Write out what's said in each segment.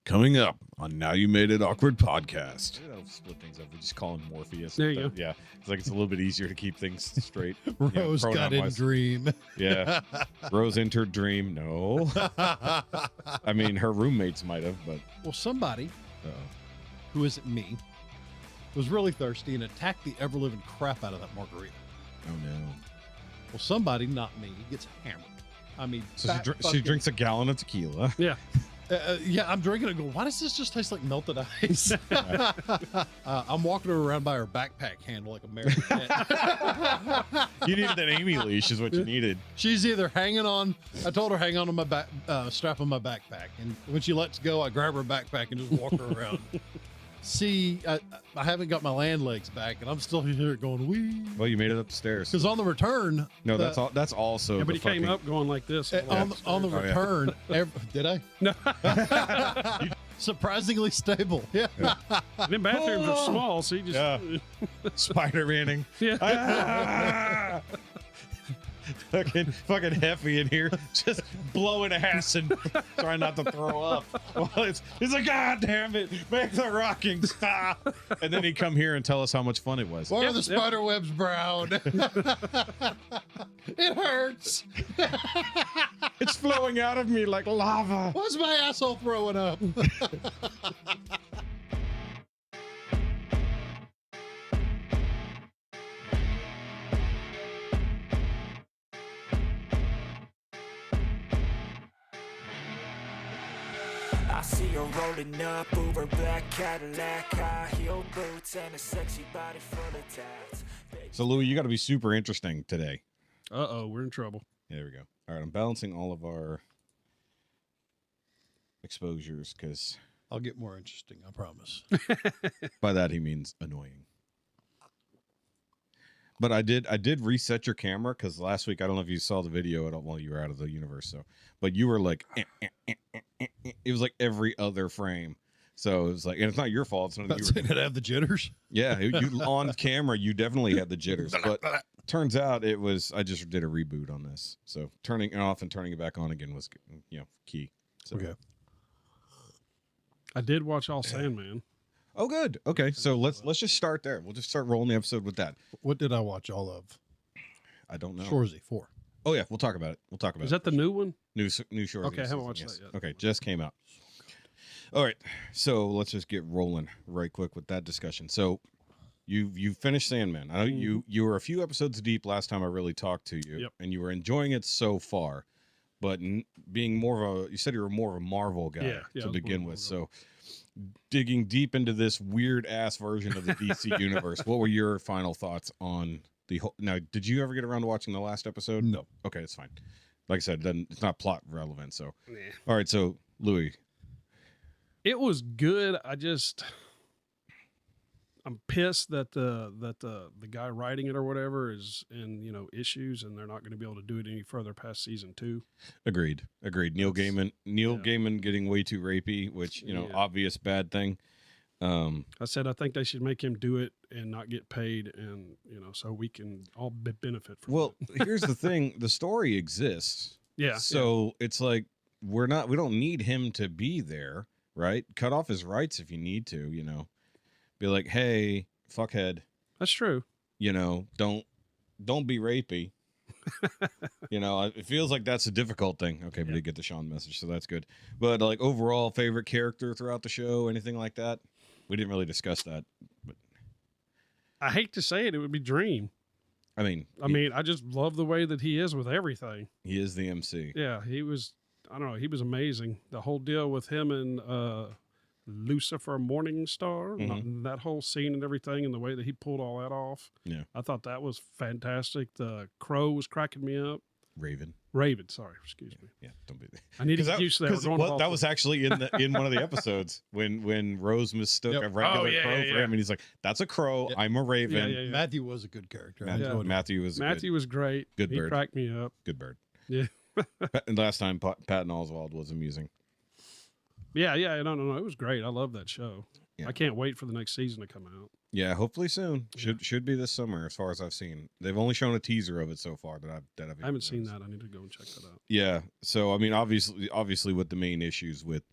Coming up on Now You Made It Awkward podcast. Maybe that'll split things up. We just call him Morpheus. There you go. Yeah. It's like it's a little bit easier to keep things straight. Rose got in Dream. Yeah. Rose entered Dream. No. I mean, her roommates might have, but. Well, somebody who isn't me was really thirsty and attacked the ever-living crap out of that margarita. Oh, no. Well, somebody, not me, gets hammered. I mean, So she drinks a gallon of tequila. Yeah. Yeah, I'm drinking it and go, why does this just taste like melted ice? I'm walking her around by her backpack handle like a marionette. You needed an Amy leash is what you needed. She's either hanging on, I told her hang on to my back, strap on my backpack. And when she lets go, I grab her backpack and just walk her around. See, I haven't got my land legs back, and I'm still here going, wee. Well, you made it up the stairs. Because on the return. No, that's also. Yeah, but he came up going like this. On the return. Did I? No. Surprisingly stable. Yeah. The bathrooms are small, so you just. Yeah. Spider-Manning. Yeah. Ah! fucking Jefe in here, just blowing ass and trying not to throw up. Well, he's like, God damn it, make the rocking stop. And then he'd come here and tell us how much fun it was. Why are the spider webs brown? It hurts. It's flowing out of me like lava. Why's my asshole throwing up? I see her rolling up, Uber black Cadillac, high heel boots, and a sexy body full of tats. So, Louie, you got to be super interesting today. Uh-oh, we're in trouble. There we go. All right, I'm balancing all of our exposures because I'll get more interesting, I promise. by that he means annoying. But I did reset your camera because last week, I don't know if you saw the video at all while you were out of the universe. But you were like, it was like every other frame. So it was like, and it's not your fault. It's not you. Did it have the jitters? Yeah, you on camera, you definitely had the jitters. But turns out it was, I just did a reboot on this. So turning it off and turning it back on again was, key. So. Okay. I did watch All Sandman. Oh, good. Okay, so let's just start there. We'll just start rolling the episode with that. What did I watch all of? I don't know. Shoresy 4. Oh yeah, we'll talk about it. Is that the new one? New Shoresy? Okay, I haven't season, watched yes. that yet. Okay, just came out. All right, so let's just get rolling right quick with that discussion. So you finished Sandman. I know you were a few episodes deep last time I really talked to you, Yep. and you were enjoying it so far. But being more of a, you said you were more of a Marvel guy to begin with. So digging deep into this weird ass version of the DC universe, what were your final thoughts on the whole? Now, did you ever get around to watching the last episode? No. Okay, it's fine. Like I said, then it's not plot relevant. So, Nah. all right. So, Louie, It was good. I'm pissed that the guy writing it or whatever is in issues, and they're not going to be able to do it any further past season 2. agreed. Neil Gaiman getting way too rapey, which obvious bad thing. I said I think they should make him do it and not get paid, and so we can all benefit from Well, it. here's the thing: the story exists. Yeah. So it's like we don't need him to be there, right? Cut off his rights if you need to, Be like, hey, fuckhead, That's true. Don't be rapey. It feels like that's a difficult thing. Okay, but I did get the Shaun message, so that's good. But like overall favorite character throughout the show, anything like that? We didn't really discuss that, but I hate to say it, it would be Dream. I mean, I just love the way that he is with everything. he is the MC. Yeah, he was amazing. The whole deal with him and Lucifer Morningstar, that whole scene and everything, and the way that he pulled all that off. Yeah. I thought that was fantastic. The Crow was cracking me up. Raven, sorry, excuse me. Yeah, don't be. I need to get used to that. That was actually in one of the episodes when Rose mistook a regular crow for him, and he's like, "That's a crow. I'm a raven." Yeah. Matthew was a good character. Matthew was great. Good He bird. cracked me up. Good bird. Yeah. And last time, Patton Oswalt was amusing. Yeah. No. It was great. I love that show. Yeah. I can't wait for the next season to come out. Yeah, hopefully soon. Should be this summer, as far as I've seen. They've only shown a teaser of it so far that I've I haven't seen that. I need to go and check that out. Yeah. So I mean, obviously, with the main issues with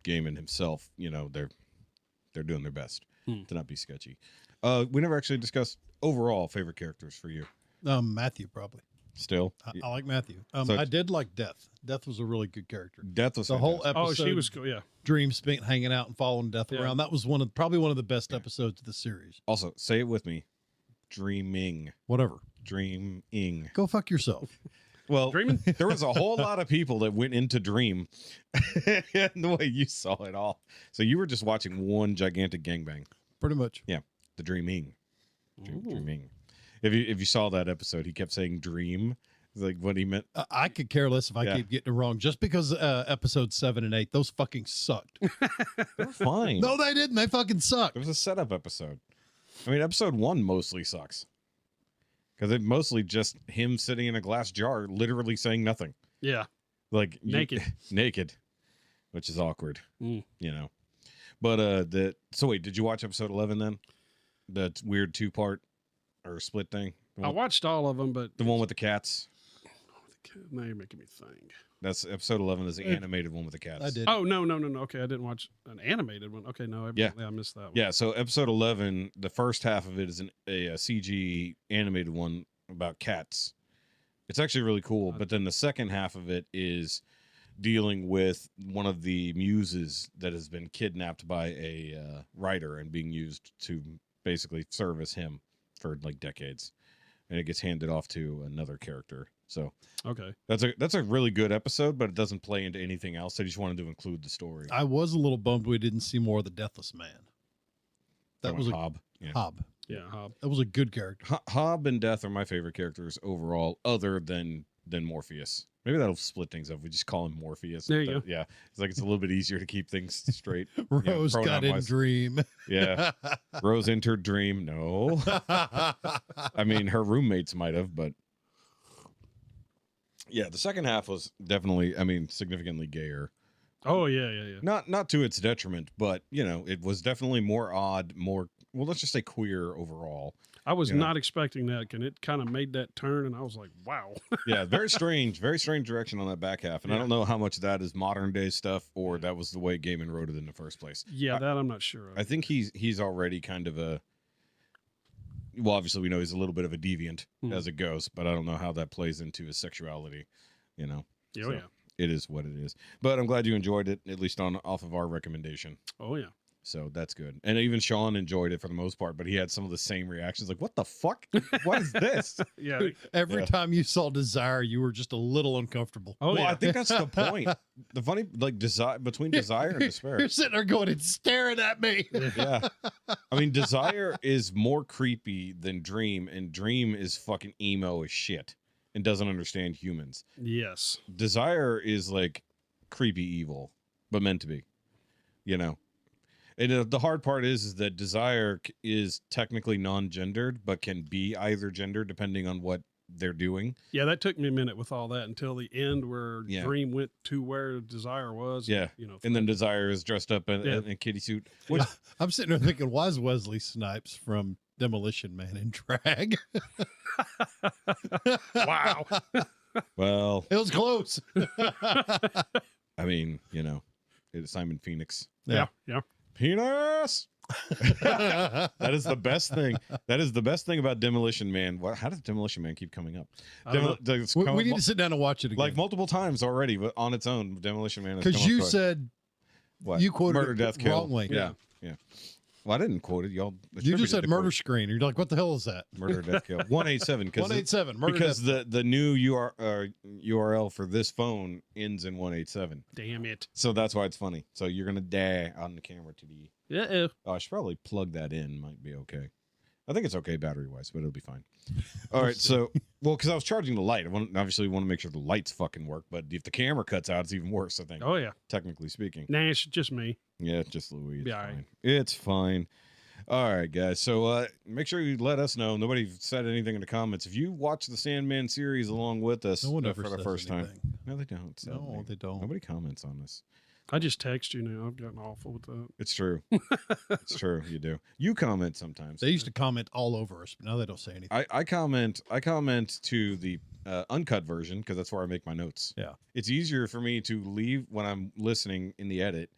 Gaiman himself, they're doing their best to not be sketchy. We never actually discussed overall favorite characters for you. Matthew, probably. Still, I like Matthew. So I did like Death. Death was a really good character. Death was The whole fantastic. episode. she was cool. Yeah. Dream spent hanging out and following Death around. That was probably one of the best episodes of the series. Also, say it with me. Dreaming. Whatever. Dreaming. Go fuck yourself. Well, Dreaming? There was a whole lot of people that went into Dream and the way you saw it all. So you were just watching one gigantic gangbang. Pretty much. Yeah. The Dreaming. Dreaming. If you saw that episode, he kept saying dream. Like what he meant. I could care less if I keep getting it wrong. Just because episodes 7 and 8, those fucking sucked. They're fine. No, they didn't. They fucking sucked. It was a setup episode. I mean, episode 1 mostly sucks. Because it's mostly just him sitting in a glass jar, literally saying nothing. Yeah. Like Naked. Naked. Which is awkward. But so wait, did you watch episode 11 then? The weird 2-part or split thing? I watched all of them, but the one with the cats. Now you're making me think. That's episode 11 is the animated one with the cats. I did. Oh, no. Okay, I didn't watch an animated one. Okay, no, I missed that one. Yeah, so episode 11, the first half of it is a CG animated one about cats. It's actually really cool, but then the second half of it is dealing with one of the muses that has been kidnapped by a writer and being used to basically service him for like decades. And it gets handed off to another character. So okay, that's a really good episode, but it doesn't play into anything else. I just wanted to include the story. I was a little bummed we didn't see more of the Deathless Man. That was Hob. Yeah. Hob. Yeah, Hob. That was a good character. Hob and Death are my favorite characters overall, other than Morpheus. Maybe that'll split things up. We just call him Morpheus. There you go. Yeah, it's like it's a little bit easier to keep things straight. Rose got in Dream. Yeah, Rose entered Dream. No, I mean her roommates might have, but yeah, the second half was definitely, significantly gayer. Oh yeah. Not to its detriment, but it was definitely more odd, let's just say queer overall. I was not expecting that, and it kind of made that turn, and I was like, wow. Yeah, very strange direction on that back half, and I don't know how much of that is modern day stuff or that was the way Gaiman wrote it in the first place. Yeah, that I'm not sure of. I think he's already kind of well, obviously we know he's a little bit of a deviant as it goes, but I don't know how that plays into his sexuality, Oh, so yeah. It is what it is. But I'm glad you enjoyed it, at least off of our recommendation. Oh, yeah. So that's good. And even Shaun enjoyed it for the most part, but he had some of the same reactions like, what the fuck? What is this? Yeah. Every time you saw Desire, you were just a little uncomfortable. Oh, well, yeah. I think that's the point. The funny, between desire and despair. You're sitting there going, it's staring at me. Yeah. Desire is more creepy than Dream, and Dream is fucking emo as shit and doesn't understand humans. Yes. Desire is like creepy evil, but meant to be, And the hard part is that Desire is technically non-gendered, but can be either gender depending on what they're doing. Yeah, that took me a minute with all that until the end where Dream went to where Desire was. Yeah. And then Desire is dressed up in a kitty suit. Which, I'm sitting there thinking, why is Wesley Snipes from Demolition Man in drag? Wow. Well, it was close. it's Simon Phoenix. Yeah. Penis. That is the best thing. That is the best thing about Demolition Man. How does Demolition Man keep coming up? We need to sit down and watch it again. Like multiple times already, but on its own, Demolition Man. Because you said what? You quoted Murder, Death, Kill. wrongly. Yeah. Well, I didn't quote it. Y'all. You just said murder quote. screen. You're like, what the hell is that? Murder, Death, Kill. 187. 187. Murder, because death. the new URL for this phone ends in 187. Damn it. So that's why it's funny. So you're gonna die on the camera today. Yeah. Oh, I should probably plug that in. Might be okay. I think it's okay battery wise, but it'll be fine. All right. So, because I was charging the light. Obviously want to make sure the lights fucking work. But if the camera cuts out, it's even worse. I think. Oh yeah. Technically speaking. Nah, it's just me. Yeah, it's just Louie. It's Yeah, fine. It's fine. All right, guys. So make sure you let us know. Nobody said anything in the comments. If you watch the Sandman series along with us No one ever for the says first anything. time. No, they don't. No, sadly. they don't. Nobody comments on this. I just text you now. I've gotten awful with that. It's true. It's true. You do. You comment sometimes. They used to comment all over us, but now they don't say anything. I comment to the uncut version because that's where I make my notes. Yeah. It's easier for me to leave when I'm listening in the edit.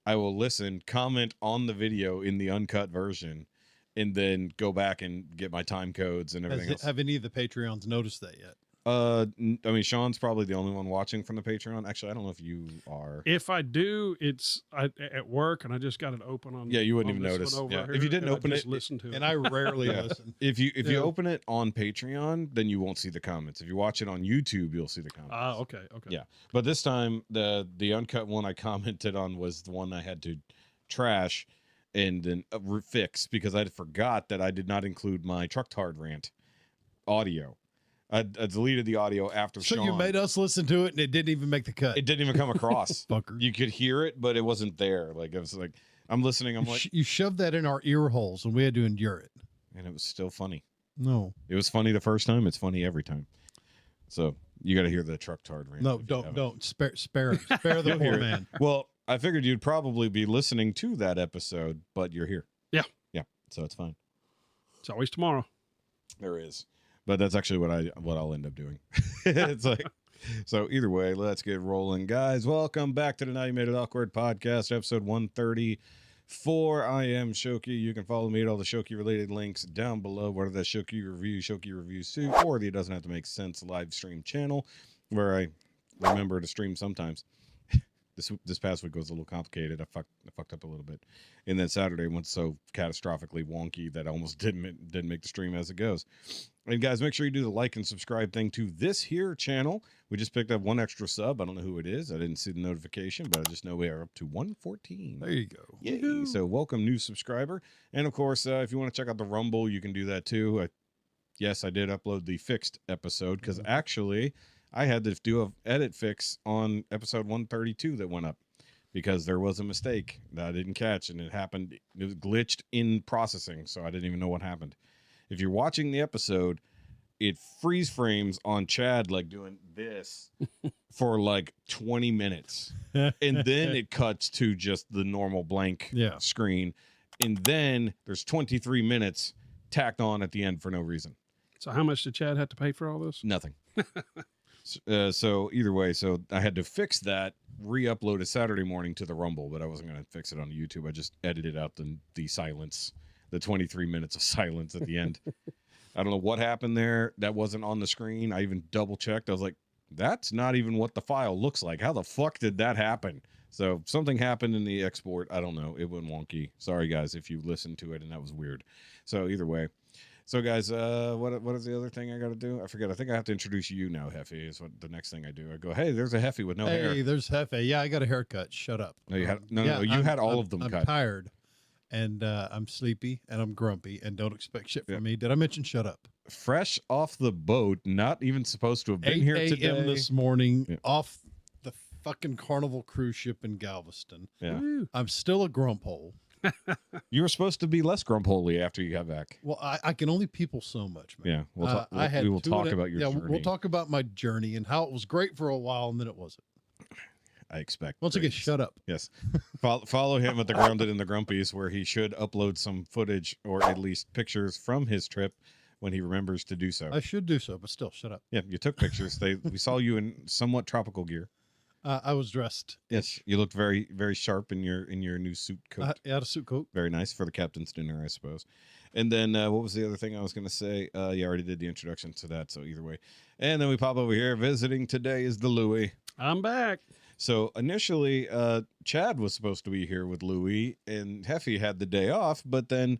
I will listen, comment on the video in the uncut version, and then go back and get my time codes and everything else. Have any of the Patreons noticed that yet? I mean, Shaun's probably the only one watching from the Patreon. Actually, I don't know if you are. If I do, it's at work, and I just got it open on. Yeah, you wouldn't on even this notice. one over Yeah. here, If you didn't and I open just it, listen to it. And I rarely Yeah. listen. If you Yeah. open it on Patreon, then you won't see the comments. If you watch it on YouTube, you'll see the comments. Okay. Yeah. But this time, the uncut one I commented on was the one I had to trash and then fix because I forgot that I did not include my Trucktard rant audio. I deleted the audio after So Shaun. you made us listen to it, and it didn't even make the cut. It didn't even come across. Fucker. You could hear it, but it wasn't there. Like, I was like, I'm listening. I'm like, You shoved that in our ear holes, and we had to endure it. and it was still funny. No, It was funny the first time. It's funny every time. So you got to hear the Trucktard rant. no, if you haven't. don't spare the You'll hear poor it. man. Well, I figured you'd probably be listening to that episode, but you're here. Yeah. Yeah. So it's fine. It's always tomorrow. There is. But that's actually what I'll end up doing. It's like, so either way, let's get rolling, guys. Welcome back to the Now You Made It Awkward podcast, episode 134. I am Shoky. You can follow me at all the Shoky related links down below, whether that's Shoky Reviews 2, or the It Doesn't Have to Make Sense live stream channel, where I remember to stream sometimes. This past week was a little complicated. I fucked up a little bit, and then Saturday went so catastrophically wonky that I almost didn't make the stream as it goes. And guys, make sure you do the like and subscribe thing to this here channel. We just picked up one extra sub. I don't know who it is. I didn't see the notification, but I just know we are up to 114. There you go. Yay! Woo-hoo. So welcome, new subscriber. And of course, if you want to check out the Rumble, you can do that too. Yes, I did upload the fixed episode because actually I had to do an edit fix on episode 132 that went up because there was a mistake that I didn't catch, and it happened. It was glitched in processing, so I didn't even know what happened. If you're watching the episode, it freeze frames on Chad like doing this for like 20 minutes. And then it cuts to just the normal blank screen. And then there's 23 minutes tacked on at the end for no reason. So how much did Chad have to pay for all this? Nothing. So either way, so I had to fix that, re-upload it Saturday morning to the Rumble, but I wasn't going to fix it on YouTube. I just edited out the silence, the 23 minutes of silence at the end. I don't know what happened there. That wasn't on the screen. I even double checked. I was like, that's not even what the file looks like. How the fuck did that happen? So something happened in the export. I don't know. It went wonky. Sorry, guys, if you listened to it and that was weird. So either way. So, guys, what is the other thing I got to do? I forget. I think I have to introduce you now, Jefe, is what the next thing I do. I go, hey, there's a Jefe with no hair. Hey, there's Jefe. Yeah, I got a haircut. Shut up. No, you had you had all of them I'm cut. tired, and I'm sleepy, and I'm grumpy, and don't expect shit from me. Did I mention shut up? Fresh off the boat, not even supposed to have been here 8 today. a.m. this morning, off the fucking Carnival cruise ship in Galveston. Yeah. I'm still a grump hole. You were supposed to be less grumpholy after you got back. Well, I can only people so much, man. Yeah, we will talk about your journey. We'll talk about my journey and how it was great for a while, and then it wasn't. I expect. Once again, shut up. Yes. Follow him at the Grounded and the Grumpies, where he should upload some footage or at least pictures from his trip when he remembers to do so. I should do so, but still, shut up. Yeah, you took pictures. We saw you in somewhat tropical gear. I was dressed. Yes, you looked very, very sharp in your new suit coat. I had a suit coat. Very nice for the captain's dinner, I suppose. And then what was the other thing I was going to say? Yeah, I already did the introduction to that, so either way. And then we pop over here. Visiting today is the Louie. I'm back. So initially, Chad was supposed to be here with Louie, and Jefe had the day off, but then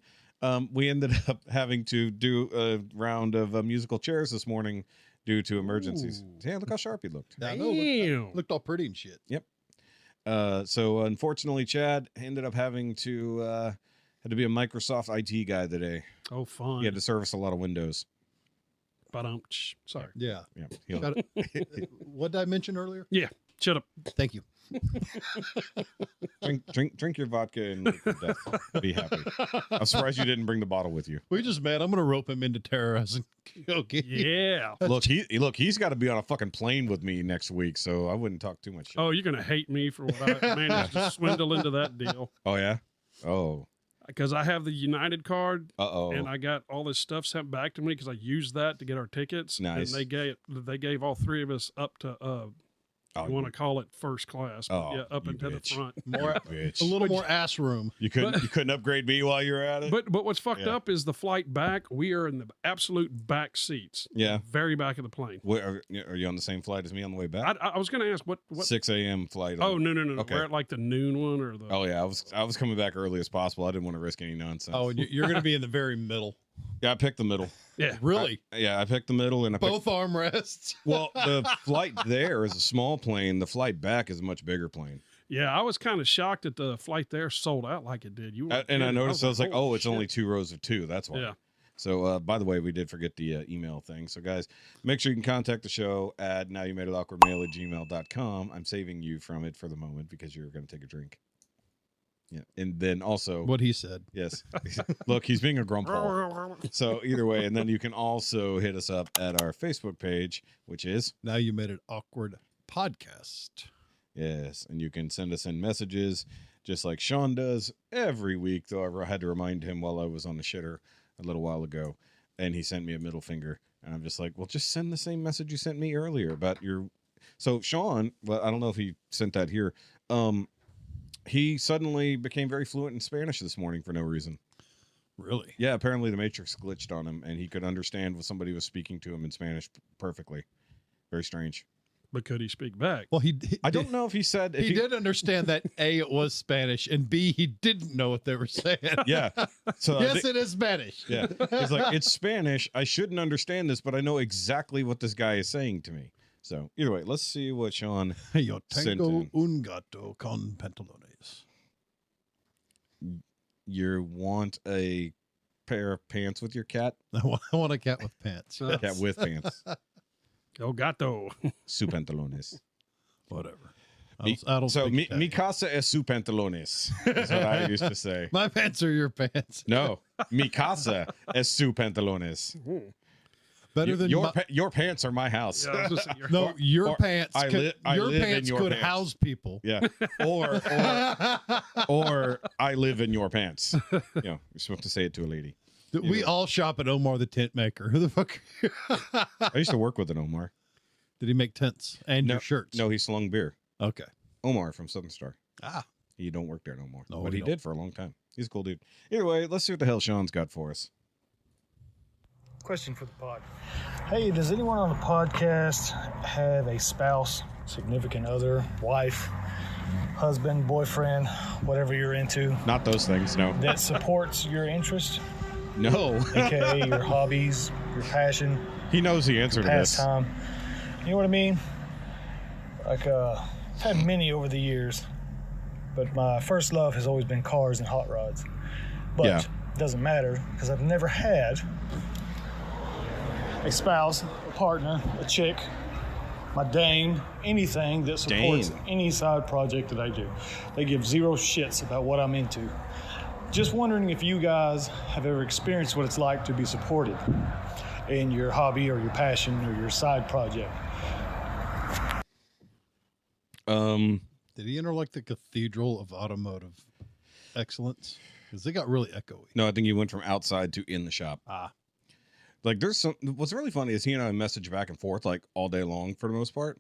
we ended up having to do a round of musical chairs this morning due to emergencies. Ooh. Yeah, look how sharp he looked. I know, Damn. looked all pretty and shit. Yep. So unfortunately, Chad ended up having to had to be a Microsoft IT guy today. Oh, fun. He had to service a lot of Windows. But sorry. Yeah. Yeah. What did I mention earlier? Yeah. Shut up. Thank you. drink your vodka and live to death. Be happy. I'm surprised you didn't bring the bottle with you. We just met. I'm gonna rope him into terrorizing. Okay. Yeah. He's got to be on a fucking plane with me next week, so I wouldn't talk too much shit. Oh, you're gonna hate me for what I managed to swindle into that deal. Oh yeah. Oh. Because I have the United card, Uh-oh. and I got all this stuff sent back to me because I used that to get our tickets. Nice. And they gave all three of us up to Oh, you want to call it first class, but Oh, yeah, up you into the bitch. front. More, Bitch. a little more ass room. You couldn't upgrade me while you were at it. But what's fucked Yeah. up is the flight back. We are in the absolute back seats. Yeah. Very back of the plane. Are you on the same flight as me on the way back? I was going to ask what 6 a.m. flight. Oh, no. Okay. We're at like the noon one or the. Oh yeah, I was coming back early as possible. I didn't want to risk any nonsense. Oh, and you're going to be in the very middle. Yeah, I picked the middle. Yeah. Really? I picked the middle, and I Both armrests. Well, the flight there is a small plane. The flight back is a much bigger plane. Yeah, I was kind of shocked that the flight there sold out like it did. And I noticed, I was like, holy oh, it's shit. only 2 rows of 2. That's why. Yeah. So, by the way, we did forget the email thing. So, guys, make sure you can contact the show at NowYouMadeItAwkwardMail@gmail.com. I'm saving you from it for the moment because you're going to take a drink. Yeah. And then also... What he said. Yes. Look, he's being a grumpy. So, either way, and then you can also hit us up at our Facebook page, which is... Now You Made It Awkward Podcast. Yes, and you can send us in messages just like Shaun does every week, though I had to remind him while I was on the shitter a little while ago, and he sent me a middle finger, and I'm just like, well, just send the same message you sent me earlier about your... So Shaun, well, I don't know if he sent that here, he suddenly became very fluent in Spanish this morning for no reason. Really? Yeah, apparently the Matrix glitched on him, and he could understand when somebody was speaking to him in Spanish perfectly. Very strange. But could he speak back? Well, I don't know if he said... He did understand that A, it was Spanish, and B, he didn't know what they were saying. Yeah. So Yes, it is Spanish. Yeah. He's like, it's Spanish. I shouldn't understand this, but I know exactly what this guy is saying to me. So either way, let's see what Shaun Yo sent tengo in. un gato con pantalones. You want a pair of pants with your cat? I want a cat with pants. Cat with pants. El gato. Su pantalones. Whatever. Mi casa es su pantalones. That's what I used to say. My pants are your pants. No, mi casa es su pantalones. Better than your pants are my house. Yeah, I was just saying, no, your or pants. I Could, your live in pants your could pants. house people. Yeah. Or I live in your pants. You know, you're supposed to say it to a lady. We all shop at Omar the tent maker. Who the fuck? I used to work with an Omar. Did he make tents and your shirts? No, he slung beer. Okay. Omar from Southern Star. Ah. He don't work there no more. No, but he he don't. did for a long time. He's a cool dude. Either way, let's see what the hell Shaun's got for us. Question for the pod. Hey, does anyone on the podcast have a spouse, significant other, wife, husband, boyfriend, whatever you're into, Not those things, no. that supports your interest, No. aka your hobbies, your passion, He knows the answer to this. pastime? You know what I mean? Like, I've had many over the years, but my first love has always been cars and hot rods. But Yeah. it doesn't matter because I've never had a spouse, a partner, a chick, my dame, anything that supports Dame. any side project that I do. They give zero shits about what I'm into. Just wondering if you guys have ever experienced what it's like to be supported in your hobby or your passion or your side project. Did he enter like the cathedral of automotive excellence? Because they got really echoey. No, I think he went from outside to in the shop. Like there's some, what's really funny is he and I message back and forth like all day long for the most part.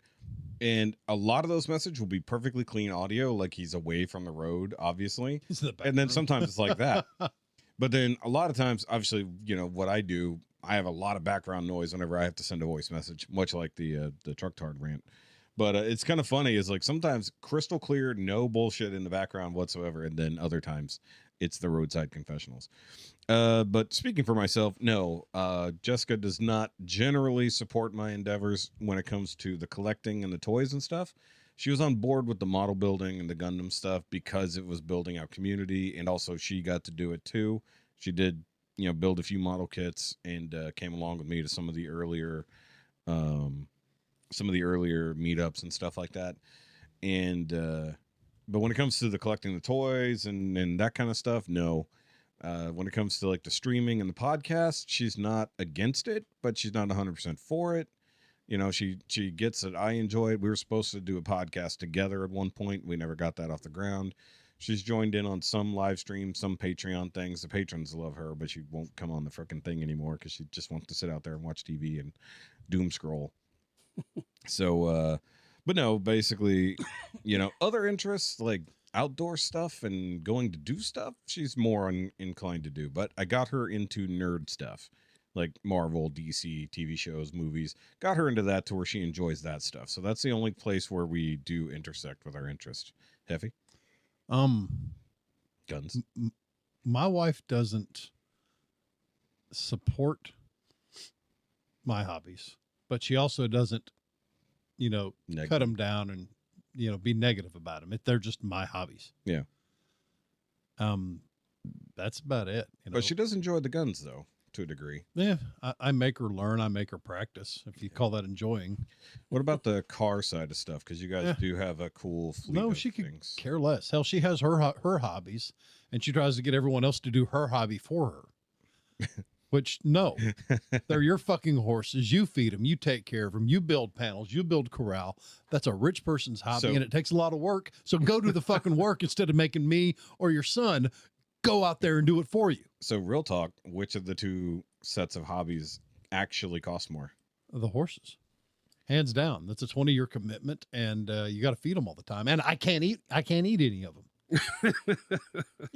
And a lot of those messages will be perfectly clean audio, like he's away from the road, obviously. He's in the back And then room. sometimes it's like that. But then a lot of times, obviously, you know, what I do, I have a lot of background noise whenever I have to send a voice message, much like the truck tard rant. But it's kind of funny is like sometimes crystal clear, no bullshit in the background whatsoever. And then other times it's the roadside confessionals. But speaking for myself, no, Jessica does not generally support my endeavors when it comes to the collecting and the toys and stuff. She was on board with the model building and the Gundam stuff because it was building our community. And also she got to do it too. She did, you know, build a few model kits and came along with me to some of the earlier meetups and stuff like that. And but when it comes to the collecting the toys and that kind of stuff, no. When it comes to like the streaming and the podcast, she's not against it, but she's not 100% for it. You know, she gets that I enjoy it. We were supposed to do a podcast together at one point. We never got that off the ground. She's joined in on some live streams, some Patreon things. The patrons love her, but she won't come on the freaking thing anymore because she just wants to sit out there and watch TV and doom scroll. So, But no, basically, other interests like outdoor stuff and going to do stuff, she's more inclined to do. But I got her into nerd stuff like Marvel, DC, TV shows, movies. Got her into that to where she enjoys that stuff. So that's the only place where we do intersect with our interest. Jefe? Guns. My wife doesn't support my hobbies, but she also doesn't, cut them down and, be negative about them. They're just my hobbies. Yeah. That's about it. But she does enjoy the guns, though, to a degree. Yeah. I make her learn. I make her practice, if you call that enjoying. What about the car side of stuff? Because you guys do have a cool fleet of she could things. care less. Hell, she has her hobbies, and she tries to get everyone else to do her hobby for her. Which, no, they're your fucking horses. You feed them. You take care of them. You build panels. You build corral. That's a rich person's hobby, and it takes a lot of work. So go do the fucking work instead of making me or your son go out there and do it for you. So real talk, which of the two sets of hobbies actually cost more? The horses. Hands down. That's a 20-year commitment, and you got to feed them all the time. And I can't eat any of them.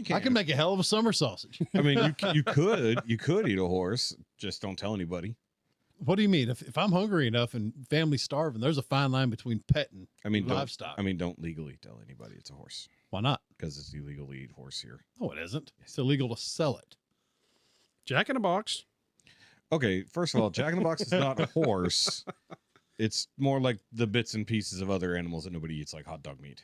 I can make a hell of a summer sausage. I mean, you could eat a horse, just don't tell anybody. What do you mean? If I'm hungry enough and family's starving, there's a fine line between pet and livestock. Don't legally tell anybody it's a horse. Why not? Because it's illegal to eat horse here. No, it isn't. It's illegal to sell it. Jack in the Box. Okay, first of all, Jack in the Box is not a horse. It's more like the bits and pieces of other animals that nobody eats, like hot dog meat.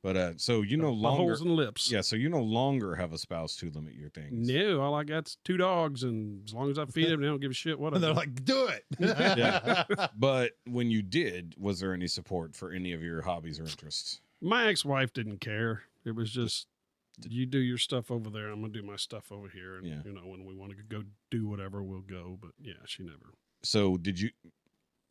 But so you no longer holes and lips. Yeah, so you no longer have a spouse to limit your things. No, all I got's 2 dogs, and as long as I feed them, they don't give a shit what I And they're do. like, do it. Yeah. But when you did, was there any support for any of your hobbies or interests? My ex-wife didn't care. It was just, you do your stuff over there, I'm gonna do my stuff over here, and when we want to go do whatever, we'll go. But yeah, she never. So did you?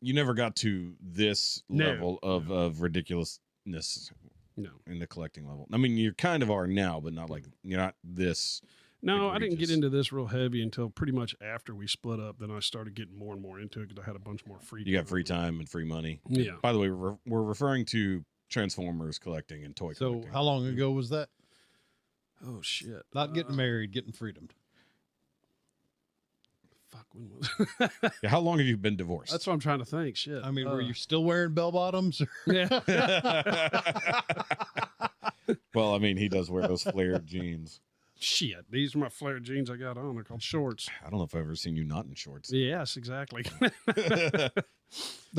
You never got to this level of ridiculousness. No, in the collecting level. I mean, you kind of are now, but not like you're not this. No, I didn't get into this real heavy until pretty much after we split up. Then I started getting more and more into it because I had a bunch more free. You got free time and free money. Yeah. By the way, we're referring to Transformers collecting and toy collecting. So how long ago was that? Oh shit! Not getting married, getting freedomed. Fuck, when was? Yeah, how long have you been divorced? That's what I'm trying to think. Shit. I mean, were you still wearing bell bottoms? Yeah. Well, I mean, he does wear those flared jeans. Shit, these are my flared jeans I got on. They're called shorts. I don't know if I've ever seen you not in shorts. Yes, exactly.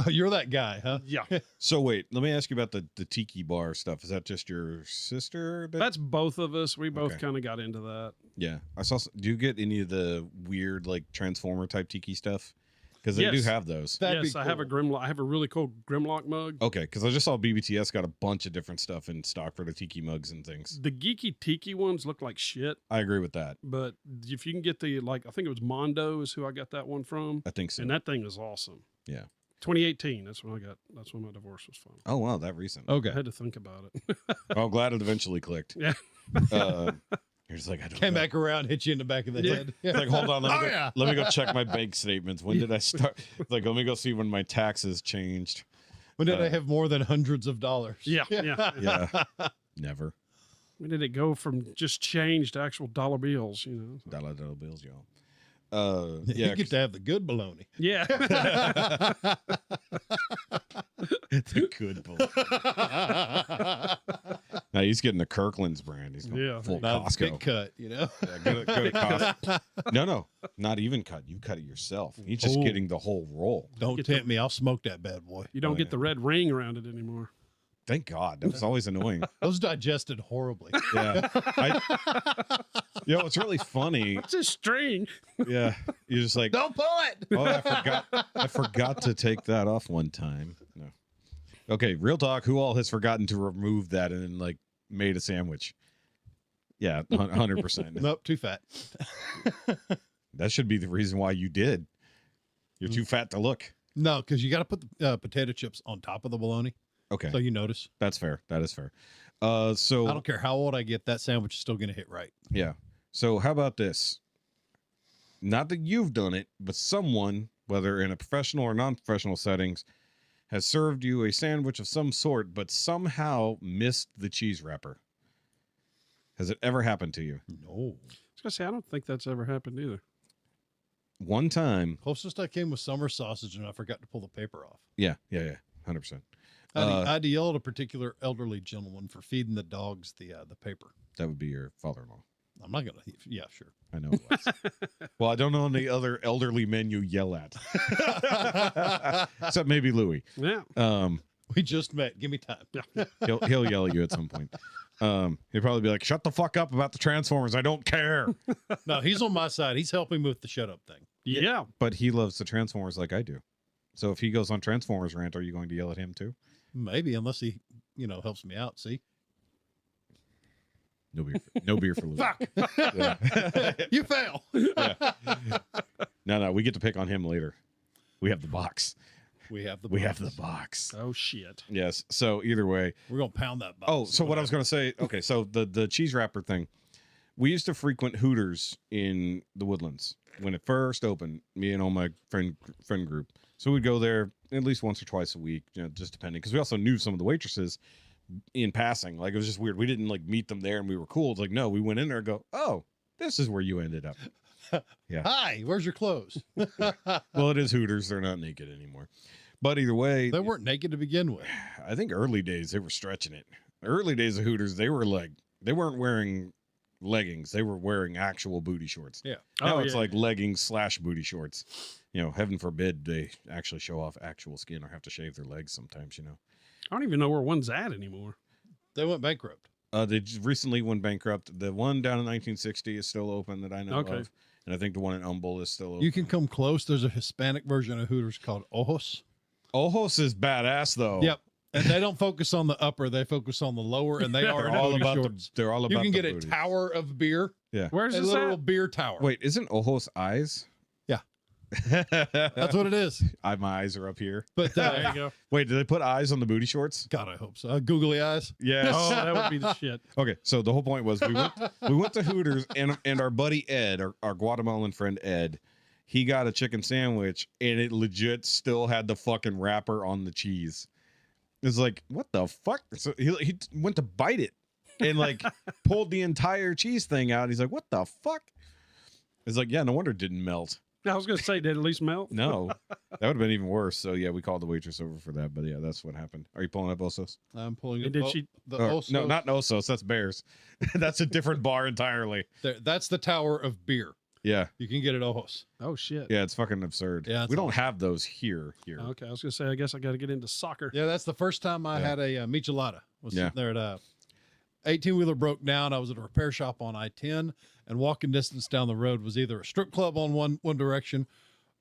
You're that guy, huh? Yeah. So wait, let me ask you about the tiki bar stuff. Is that just your sister? That's both of us. We both Okay. kind of got into that. Yeah, I saw. Do you get any of the weird like Transformer type tiki stuff? Because they do Yes. have those. That'd Yes, be I have a Grimlock. I have a really cool Grimlock mug. Okay, because I just saw BBTS got a bunch of different stuff in stock for the tiki mugs and things. The geeky tiki ones look like shit, I agree with that. but if you can get the I think it was Mondo is who I got that one from, I think so. and that thing is awesome. Yeah. 2018. That's when I got. That's when my divorce was from. Oh wow, that recent. I Okay. had to think about it. Well, I'm glad it eventually clicked. Yeah. You're just like I don't Came know. back around, hit you in the back of the Yeah. head. It's like, hold on, let me, Oh, go, yeah. let me go check my bank statements. When did I start? It's like, let me go see when my taxes changed. When did I have more than hundreds of dollars? Yeah, yeah. Yeah, never. When did it go from just change to actual dollar bills? You know. Dollar bills, y'all. You Yeah, get to have the good bologna. Yeah. the good bull. Now he's getting the Kirkland's brand. He's going Yeah. full Not Costco. big cut, Yeah, go to Costco. No, not even cut. You cut it yourself. He's just Oh. getting the whole roll. Don't Get tempt me. I'll smoke that bad boy. You don't Oh, get yeah. the red ring around it anymore. Thank God. That was always annoying. Those digested horribly. Yeah. It's really funny. It's a string. Yeah. You're just like, Don't pull it. oh, I forgot to take that off one time. No. Okay, real talk. Who all has forgotten to remove that and then like made a sandwich? Yeah, 100%. Nope, too fat. That should be the reason why you did. You're too fat to look. No, because you got to put the potato chips on top of the bologna, Okay, so you notice. that's fair. That is fair. So I don't care how old I get, that sandwich is still going to hit right. yeah. So how about this? Not that you've done it, but someone, whether in a professional or non-professional settings, has served you a sandwich of some sort, but somehow missed the cheese wrapper. Has it ever happened to you? No. I was gonna say I don't think that's ever happened either. One time. Closest I came was summer sausage, and I forgot to pull the paper off. Yeah, 100%. I had to yell at a particular elderly gentleman for feeding the dogs the paper. That would be your father-in-law. I'm not gonna. Yeah, sure. I know it was. Well, I don't know any other elderly men you yell at. Except maybe Louie. Yeah. We just met. Give me time. He'll yell at you at some point. He'll probably be like, shut the fuck up about the Transformers. I don't care. No, he's on my side. He's helping me with the shut up thing. Yeah. But he loves the Transformers like I do. So if he goes on Transformers rant, are you going to yell at him too? Maybe, unless he, helps me out. See? No beer for Louie. Fuck. Yeah. You fail. Yeah. No, we get to pick on him later. We have the box. We have the box. Oh shit. Yes. So either way. We're gonna pound that box. Oh, so what I was gonna say, okay, so the cheese wrapper thing. We used to frequent Hooters in the Woodlands when it first opened, me and all my friend group. So we'd go there at least once or twice a week, just depending, because we also knew some of the waitresses in passing. Like, it was just weird. We didn't like meet them there and we were cool. It's like, no, we went in there and go, oh, this is where you ended up. Yeah. Hi, where's your clothes? Well, it is Hooters. They're not naked anymore. But either way, They weren't naked to begin with. I think early days they were stretching it. Early days of Hooters, they weren't wearing leggings. They were wearing actual booty shorts. Yeah. Now it's like leggings / booty shorts. Heaven forbid they actually show off actual skin or have to shave their legs sometimes, I don't even know where one's at anymore. They went bankrupt. They just recently went bankrupt. The one down in 1960 is still open that I know of. And I think the one in Humble is still open. You can come close. There's a Hispanic version of Hooters called Ojos. Ojos is badass, though. Yep. And they don't focus on the upper, they focus on the lower, and they are all about shorts. they're all about You can the get booties. a tower of beer. Yeah. Where's A this literal at? beer tower. Wait, isn't Ojos eyes? Yeah. That's what it is. My eyes are up here. But There you go. Wait, did they put eyes on the booty shorts? God, I hope so. Googly eyes. Yes. Oh, that would be the shit. Okay, so the whole point was we went to Hooters and our buddy Ed, our Guatemalan friend Ed, he got a chicken sandwich and it legit still had the fucking wrapper on the cheese. It's like, what the fuck? So he went to bite it and like pulled the entire cheese thing out. He's like, what the fuck? It's like, yeah, no wonder it didn't melt. I was gonna say, did it at least melt? No, that would have been even worse. So yeah, we called the waitress over for that. But yeah, that's what happened. Are you pulling up Osos? I'm pulling And it. did she? The Or, Osos, no, not Osos. That's Bears. That's a different bar entirely. that's the tower of beer. Yeah. You can get it Ojos. Oh shit. Yeah, it's fucking absurd. Yeah, it's we don't awesome. have those here. Okay, I was gonna say, I guess I got to get into soccer. Yeah, that's the first time I had a michelada. Was Yeah. sitting there at a 18-wheeler broke down. I was at a repair shop on I-10, and walking distance down the road was either a strip club on one direction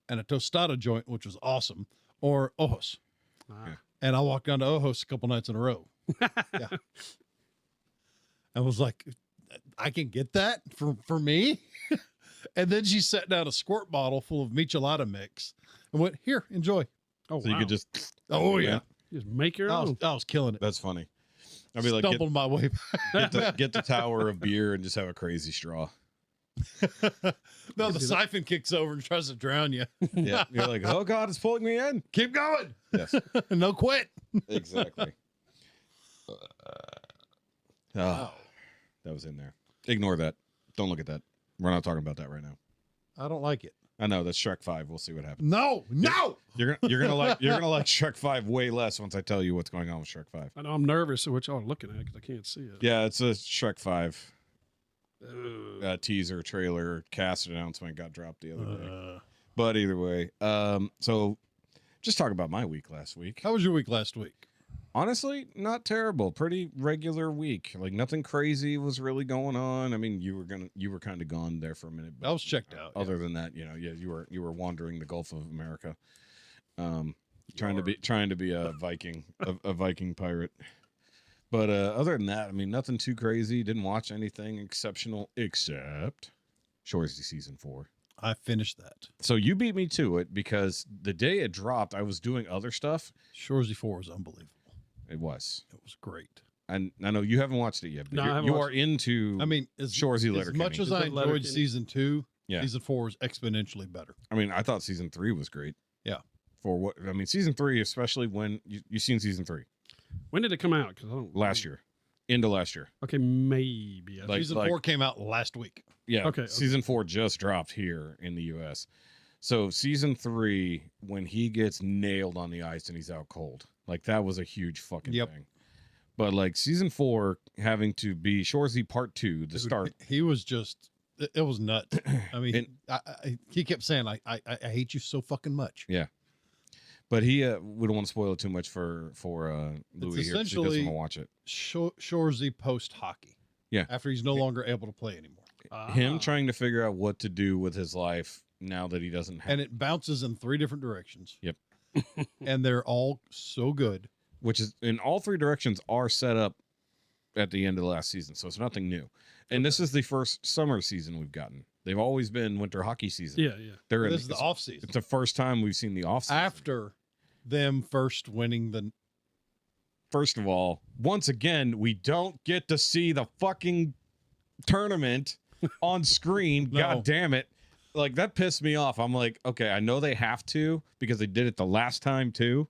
and a tostada joint, which was awesome, or Ojos. Ah. And I walked down to Ojos a couple nights in a row. Yeah. I was like, I can get that for me? And then she set down a squirt bottle full of michelada mix and went, here, enjoy. Oh, So wow. you could just. Oh, yeah. Just make your I own. was killing it. That's funny. I'd be like, Stumbled my way back. get the tower of beer and just have a crazy straw. No, the siphon kicks over and tries to drown you. Yeah. You're like, oh God, it's pulling me in. Keep going. Yes. No quit. Exactly. That was in there. Ignore that. Don't look at that. We're not talking about that right now. I don't like it. I know that's Shrek 5. We'll see what happens. No. You're gonna like Shrek 5 way less once I tell you what's going on with Shrek 5. I know I'm nervous at what y'all are looking at because I can't see it. Yeah, it's a Shrek 5 teaser trailer cast announcement got dropped the other day. But either way, so just talk about my week last week. How was your week last week? Honestly, not terrible. Pretty regular week. Like nothing crazy was really going on. I mean, you were kind of gone there for a minute. But I was checked out. other than that, you were wandering the Gulf of America, trying to be a Viking, a Viking pirate. But other than that, I mean, nothing too crazy. Didn't watch anything exceptional except Shoresy season 4. I finished that. So you beat me to it because the day it dropped, I was doing other stuff. Shoresy 4 is unbelievable. It was. It was great. And I know you haven't watched it yet, but No, I haven't you watched are into. I mean, Shoresy as Letterkenny. much as I Letterkenny. enjoyed season 2, Yeah. season 4 is exponentially better. I mean, I thought season 3 was great. Yeah. for what I mean. Season 3, especially when you've seen season 3. When did it come out? Because I don't. Last year, into last year. Okay, maybe. Season 4 came out last week. Yeah. Okay. Season 4 just dropped here in the U.S. So season 3, when he gets nailed on the ice and he's out cold, like that was a huge fucking thing. But like season 4 having to be Shoresy Part 2, the start. He was just, it was nuts. I mean, he kept saying, I hate you so fucking much. Yeah. But we don't want to spoil it too much for Louie here. He doesn't want to watch it. Shoresy post hockey. Yeah. After he's no longer able to play anymore. Him trying to figure out what to do with his life now that he doesn't have. And it bounces in 3 different directions. Yep. And they're all so good. Which is in all 3 directions are set up at the end of the last season. So it's nothing new. And this is the first summer season we've gotten. They've always been winter hockey season. Yeah. This is the off season. It's the first time we've seen the off season. After them first winning the. First of all, once again, we don't get to see the fucking tournament on screen. No. God damn it. Like that pissed me off. I'm like, okay, I know they have to because they did it the last time too.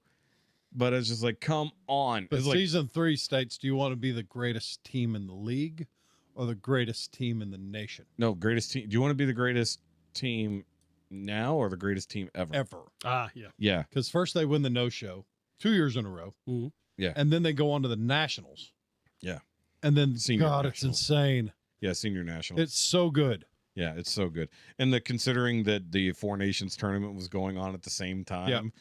But it's just like, come on. But it's season 3 states, do you want to be the greatest team in the league or the greatest team in the nation? No, greatest team. Do you want to be the greatest team now or the greatest team ever? Ever. Yeah. Yeah. Because first they win the no-show 2 years in a row. Mm-hmm. Yeah. And then they go on to the nationals. Yeah. And then, Senior God, nationals. it's insane. Yeah, senior national. It's so good. Yeah, it's so good. And considering that the Four Nations tournament was going on at the same time,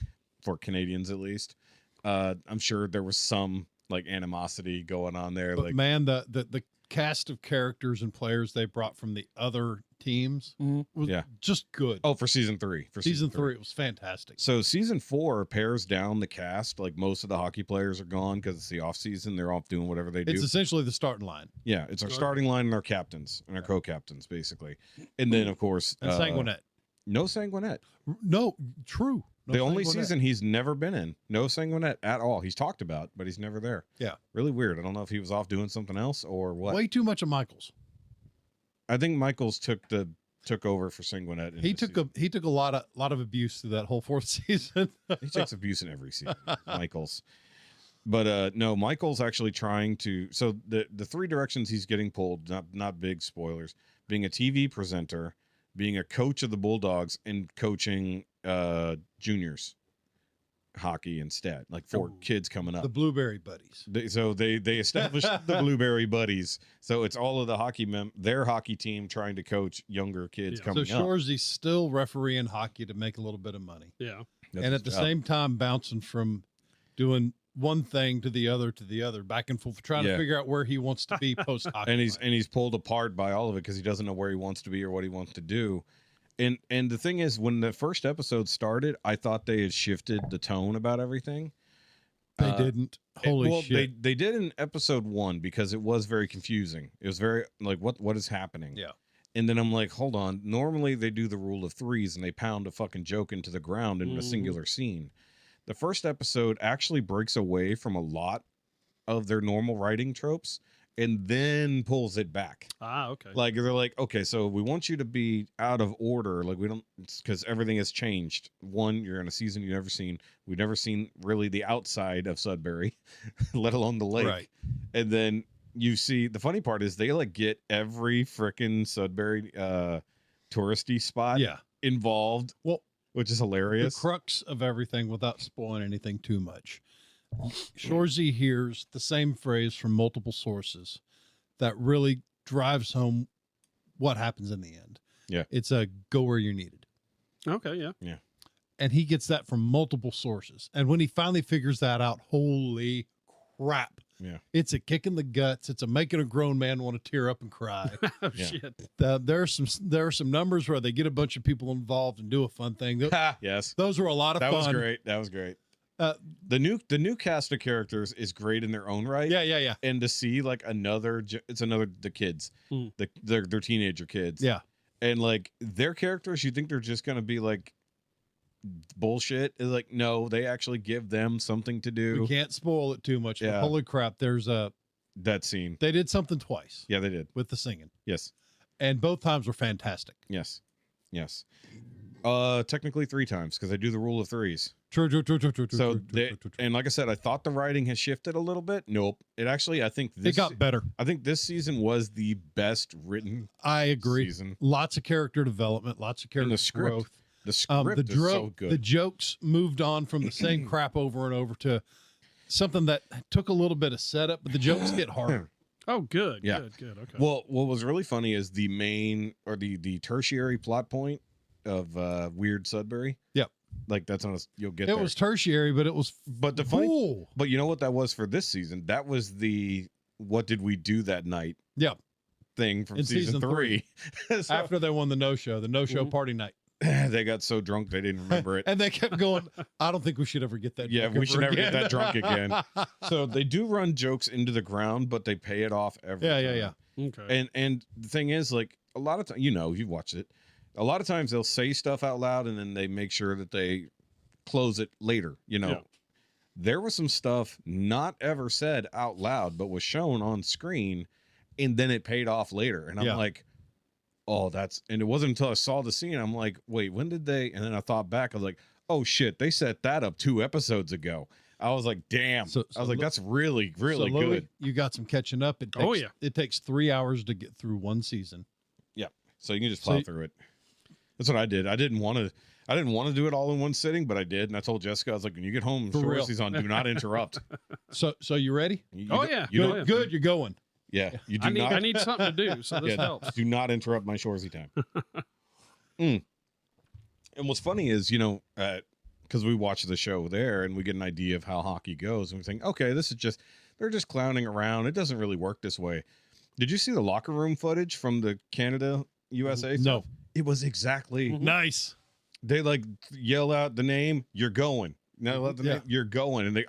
for Canadians at least, I'm sure there was some like animosity going on there. But like, man, the cast of characters and players they brought from the other teams was just good. oh, for season 3. For season 3, it was fantastic. So season 4 pairs down the cast. Like most of the hockey players are gone because it's the off season. They're off doing whatever they do. It's essentially the starting line. Yeah, it's our starting line and our captains and our co-captains basically. And then of course, And Sanguinet. no Sanguinet. No, true. No The only Sanguinet. season he's never been in. No Sanguinet at all. He's talked about, but he's never there. Yeah. Really weird. I don't know if he was off doing something else or what. Way too much of Michaels. I think Michaels took over for Sanguinet. He took a lot of abuse through that whole 4th season. He takes abuse in every season, Michaels. But no, Michael's actually trying to. So the 3 directions he's getting pulled, not big spoilers, being a TV presenter, being a coach of the Bulldogs, and coaching juniors hockey instead, like for kids coming up. The Blueberry Buddies. They established the Blueberry Buddies. So it's all of the their hockey team trying to coach younger kids coming so up. Shoresy's still refereeing hockey to make a little bit of money. Yeah. That's and his at the job. same time bouncing from doing one thing to the other, back and forth, trying to figure out where he wants to be post hockey. And he's pulled apart by all of it because he doesn't know where he wants to be or what he wants to do. And the thing is, when the first episode started, I thought they had shifted the tone about everything. They didn't. Holy shit. They did in episode 1 because it was very confusing. It was very like, what is happening? Yeah. And then I'm like, hold on. Normally they do the rule of 3s and they pound a fucking joke into the ground in a singular scene. The first episode actually breaks away from a lot of their normal writing tropes and then pulls it back. Okay. Like they're like, okay, so we want you to be out of order. Like we don't, because everything has changed. One, you're in a season you've never seen. We've never seen really the outside of Sudbury, let alone the lake. Right. And then you see, the funny part is they like get every frickin' Sudbury touristy spot involved. Well, which is hilarious. The crux of everything, without spoiling anything too much, Shoresy hears the same phrase from multiple sources that really drives home what happens in the end. Yeah. It's a go where you're needed. Okay, yeah. Yeah. And he gets that from multiple sources. And when he finally figures that out, holy crap. Yeah. It's a kick in the guts. It's a making a grown man want to tear up and cry. Shit. There are some numbers where they get a bunch of people involved and do a fun thing. Yes. Those were a lot of fun. That was great. The new cast of characters is great in their own right. Yeah. And to see like the kids, their teenager kids. Yeah. And like their characters, you think they're just gonna be like bullshit? Is like no, they actually give them something to do. We can't spoil it too much. Yeah. But holy crap! There's that scene. They did something twice. Yeah, they did with the singing. Yes. And both times were fantastic. Yes. Technically 3 times because I do the rule of 3s. True. So and like I said, I thought the writing has shifted a little bit. Nope. It actually, I think it got better. I think this season was the best written. I agree. Season. Lots of character development, lots of character growth. The script is so good. The jokes moved on from the same crap over and over to something that took a little bit of setup, but the jokes get harder. Oh, good. Yeah. Good. Okay. Well, what was really funny is the main or the tertiary plot point of Weird Sudbury. Yep. Like that's on you'll get it there. was tertiary, but it was the funny. But you know what that was for this season? That was the what did we do that night? Yep. Thing from season 3. So, after they won the no-show party night. They got so drunk they didn't remember it. And they kept going, I don't think we should ever get that drunk. Yeah, we should never get that drunk again. So they do run jokes into the ground, but they pay it off every time. Yeah. Okay. And the thing is, like, a lot of times, you've watched it. A lot of times they'll say stuff out loud and then they make sure that they close it later, There was some stuff not ever said out loud, but was shown on screen, and then it paid off later. And I'm like, oh, and it wasn't until I saw the scene, I'm like, wait, when did they? And then I thought back, I was like, oh shit, they set that up 2 episodes ago. I was like, damn. I was like, that's really, really Louie, good. You got some catching up. It takes 3 hours to get through one season. Yeah. So you can just plow through it. That's what I did. I didn't want to do it all in one sitting, but I did. And I told Jessica, I was like, when you get home, Shoresy's on, do not interrupt. So you ready? Yeah. Good. You're going. Yeah, you do I need something to do, so this helps. Do not interrupt my Shoresy time. And what's funny is, because we watch the show there and we get an idea of how hockey goes, and we think, okay, they're just clowning around. It doesn't really work this way. Did you see the locker room footage from the Canada USA? No, it was exactly nice. They like yell out the name, you're going. Now let the name, you're going, and they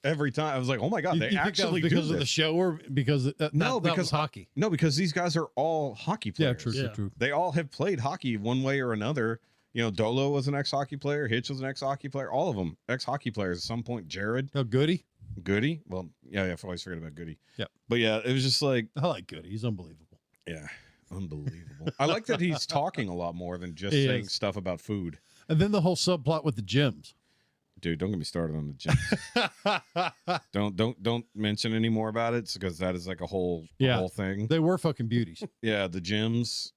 every time. I was like, oh my god, they actually do because this. of the show or because that was hockey. No, because these guys are all hockey players. True. They all have played hockey one way or another. Dolo was an ex-hockey player. Hitch was an ex-hockey player. All of them ex-hockey players at some point. Jared. Oh, Goody. Well, yeah, I always forget about Goody. Yeah. But yeah, it was just like I like Goody. He's unbelievable. Yeah, unbelievable. I like that he's talking a lot more than just saying stuff about food. And then the whole subplot with the gyms. Dude, don't get me started on the gyms. don't mention any more about it because that is like a whole thing. They were fucking beauties. Yeah, the gyms.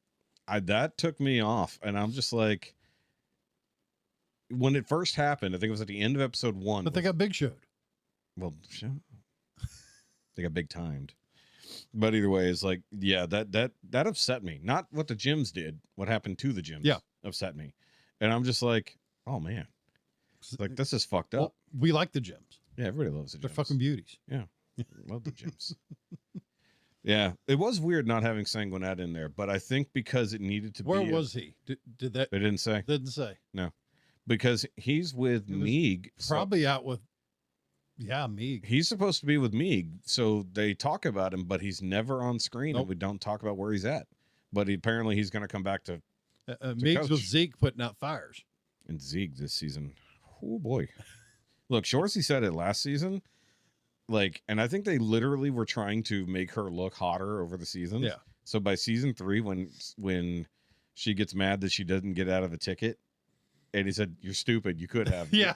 That took me off, and I'm just like, when it first happened, I think it was at the end of episode 1. But they got big showed. Well, they got big timed. But either way, it's like, yeah, that upset me. Not what the gyms did. What happened to the gyms upset me. And I'm just like, oh man. Like, this is fucked up. Well, we like the gyms. Yeah, everybody loves the gyms. They're fucking beauties. Yeah. Love the gyms. Yeah. It was weird not having Sanguinette in there, but I think because it needed to Where was he? Did that? They didn't say. Didn't say. No. Because he's with Meeg. Probably out with, Meeg. He's supposed to be with Meeg, so they talk about him, but he's never on screen, and we don't talk about where he's at. But apparently he's going to come back to Meeg's with Zeke putting out fires. And Zeke this season. Oh boy. Look, Shoresy said it last season. Like, and I think they literally were trying to make her look hotter over the seasons. Yeah. So by season 3, when she gets mad that she doesn't get out of the ticket, and he said, "You're stupid. You could have." Yeah.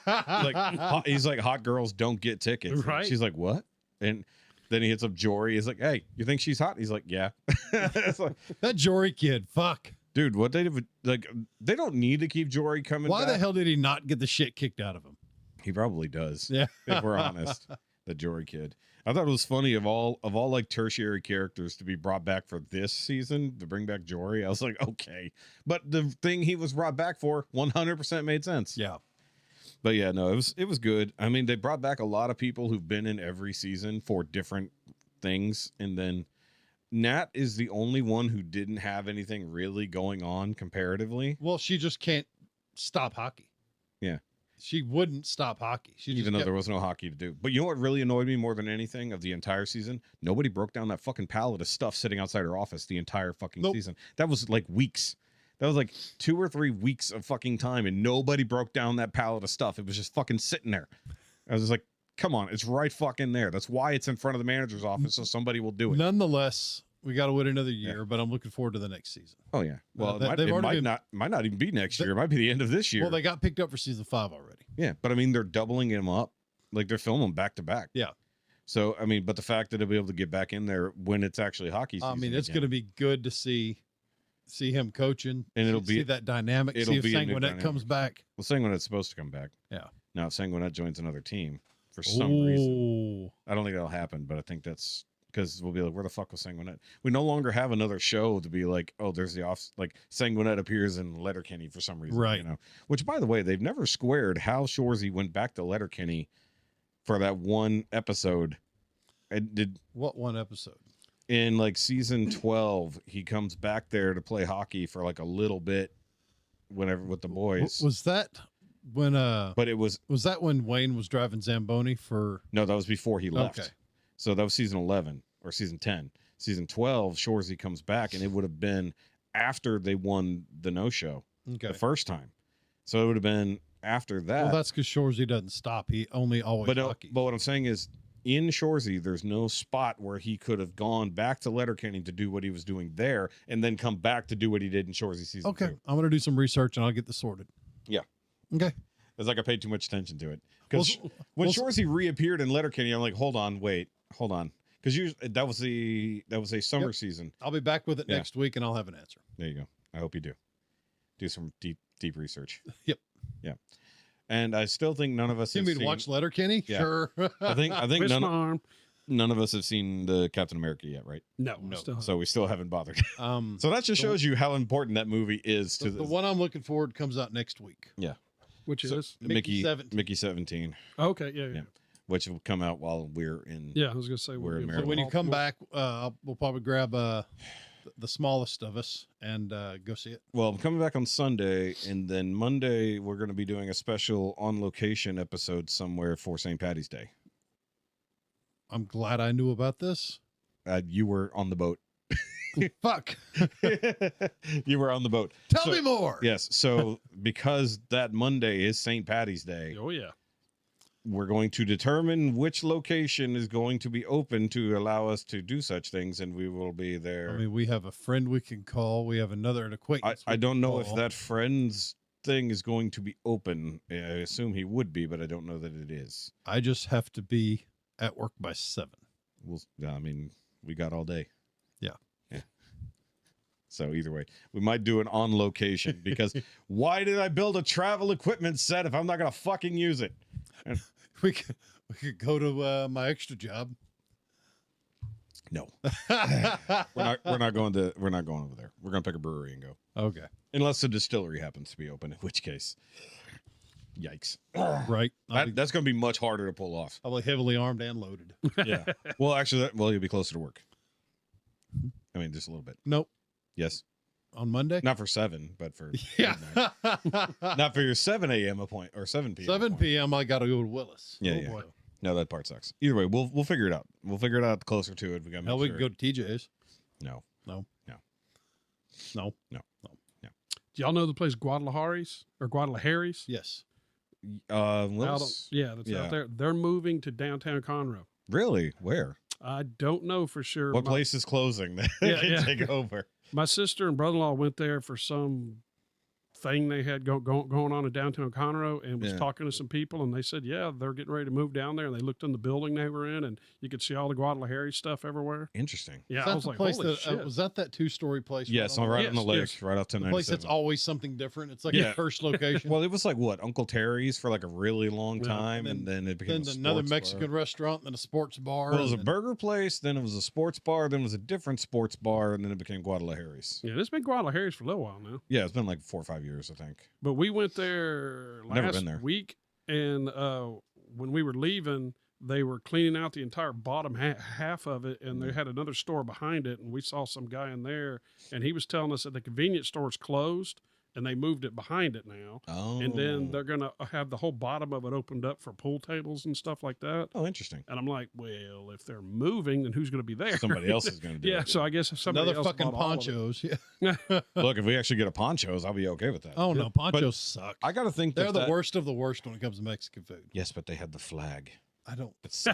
He's like, hot girls don't get tickets. Right. And she's like, what? And then he hits up Jory. He's like, hey, you think she's hot? He's like, yeah. It's like, that Jory kid, fuck. Dude, what they did, like, they don't need to keep Jory coming Why back. the hell did he not get the shit kicked out of him? He probably does. Yeah. If we're honest. The Jory kid. I thought it was funny of all like tertiary characters to be brought back for this season, to bring back Jory. I was like, okay. But the thing he was brought back for 100% made sense. Yeah. But yeah, no, it was good. I mean, they brought back a lot of people who've been in every season for different things. And then Nat is the only one who didn't have anything really going on comparatively. Well, she just can't stop hockey. Yeah. She wouldn't stop hockey. Even though there was no hockey to do. But you know what really annoyed me more than anything of the entire season? Nobody broke down that fucking pallet of stuff sitting outside her office the entire fucking season. That was like weeks. That was like 2 or 3 weeks of fucking time, and nobody broke down that pallet of stuff. It was just fucking sitting there. I was just like, come on, it's right fucking there. That's why it's in front of the manager's office, so somebody will do it. Nonetheless, We got to wait another year, but I'm looking forward to the next season. Oh yeah. Well, they've it already might not even be next year. It might be the end of this year. Well, they got picked up for season 5 already. Yeah, but I mean, they're doubling him up. Like they're filming back to back. Yeah. So I mean, but the fact that he'll be able to get back in there when it's actually hockey season. I mean, it's again, going to be good to see him coaching, and it'll see be that dynamic. it'll See if be a new Sanguinet comes dynamic. back. Well, Sanguinet's supposed to come back. Yeah. Now Sanguinet joins another team for some reason. Oh, I don't think that'll happen, but I think that's because we'll be like, where the fuck was Sanguinet? We no longer have another show to be like, oh, there's the off. Like Sanguinet appears in Letterkenny for some reason, Right? You know, which by the way, they've never squared how Shoresy went back to Letterkenny for that one episode. And did What one episode? in like season 12, he comes back there to play hockey for like a little bit, whenever with the boys. Was that when? But it was Was that when Wayne was driving Zamboni for? no, that was before he left. Okay. So that was season 11 or season 10. Season 12, Shoresy comes back, and it would have been after they won the no-show Okay. the first time. So it would have been after that. Well, that's because Shoresy doesn't stop. He only always but hockey. what I'm saying is, in Shoresy, there's no spot where he could have gone back to Letterkenny to do what he was doing there, and then come back to do what he did in Shoresy season Okay, 2. I'm gonna do some research and I'll get this sorted. Yeah. Okay. It's like I paid too much attention to it. Because Well, when well, Shoresy reappeared in Letterkenny, I'm like, hold on. Because that was a summer Yep. season. I'll be back with it Yeah. next week and I'll have an answer. There you go. I hope you do. Do some deep research. Yep. Yeah. And I still think none of us You have mean seen, watch Letterkenny? Yeah. Sure. I think twist my arm. none of us have seen the Captain America yet, right? No, No. still So we still haven't bothered. So that just The- shows you how important that movie is to the one I'm looking forward comes out next week. which So- is Mickey 17. Mickey 17, okay. Yeah, yeah. which will come out while we're in. Yeah, I was gonna say We're in we'll Maryland. So when you come we'll- back, we'll probably grab the smallest of us and go see it. Well, I'm coming back on Sunday, and then Monday we're going to be doing a special on location episode somewhere for St. Patty's Day. I'm glad I knew about this. You were on the boat. Fuck. You were on the boat. Tell So- me more. Yes. So because that Monday is St. Patty's Day, Oh yeah. we're going to determine which location is going to be open to allow us to do such things, and we will be there. I mean, we have a friend we can call. We have an acquaintance. I we don't can know if call. that friend's thing is going to be open. I assume he would be, but I don't know that it is. I just have to be at work by 7. I mean, we got all day. Yeah. So either way, we might do it on location because why did I build a travel equipment set if I'm not going to fucking use it? We could go to my extra job. No, we're not going over there. We're going to pick a brewery and go. Okay. Unless the distillery happens to be open, in which case, yikes. Right. That's going to be much harder to pull off. I'll be heavily armed and loaded. Yeah. Well, actually, you'll be closer to work. I mean, just a little bit. Nope. Yes. On Monday? Not for 7, but for Yeah. midnight. Not for your 7 a.m. appointment or 7 p.m. 7 appointment. p.m. I got to go to Willis. Yeah, Oh, yeah. boy. No, that part sucks. Either way, we'll figure it out. We'll figure it out closer to it. We got Hell, we can go to TJ's. No. No. No. No. No. Do y'all know the place Guadalajara's or Guadalajara's? Yes. Out on- Willis? that's Yeah. out there. They're moving to downtown Conroe. Really? Where? I don't know for sure. What My- place is closing that Yeah, can yeah. take over? My sister and brother-in-law went there for some thing they had going on in downtown Conroe, and was Yeah. talking to some people, and they said, yeah, they're getting ready to move down there, and they looked in the building they were in, and you could see all the Guadalajara stuff everywhere. Interesting. Yeah, Is I that was the like, place holy that shit. was that 2-story place? Yes, on the right Yes, on the lake, yes. right off to the place 97. that's always something different. It's like Yeah. a cursed location. Well, it was like what, Uncle Terry's for like a really long Yeah. time, and then it became then a another sports Mexican bar. restaurant, then a sports bar. Well, it was a and then- burger place, then it was a sports bar, then it was a different sports bar, and then it became Guadalajara's. Yeah, it's been Guadalajara's for a little while now. Yeah, it's been like 4 or 5 years, I think. But we went there Never last been there. week, and when we were leaving, they were cleaning out the entire bottom half of it, and they had another store behind it, and we saw some guy in there, and he was telling us that the convenience store is closed, and they moved it behind it now. Oh. And then they're going to have the whole bottom of it opened up for pool tables and stuff like that. Oh, interesting. And I'm like, well, if they're moving, then who's going to be there? Somebody else is going to do Yeah, it. so I guess if somebody another else fucking bought all of it. ponchos. Yeah. Look, if we actually get a ponchos, I'll be okay with that. Oh no, ponchos suck. I got to think They're that the that- worst of the worst when it comes to Mexican food. Yes, but they had the flag. I don't. It's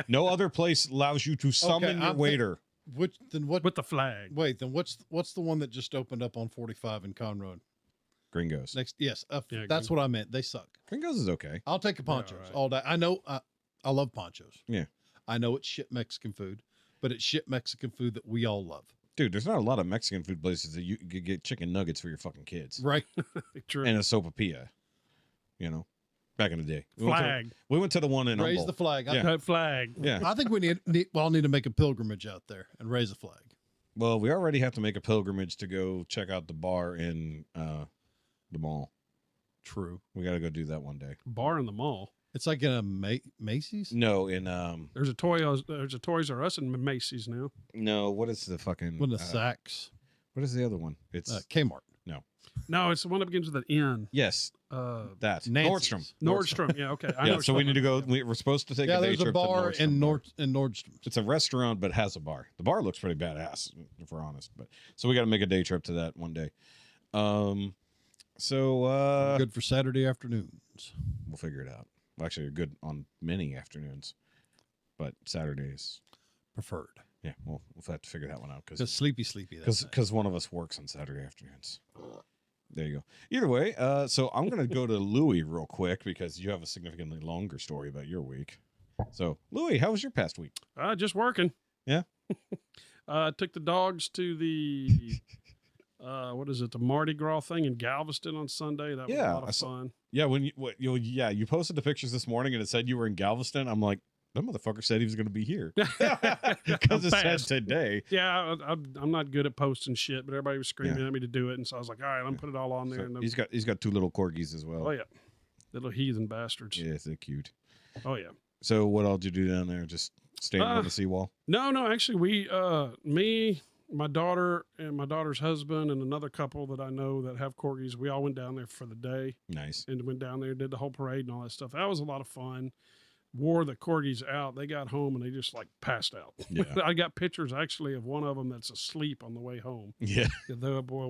no other place allows you to summon your I'm waiter. Which then what? with the flag. Wait, then what's the one that just opened up on 45 in Conroe? Gringos. Next, yes, Yeah, that's what I meant. They suck. Gringos is okay. I'll take a ponchos right. all day. I know. I love ponchos. Yeah. I know it's shit Mexican food, but it's shit Mexican food that we all love. Dude, there's not a lot of Mexican food places that you could get chicken nuggets for your fucking kids. Right. True. And a sopapilla. You know, back in the day. Flag. We went to the one in Raise Humboldt. the flag. Yeah. Flag. Yeah. I think we I'll need to make a pilgrimage out there and raise a flag. Well, we already have to make a pilgrimage to go check out the bar in the mall. True. We got to go do that one day. Bar in the mall. It's like in a Macy's. No, in There's a Toys R Us in Macy's now. no, what is the fucking One of the Saks. what is the other one? It's Kmart. No, it's the one that begins with an N. yes, that Nancy's. Nordstrom. Yeah, okay. I know Yeah, what so you're we need to talking go. We're supposed to take Yeah, a day there's a trip bar to in Nordstrom. Nordstrom's. It's a restaurant, but has a bar. The bar looks pretty badass, if we're honest. But so we got to make a day trip to that one day. So Good for Saturday afternoons. we'll figure it out. Well, actually, you're good on many afternoons, but Saturdays, Preferred. yeah, we'll have to figure that one out Because sleepy. because one of us works on Saturday afternoons. There you go. Either way, so I'm gonna go to Louie real quick because you have a significantly longer story about your week. So Louie, how was your past week? Just working. Yeah. Took the dogs to the what is it? The Mardi Gras thing in Galveston on Sunday. That was a Yeah, lot I of saw- fun. Yeah, when you posted the pictures this morning and it said you were in Galveston. I'm like, that motherfucker said he was going to be here because it said Fast. today. Yeah, I'm not good at posting shit, but everybody was screaming at me to do it, and so I was like, all right, I'm put it all on there. So And he's got two little corgis as well. oh yeah, little heathen bastards. Yeah, they're cute. Oh yeah. So what all did you do down there? Just standing on the seawall? No, actually, we, me, my daughter, and my daughter's husband, and another couple that I know that have corgis, we all went down there for the day Nice. and went down there, did the whole parade and all that stuff. That was a lot of fun. Wore the corgis out. They got home and they just like passed out. Yeah. I got pictures actually of one of them that's asleep on the way home. Yeah. Though, boy,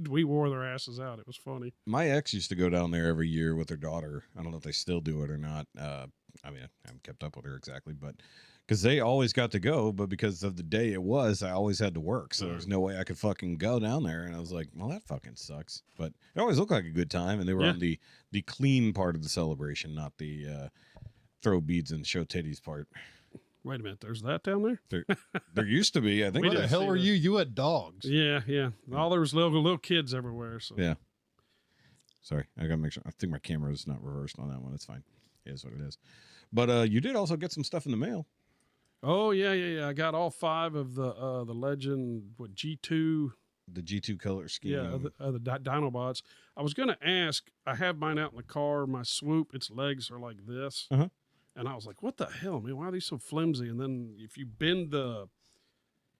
we wore their asses out. It was funny. My ex used to go down there every year with her daughter. I don't know if they still do it or not. I mean, I haven't kept up with her exactly, but because they always got to go, but because of the day it was, I always had to work. So there's no way I could fucking go down there. And I was like, well, that fucking sucks. But it always looked like a good time. And they were on the clean part of the celebration, not the throw beads and show titties part. Wait a minute. There's that down there? There used to be, I think. Where did the see hell were that. you? You had dogs. Yeah. All there was little kids everywhere. So Yeah. Sorry, I gotta make sure. I think my camera is not reversed on that one. It's fine. It is what it is. But you did also get some stuff in the mail. Oh yeah. I got all 5 of the Legend G2. The G2 color scheme. Yeah, the Dinobots. I was gonna ask. I have mine out in the car. My swoop, its legs are like this, Uh-huh. and I was like, "What the hell, man? Why are these so flimsy?" And then if you bend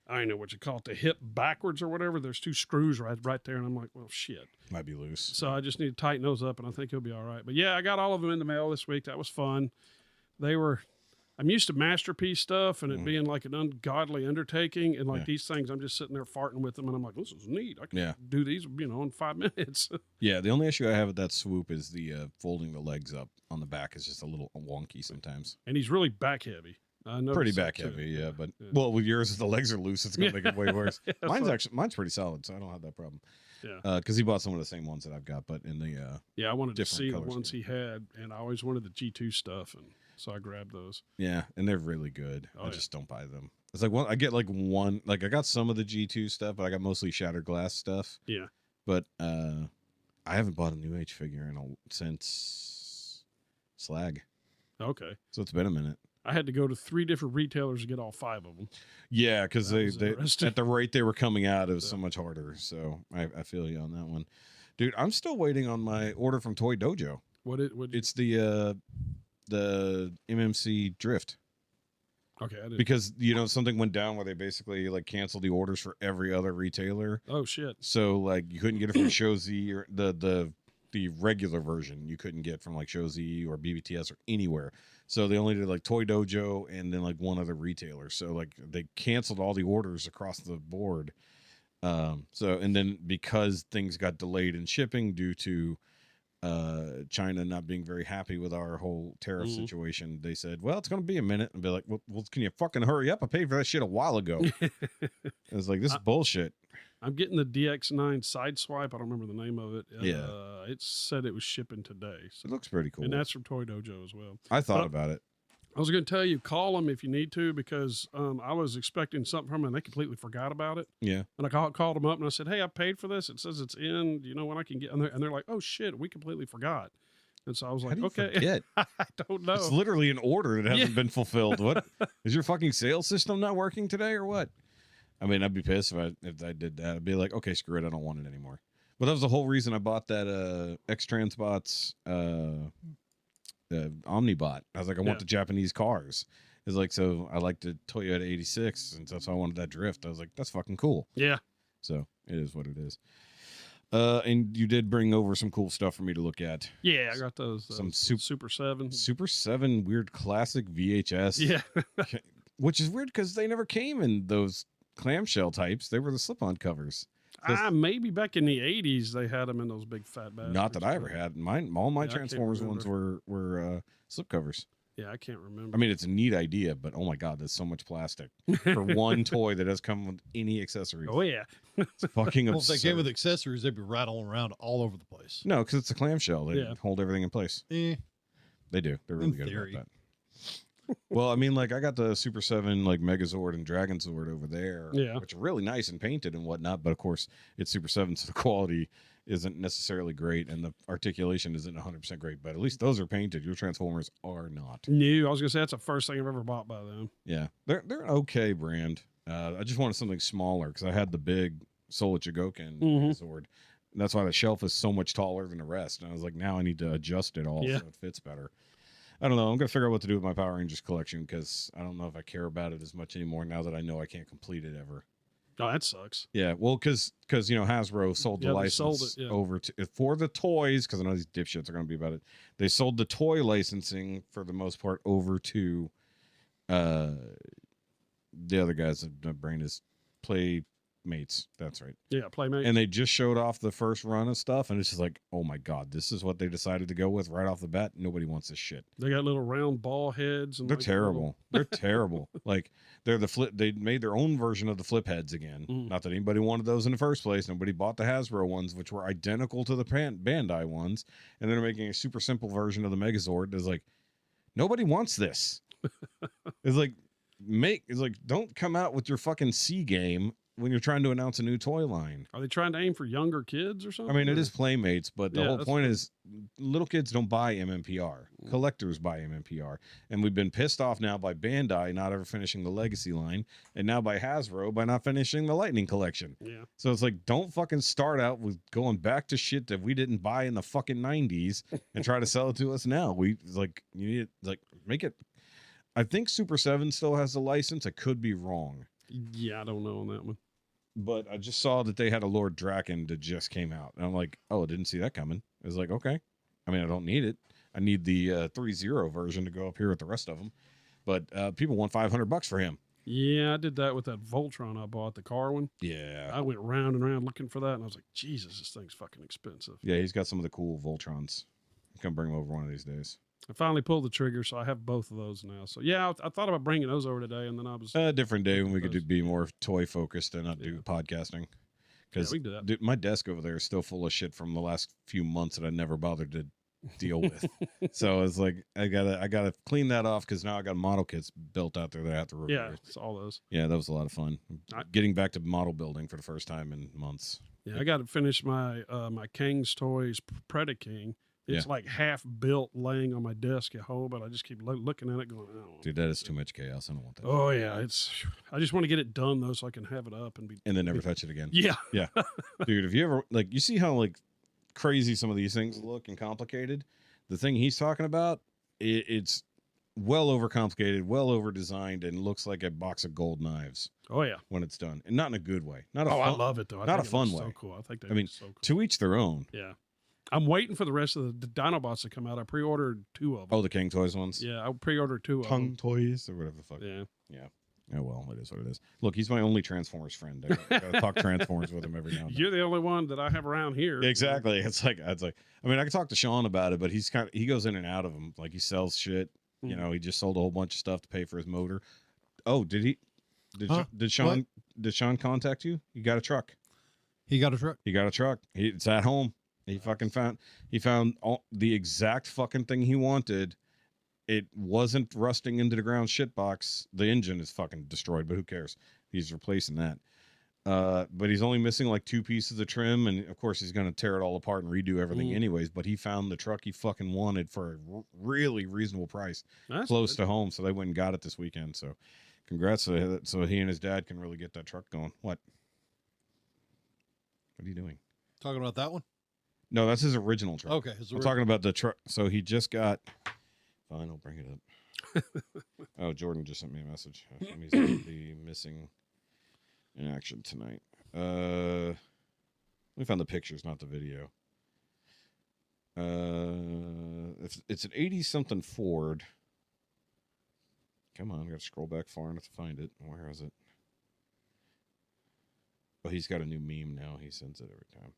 I don't know what you call it, the hip backwards or whatever, there's 2 screws right there, and I'm like, "Well, shit." Might be loose. So I just need to tighten those up, and I think he'll be all right. But yeah, I got all of them in the mail this week. That was fun. I'm used to masterpiece stuff and it being like an ungodly undertaking. And like these things, I'm just sitting there farting with them and I'm like, this is neat. I can do these, in 5 minutes. Yeah. The only issue I have with that swoop is the folding the legs up on the back is just a little wonky sometimes. And he's really back heavy. I know. Pretty back heavy. Yeah. But well, with yours, if the legs are loose, it's going to make it way worse. Mine's pretty solid. So I don't have that problem. Yeah. Cause he bought some of the same ones that I've got, but in the, I wanted to see the colors, ones he had and I always wanted the G2 stuff. And so I grabbed those. yeah. And they're really good. Oh, I just don't buy them. It's like, I get like one, like I got some of the G2 stuff, but I got mostly shattered glass stuff. Yeah. But I haven't bought a New Age figure since Slag. Okay. So it's been a minute. I had to go to 3 different retailers to get all 5 of them. Yeah, because they interesting. at the rate they were coming out, it was so much harder. So I feel you on that one. Dude, I'm still waiting on my order from Toy Dojo. It's the MMC Drift. Okay, I didn't. Because something went down where they basically like canceled the orders for every other retailer. Oh shit. So like you couldn't get it from Shoresy or the regular version you couldn't get from like Shoresy or BBTS or anywhere. So they only did like Toy Dojo and then like one other retailer. So like they canceled all the orders across the board. And then because things got delayed in shipping due to China not being very happy with our whole tariff situation, they said, well, it's going to be a minute, and be like, well, can you fucking hurry up? I paid for that shit a while ago. It was like, this is bullshit. I'm getting the DX9 Sideswipe. I don't remember the name of it. It said it was shipping today. So. It looks pretty cool. And that's from Toy Dojo as well. I thought about it. I was going to tell you, call them if you need to, because I was expecting something from them, and they completely forgot about it. Yeah. And I called them up, and I said, hey, I paid for this. It says it's in. Do you know when I can get? And they're like, oh, shit, we completely forgot. And so I was like, okay. Forget? I don't know. It's literally an order that hasn't been fulfilled. What? Is your fucking sales system not working today or what? I mean, I'd be pissed if I did that. I'd be like, okay, screw it. I don't want it anymore. But that was the whole reason I bought that X-Transbots Omnibot. I was like, I want the Japanese cars. It's like, so I like the Toyota 86, and so I wanted that drift. I was like, that's fucking cool. Yeah. So it is what it is. And you did bring over some cool stuff for me to look at. Yeah, I got those. Some Super 7. Super 7 weird classic VHS. Yeah. Which is weird because they never came in those clamshell types. They were the slip-on covers. Maybe back in the 80s they had them in those big fat bags. Not that I ever had. All my Transformers ones were slip covers. Yeah, I can't remember. I mean, it's a neat idea, but oh my god, there's so much plastic for one toy that doesn't come with any accessories. Oh yeah, it's fucking well, absurd. if they came with accessories, they'd be rattling around all over the place. No, because it's a clamshell. They hold everything in place. They do. They're really good about that. Well, I mean, like I got the Super 7 like Megazord and Dragon Zord over there, which are really nice and painted and whatnot. But of course, it's Super 7, so the quality isn't necessarily great, and the articulation isn't 100% great. But at least those are painted. Your Transformers are not. No, I was gonna say that's the first thing I've ever bought by them. Yeah, they're an okay brand. I just wanted something smaller because I had the big Solar Chigoken Zord. And that's why the shelf is so much taller than the rest. And I was like, now I need to adjust it all so it fits better. I don't know. I'm going to figure out what to do with my Power Rangers collection because I don't know if I care about it as much anymore now that I know I can't complete it ever. Oh, that sucks. Yeah, well, because Hasbro sold the license over to for the toys, because I know these dipshits are going to be about it. They sold the toy licensing for the most part over to the other guys. My brain is Playmates. That's right. Yeah, Playmates. And they just showed off the first run of stuff, and it's just like, oh my god, this is what they decided to go with right off the bat. Nobody wants this shit. They got little round ball heads, and they're terrible. They're terrible. Like they're the flip. They made their own version of the flip heads again. Not that anybody wanted those in the first place. Nobody bought the Hasbro ones, which were identical to the Bandai ones, and they're making a super simple version of the Megazord. It's like nobody wants this. It's like don't come out with your fucking C game when you're trying to announce a new toy line. Are they trying to aim for younger kids or something? I mean, it is Playmates, but the whole point is little kids don't buy MMPR. Collectors buy MMPR. And we've been pissed off now by Bandai not ever finishing the Legacy line, and now by Hasbro by not finishing the Lightning Collection. Yeah. So it's like, don't fucking start out with going back to shit that we didn't buy in the fucking 90s and try to sell it to us now. You need make it. I think Super 7 still has the license. I could be wrong. Yeah, I don't know on that one. But I just saw that they had a Lord Draken that just came out. And I'm like, oh, I didn't see that coming. I was like, okay. I mean, I don't need it. I need the 3.0 version to go up here with the rest of them. But people want $500 for him. Yeah, I did that with that Voltron I bought, the car one. Yeah. I went round and round looking for that, and I was like, Jesus, this thing's fucking expensive. Yeah, he's got some of the cool Voltrons. I'm going to bring him over one of these days. I finally pulled the trigger, so I have both of those now. So, yeah, I thought about bringing those over today, and then I was... A different day when we could be more toy-focused and not do podcasting. Because my desk over there is still full of shit from the last few months that I never bothered to deal with. So it's like, I gotta clean that off because now I got model kits built out there that I have to repair. Yeah, it's all those. Yeah, that was a lot of fun. Getting back to model building for the first time in months. Yeah, I got to finish my my King's Toys Predaking. It's like half built laying on my desk at home, but I just keep looking at it going, oh. Dude, that is too much chaos. I don't want that. Oh, yeah. I just want to get it done, though, so I can have it up and then never touch it again. Yeah. Yeah. Dude, if you ever, you see how, crazy some of these things look and complicated? The thing he's talking about, it's well overcomplicated, well over-designed, and looks like a box of gold knives. Oh, yeah. When it's done. And not in a good way. I love it, though. Not a fun way. So cool. I think I mean, so cool. To each their own. Yeah. I'm waiting for the rest of the Dinobots to come out. I pre-ordered 2 of them. Oh, the King Toys ones? Yeah, I pre-ordered 2 of them. Tongue Toys or whatever the fuck. Yeah. Yeah. Oh, well, it is what it is. Look, he's my only Transformers friend. I gotta talk Transformers with him every now and then. You're the only one that I have around here. Exactly. It's like, I mean, I can talk to Shaun about it, but he goes in and out of them. Like, he sells shit. Mm. You know, he just sold a whole bunch of stuff to pay for his motor. Oh, did he? Did Shaun contact you? You got a truck. He got a truck. He got a truck. It's at home. He fucking found the exact fucking thing he wanted. It wasn't rusting into the ground shit box. The engine is fucking destroyed, but who cares? He's replacing that. But he's only missing like 2 pieces of trim, and of course he's going to tear it all apart and redo everything anyways. But he found the truck he fucking wanted for a really reasonable price, close to home. So they went and got it this weekend. So congrats. So he and his dad can really get that truck going. What are you doing? Talking about that one? No, that's his original truck. Okay. I'm talking about the truck. So he just got... Fine, I'll bring it up. Oh, Jordan just sent me a message. He's going to be missing in action tonight. We found the pictures, not the video. It's an 80-something Ford. Come on, I got to scroll back far enough to find it. Where is it? Oh, he's got a new meme now. He sends it every time.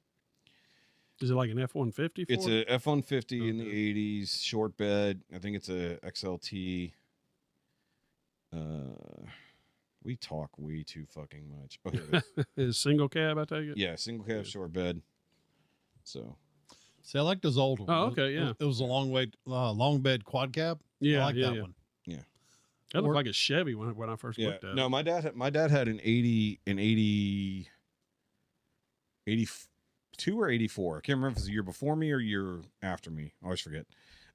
Is it like an F-150? It's a F-150 in the 80s, short bed. I think it's a XLT. We talk way too fucking much. Oh, here it is. Is single cab, I take it? Yeah, single cab, short bed. So. See, I like those old ones. Oh, okay, yeah. It was a long bed quad cab. Yeah, I like that one. Yeah. That looked like a Chevy when I first looked at it. No, my dad had an 82 or 84. I can't remember if it was a year before me or year after me. I always forget.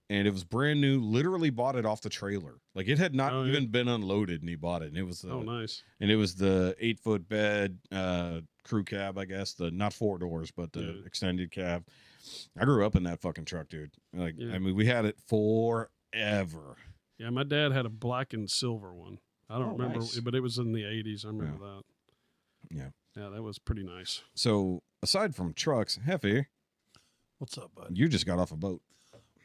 And it was brand new. Literally bought it off the trailer. Like, it had not even been unloaded, and he bought it. And it was nice. And it was the 8-foot bed crew cab, I guess. The not 4 doors, but the extended cab. I grew up in that fucking truck, dude. Like, I mean, we had it forever. Yeah, my dad had a black and silver one. I don't remember, but it was in the 80s. I remember that. Yeah. Yeah, that was pretty nice. So, aside from trucks, Jefe, what's up, bud? You just got off a boat.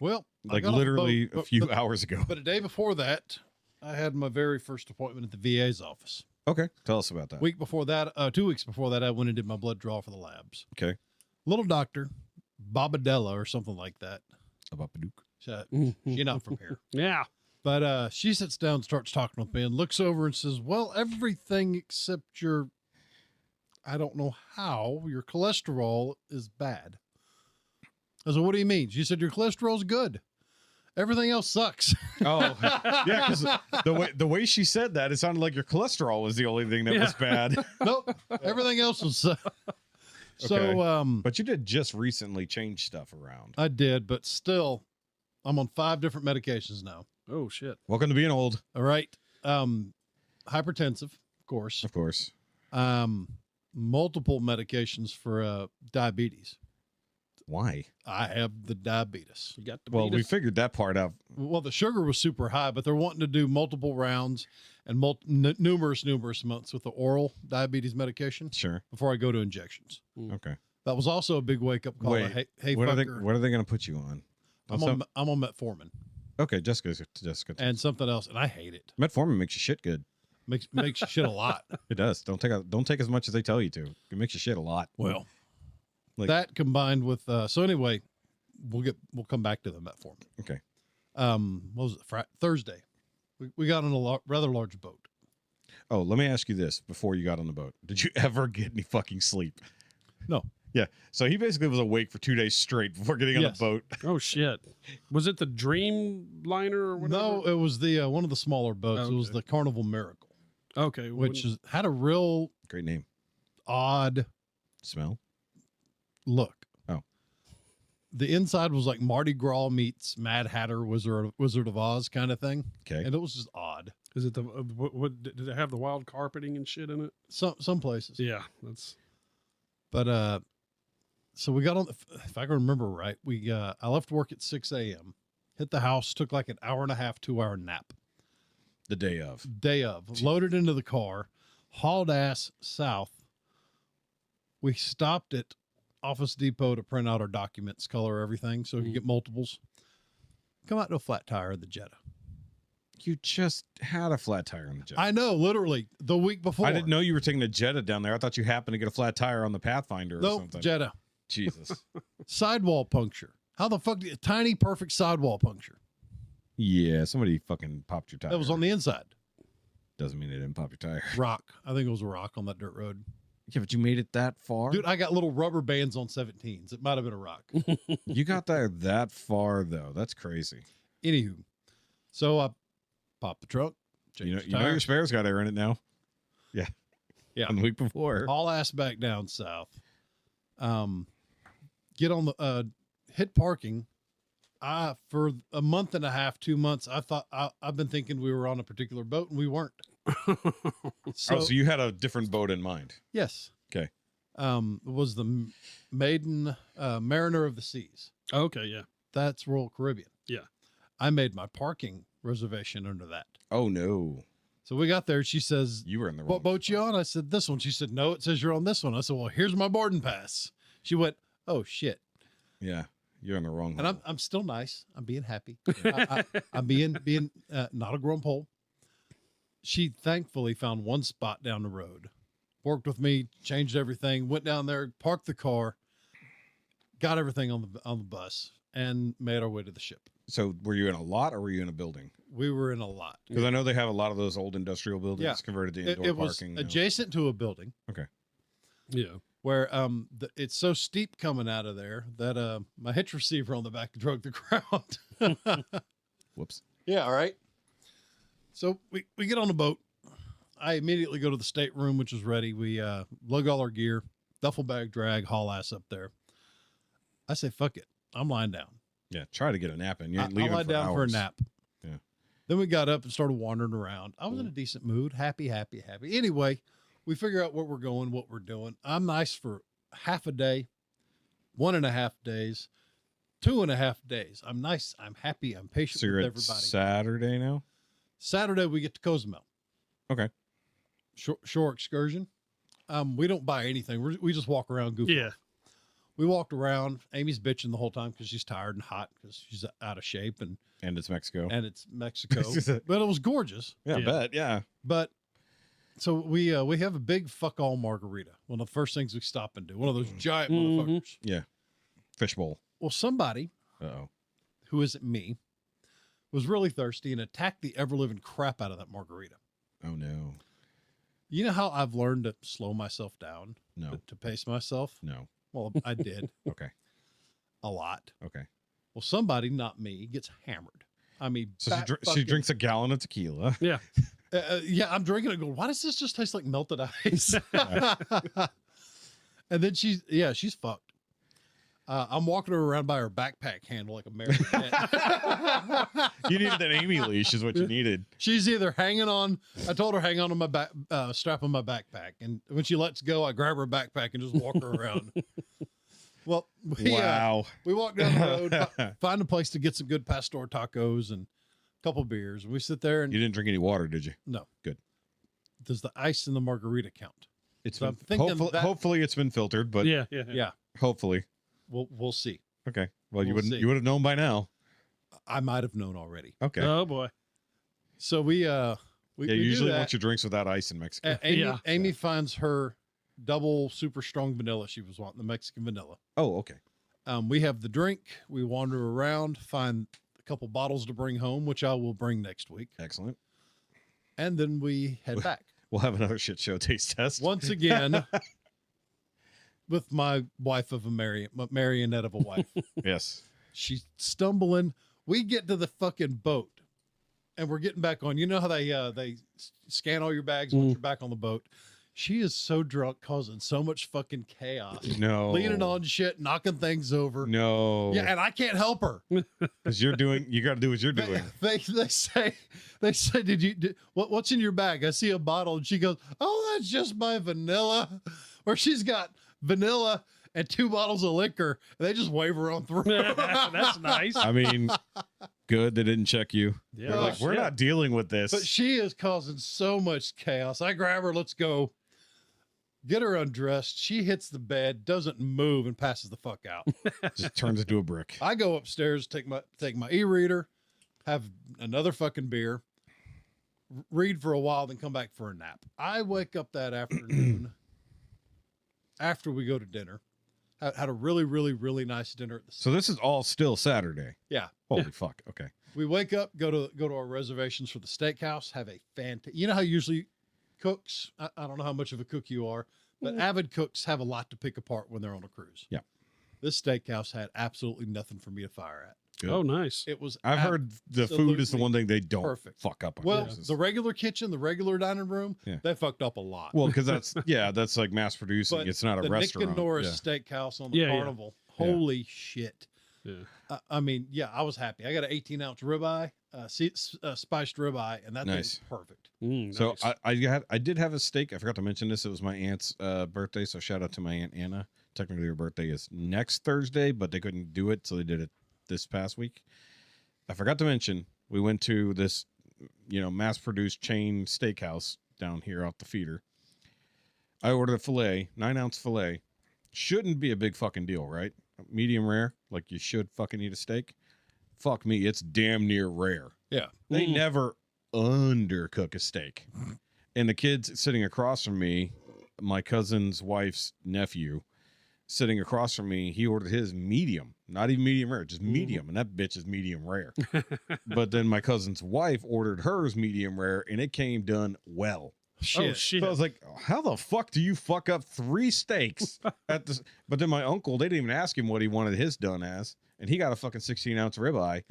Well, like literally a few hours ago. But a day before that, I had my very first appointment at the VA's office. Okay, tell us about that. Week before that, 2 weeks before that, I went and did my blood draw for the labs. Okay. Little doctor, Babadella or something like that. Babadook. She's not from here. Yeah. But she sits down, starts talking with me, and looks over and says, well, everything except your, I don't know how, your cholesterol is bad. I said, what do you mean? She said, your cholesterol's good. Everything else sucks. Oh, yeah, because the way she said that, it sounded like your cholesterol was the only thing that was bad. Nope. Everything else was... So, but you did just recently change stuff around. I did, but still, I'm on 5 different medications now. Oh, shit. Welcome to being old. All right. Hypertensive, of course. Of course. Multiple medications for diabetes. Why? I have the diabetes. You got the Well, we figured that part out. Well, the sugar was super high, but they're wanting to do multiple rounds and numerous months with the oral diabetes medication. Sure. Before I go to injections. Okay. That was also a big wake up call. Wait, Hey, what fucker. are they going to put you on? I'm on metformin. Okay, Jessica. And something else, and I hate it. Metformin makes you shit good. Makes you shit a lot. It does. Don't take as much as they tell you to. It makes you shit a lot. Well, that combined with so anyway, we'll come back to the metformin. Okay. What was it? Thursday. We got on a rather large boat. Oh, let me ask you this before you got on the boat. Did you ever get any fucking sleep? No. Yeah. So he basically was awake for 2 days straight before getting on the boat. Oh, shit. Was it the Dreamliner or whatever? No, it was the one of the smaller boats. Okay. It was the Carnival Miracle. Okay. Which had a real great name. Odd smell. Look. Oh. The inside was like Mardi Gras meets Mad Hatter Wizard of Oz kind of thing. Okay. And it was just odd. Is it what did it have the wild carpeting and shit in it? Some places. Yeah, that's. But so we got on. If I can remember right, I left work at 6 a.m. Hit the house, took like an hour and a half, 2-hour nap. The day of. Loaded into the car, hauled ass south. We stopped at Office Depot to print out our documents, color everything, so we could get multiples. Come out to a flat tire in the Jetta. You just had a flat tire on the Jetta. I know, literally the week before. I didn't know you were taking the Jetta down there. I thought you happened to get a flat tire on the Pathfinder or something. Jetta. Jesus. Sidewall puncture. How the fuck? Tiny, perfect sidewall puncture. Yeah, somebody fucking popped your tire. That was on the inside. Doesn't mean they didn't pop your tire. Rock. I think it was a rock on that dirt road. Yeah, but you made it that far? Dude, I got little rubber bands on 17s. It might have been a rock. You got there that far, though. That's crazy. Anywho, so I popped the truck. You know your spare's got air in it now. Yeah. Yeah. On the week before. All ass back down south. Get on the hit parking. For a month and a half, 2 months, I've been thinking we were on a particular boat and we weren't. So you had a different boat in mind. Yes. Okay. It was the Maiden Mariner of the Seas. Okay, yeah. That's Royal Caribbean. Yeah. I made my parking reservation under that. Oh no. So we got there. She says, You were in the wrong. "What boat you on?" I said, "This one." She said, "No, it says you're on this one." I said, "Well, here's my boarding pass." She went, "Oh shit." Yeah. You're in the wrong. And I'm still nice. I'm being happy. I'm being not a grumpole. She thankfully found one spot down the road, worked with me, changed everything, went down there, parked the car, got everything on the bus, and made our way to the ship. So were you in a lot or were you in a building? We were in a lot. Because I know they have a lot of those old industrial buildings converted to indoor it was parking. adjacent to a building. Okay. Yeah. Where it's so steep coming out of there that my hitch receiver on the back drug the ground. Whoops. Yeah, all right. So we get on the boat. I immediately go to the stateroom, which is ready. We lug all our gear, duffel bag drag, haul ass up there. I say, fuck it. I'm lying down. Yeah, try to get a nap in. You ain't I leaving lied for down hours. for a nap. Yeah. Then we got up and started wandering around. I was in a decent mood, happy. Anyway, we figure out where we're going, what we're doing. I'm nice for half a day, 1.5 days, 2.5 days. I'm nice. I'm happy. I'm patient So you're with at everybody. Saturday now? Saturday, we get to Cozumel. Okay. Shore excursion. We don't buy anything. We just walk around goofy. Yeah. We walked around. Amy's bitching the whole time because she's tired and hot because she's out of shape and it's Mexico. it's Mexico. But it was gorgeous. Yeah, Yeah. I bet. Yeah. But so we have a big fuck all margarita. One of the first things we stop and do. One of those giant motherfuckers. Yeah. Fishbowl. Well, somebody Uh-oh. who isn't me was really thirsty and attacked the ever living crap out of that margarita. Oh, no. You know how I've learned to slow myself down? No. To pace myself? No. Well, I did Okay. a lot. Okay. Well, somebody, not me, gets hammered. I mean, So she drinks a gallon of tequila. Yeah. yeah, I'm drinking it going, why does this just taste like melted ice? And then she's fucked. I'm walking her around by her backpack handle like a marionette. You needed an Amy leash is what you needed. She's either hanging on. I told her hang on to my back, strap on my backpack, and when she lets go, I grab her backpack and just walk her around. Well, we walk down the road, find a place to get some good pastor tacos and a couple beers, and we sit there. And You didn't drink any water, did you? no, Good. Does the ice in the margarita count? It's So I'm been, thinking hopefully it's been filtered, but Yeah. hopefully. We'll see. Okay. Well, We'll see. you would have known by now. I might have known already. Okay. Oh boy. So we yeah, do usually that. want your drinks without ice in Mexico. Amy finds her double super strong vanilla she was wanting, the Mexican vanilla. Oh, okay. We have the drink. We wander around, find a couple bottles to bring home, which I will bring next week. Excellent. And then we head back. We'll have another shit show taste test. Once again, with my wife of a marionette of a wife. Yes. She's stumbling. We get to the fucking boat and we're getting back on. You know how they scan all your bags once you're back on the boat? She is so drunk, causing so much fucking chaos. No. Leaning on shit, knocking things over. No. Yeah, and I can't help her. Because you got to do what you're doing. They say, what's in your bag? I see a bottle and she goes, oh, that's just my vanilla. Where she's got vanilla and 2 bottles of liquor. And they just wave her on through. That's nice. I mean, good. They didn't check you. Yeah. They're like, we're not dealing with this. But she is causing so much chaos. I grab her, let's go. Get her undressed. She hits the bed, doesn't move, and passes the fuck out. Just turns into a brick. I go upstairs, take my e-reader, have another fucking beer, read for a while, then come back for a nap. I wake up that afternoon after we go to dinner. Had a really, really, really nice dinner at the. So this is all still Saturday. Yeah. Holy fuck. Okay. We wake up, go to our reservations for the steakhouse. Have a fantastic. You know how usually cooks. I don't know how much of a cook you are, but avid cooks have a lot to pick apart when they're on a cruise. Yeah. This steakhouse had absolutely nothing for me to fire at. Good. Oh, nice. It was. I've heard the food is the one thing they don't perfect. fuck up on. Well, cruises. the regular kitchen, the regular dining room, Yeah. they fucked up a lot. Well, because that's like mass producing. But It's not a the restaurant. Nick and Norris Steakhouse on the Yeah, yeah. Carnival. Holy shit. Yeah. I mean, yeah, I was happy. I got an 18-ounce ribeye, spiced ribeye, and that Nice. thing's perfect. So Nice. I did have a steak. I forgot to mention this. It was my aunt's birthday, so shout out to my aunt Anna. Technically, her birthday is next Thursday, but they couldn't do it, so they did it this past week. I forgot to mention we went to this, mass-produced chain steakhouse down here off the feeder. I ordered a filet, 9-ounce filet. Shouldn't be a big fucking deal, right? Medium rare, like you should fucking eat a steak. Fuck me, it's damn near rare. Yeah. They never undercook a steak. And the kid's sitting across from me, my cousin's wife's nephew, sitting across from me, he ordered his medium, not even medium rare, just medium, and that bitch is medium rare. But then my cousin's wife ordered hers medium rare, and it came done well. Oh, shit. So I was like, how the fuck do you fuck up 3 steaks at this? But then my uncle, they didn't even ask him what he wanted his done as, and he got a fucking 16-ounce ribeye.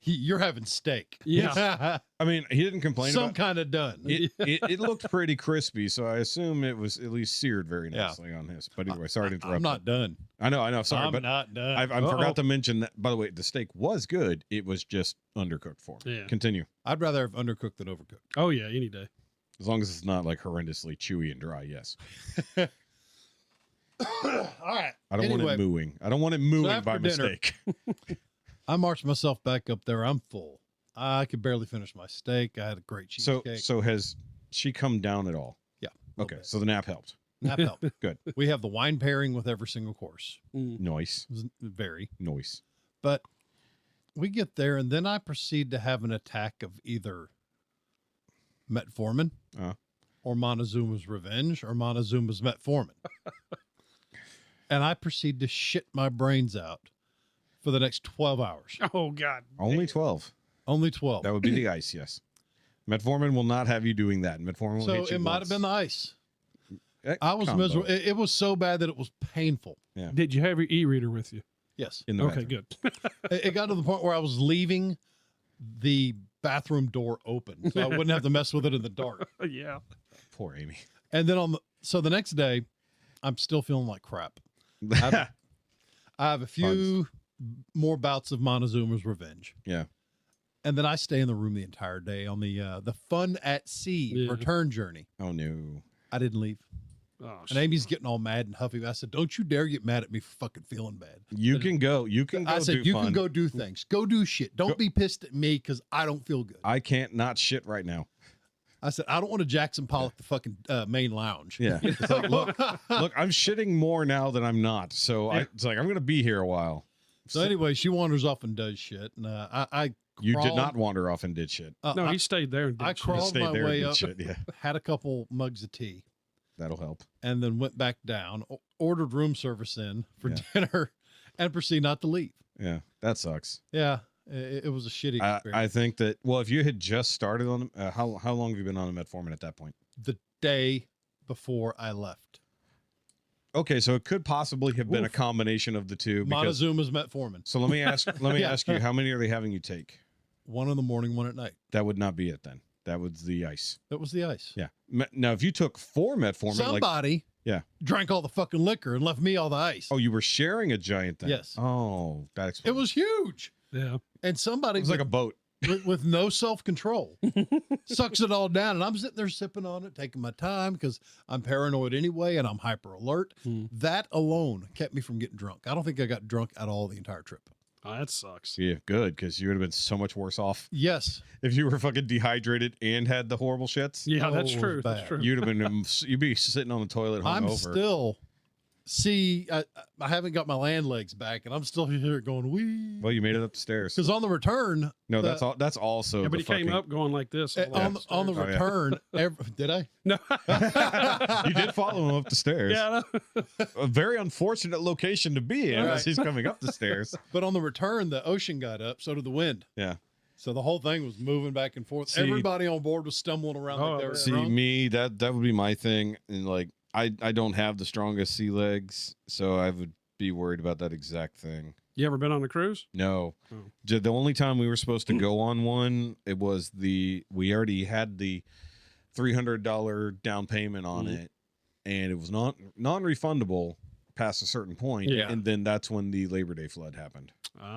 You're having steak. Yeah. I mean, he didn't complain Some about kind of done. it looked pretty crispy, so I assume it was at least seared very Yeah. nicely on his. But anyway, sorry to interrupt. I'm not done. I know. Sorry, I'm but not done. I forgot to mention that. By the way, the steak was good. It was just undercooked for me. Yeah. Continue. I'd rather have undercooked than overcooked. Oh, yeah, any day. As long as it's not like horrendously chewy and dry. Yes. All right. I don't want it mooing. I don't want it mooing after by dinner- mistake. I marched myself back up there. I'm full. I could barely finish my steak. I had a great So cheesecake. has she come down at all? Yeah. Okay. So the nap helped. Nap helped. Good. We have the wine pairing with every single course. Nice. It was very. Nice. But we get there, and then I proceed to have an attack of either metformin or Montezuma's Revenge or Montezuma's metformin. And I proceed to shit my brains out for the next 12 hours. Oh, God. Only 12. Only 12. That would be the ice, yes. Metformin will not have you doing that. Metformin will So hit you it might have once. been the ice. That I was combo miserable. It was so bad that it was painful. Did you have your e-reader with you? Yes. in the Okay, bathroom. good. It got to the point where I was leaving the bathroom door open so I wouldn't have to mess with it in the dark. Yeah. Poor Amy. And then so the next day, I'm still feeling like crap. I have a few more bouts of Montezuma's Revenge. Yeah. And then I stay in the room the entire day on the Fun at Sea return journey. Oh no. I didn't leave. Oh, And Amy's getting all mad and huffy. I said, "Don't you dare get mad at me for fucking feeling bad." You can go. You can go. I said, do "You fun. can go do things. Go do shit. Don't be pissed at me because I don't feel good." I can't not shit right now. I said, "I don't want to Jackson Pollock the fucking main lounge." Yeah. It's like, look, I'm shitting more now than I'm not. So it's like, I'm going to be here a while. So anyway, she wanders off and does shit. And You did crawled- not wander off and did shit. no, he stayed there and did I shit. crawled Stayed my there way and did up, shit. Yeah. had a couple mugs of tea, That'll help. and then went back down, ordered room service in for Yeah. dinner, and proceeded not to leave. Yeah. That sucks. Yeah, it was a shitty experience. I think that, well, if you had just started on, how long have you been on the metformin at that point? The day before I left. Okay. So it could possibly have been a combination of the two. Because, Montezuma's metformin. so let me ask Yeah. ask you, how many are they having you take? 1 in the morning, 1 at night. That would not be it then. That was the ice. That was the ice. Yeah. Now, if you took 4 metformin, Somebody yeah. drank all the fucking liquor and left me all the ice. Oh, you were sharing a giant thing. Yes. Oh, that It explains. was huge. Yeah. And somebody It was like a boat. with no self-control sucks it all down, and I'm sitting there sipping on it, taking my time because I'm paranoid anyway and I'm hyper alert. That alone kept me from getting drunk. I don't think I got drunk at all the entire trip. Oh, that sucks. Yeah, good, because you would have been so much worse off Yes. if you were fucking dehydrated and had the horrible shits. Yeah, Oh, that's it was true. bad. That's true. You'd have been you'd be sitting on the toilet I'm hungover. still See, I haven't got my land legs back, and I'm still here going wee. Well, you made it up the stairs. Because on the return, No, that's all. That's also. Yeah, but the he came fucking- up going like this. on the return. Did I? No. You did follow him up the stairs. Yeah. A very unfortunate location to be in Right. as he's coming up the stairs. But on the return, the ocean got up, so did the wind. Yeah. So the whole thing was moving back and forth. See- Everybody on board was stumbling around like they were See, drunk. me, that would be my thing. And like, I don't have the strongest sea legs, so I would be worried about that exact thing. You ever been on a cruise? No. Oh. The only time we were supposed to go on one, it was we already had the $300 down payment on it, and it was non-refundable past a certain point. Yeah. And then that's when the Labor Day flood happened.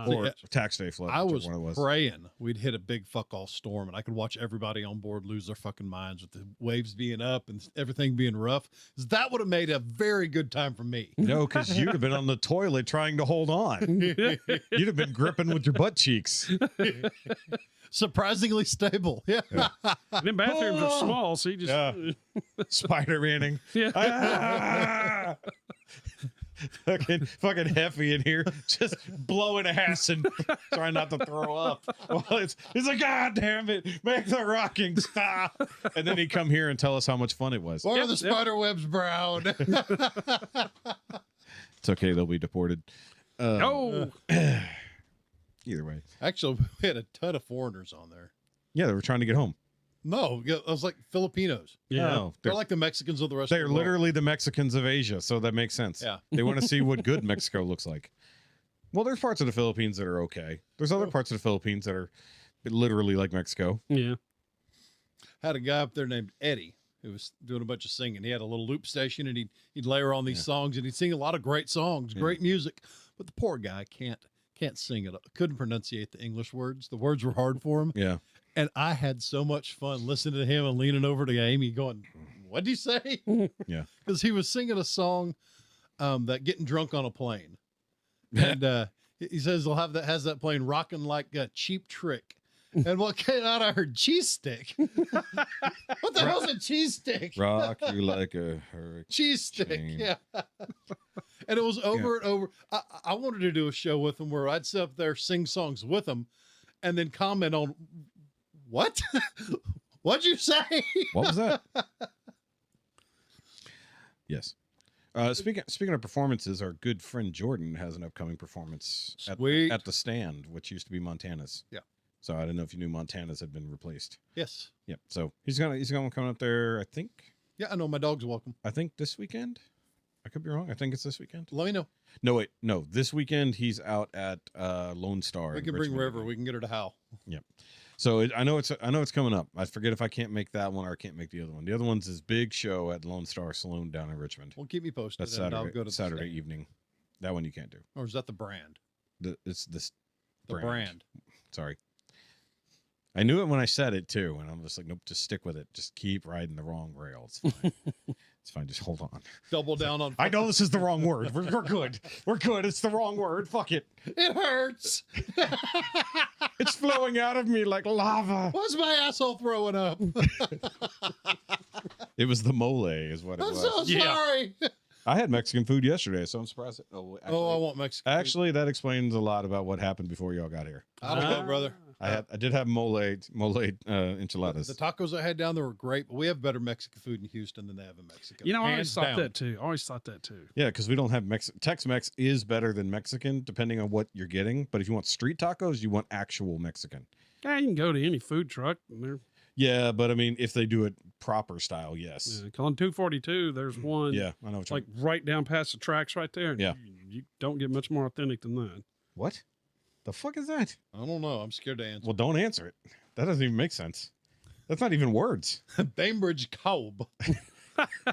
Or tax day flood. I was whichever one it praying we'd hit a big fuck all storm, and I could watch everybody on board lose their fucking minds with the waves being up and everything being rough. 'Cause that would have made a very good time for me. No, because you'd have been on the toilet trying to hold on. You'd have been gripping with your butt cheeks. Surprisingly stable. Yeah. And then bathrooms are small, so you just Spider-Manning. Yeah. Ah! fucking Jefe in here, just blowing ass and trying not to throw up. Well, he's like, God damn it, make the rocking stop. And then he'd come here and tell us how much fun it was. Why are the spider webs brown? It's okay, they'll be deported. Oh, Either way. Actually, we had a ton of foreigners on there. Yeah, they were trying to get home. No, I was like Filipinos. yeah. No, They're like the Mexicans of the rest they're of the world. literally the Mexicans of Asia, so that makes sense. Yeah. They want to see what good Mexico looks like. Well, there's parts of the Philippines that are okay. There's other parts of the Philippines that are literally like Mexico. Yeah. Had a guy up there named Eddie who was doing a bunch of singing. He had a little loop station, and he'd layer on these songs, and he'd sing a lot of great songs, great music. But the poor guy can't sing it. Couldn't pronunciate the English words. The words were hard for him. Yeah. And I had so much fun listening to him and leaning over to Amy going, what'd you say? Yeah. Because he was singing a song that getting drunk on a plane. And he says he'll have has that plane rocking like a Cheap Trick. And what came out, I heard cheese stick. What the hell's a cheese stick? Rock you like a hurricane. Cheese stick. Yeah. And it was over and over. I wanted to do a show with him where I'd sit up there, sing songs with him, and then comment on what? What'd you say? What was that? Yes. Speaking of performances, our good friend Jordan has an upcoming performance Sweet. at the Stand, which used to be Montana's. Yeah. So I don't know if you knew Montana's had been replaced. Yes. Yep. So he's gonna come up there. I think Yeah, I know my dog's welcome. this weekend. I could be wrong. I think it's this weekend. Let me know. No, wait, no. This weekend he's out at Lone Star. We in can bring Richmond. River. We can get her to howl. Yep. So I know it's coming up. I forget if I can't make that one or I can't make the other one. The other one's this big show at Lone Star Saloon down in Richmond. Well, keep me posted. That's and I'll Saturday. go to the Saturday stand. evening. That one you can't do. Or is that the brand? It's this The brand. Sorry. I knew it when I said it too, and I'm just like, nope, just stick with it. Just keep riding the wrong rail. It's fine. It's fine. Just hold on. Double down on. I know this is the wrong word. We're good. We're good. It's the wrong word. Fuck it. It hurts. It's flowing out of me like lava. Why's my asshole throwing up? It was the mole, is what it I'm was. so sorry. I had Mexican food yesterday, so I'm surprised. I want Mexican. Actually, that explains a lot about what happened before y'all got here. I don't know, brother. I did have mole enchiladas. The tacos I had down there were great, but we have better Mexican food in Houston than they have in Mexico. You know, I Hands always thought down. that too. Always thought that too. Yeah, because we don't have Tex-Mex is better than Mexican, depending on what you're getting. But if you want street tacos, you want actual Mexican. Yeah, you can go to any food truck. And they're Yeah, but I mean, if they do it proper style, yes. on 242. There's one. Yeah, I know. What like right down past the tracks right there. Yeah. You don't get much more authentic than that. What? The fuck is that? I don't know. I'm scared to answer. Well, don't answer it. That doesn't even make sense. That's not even words. Bainbridge Cobb.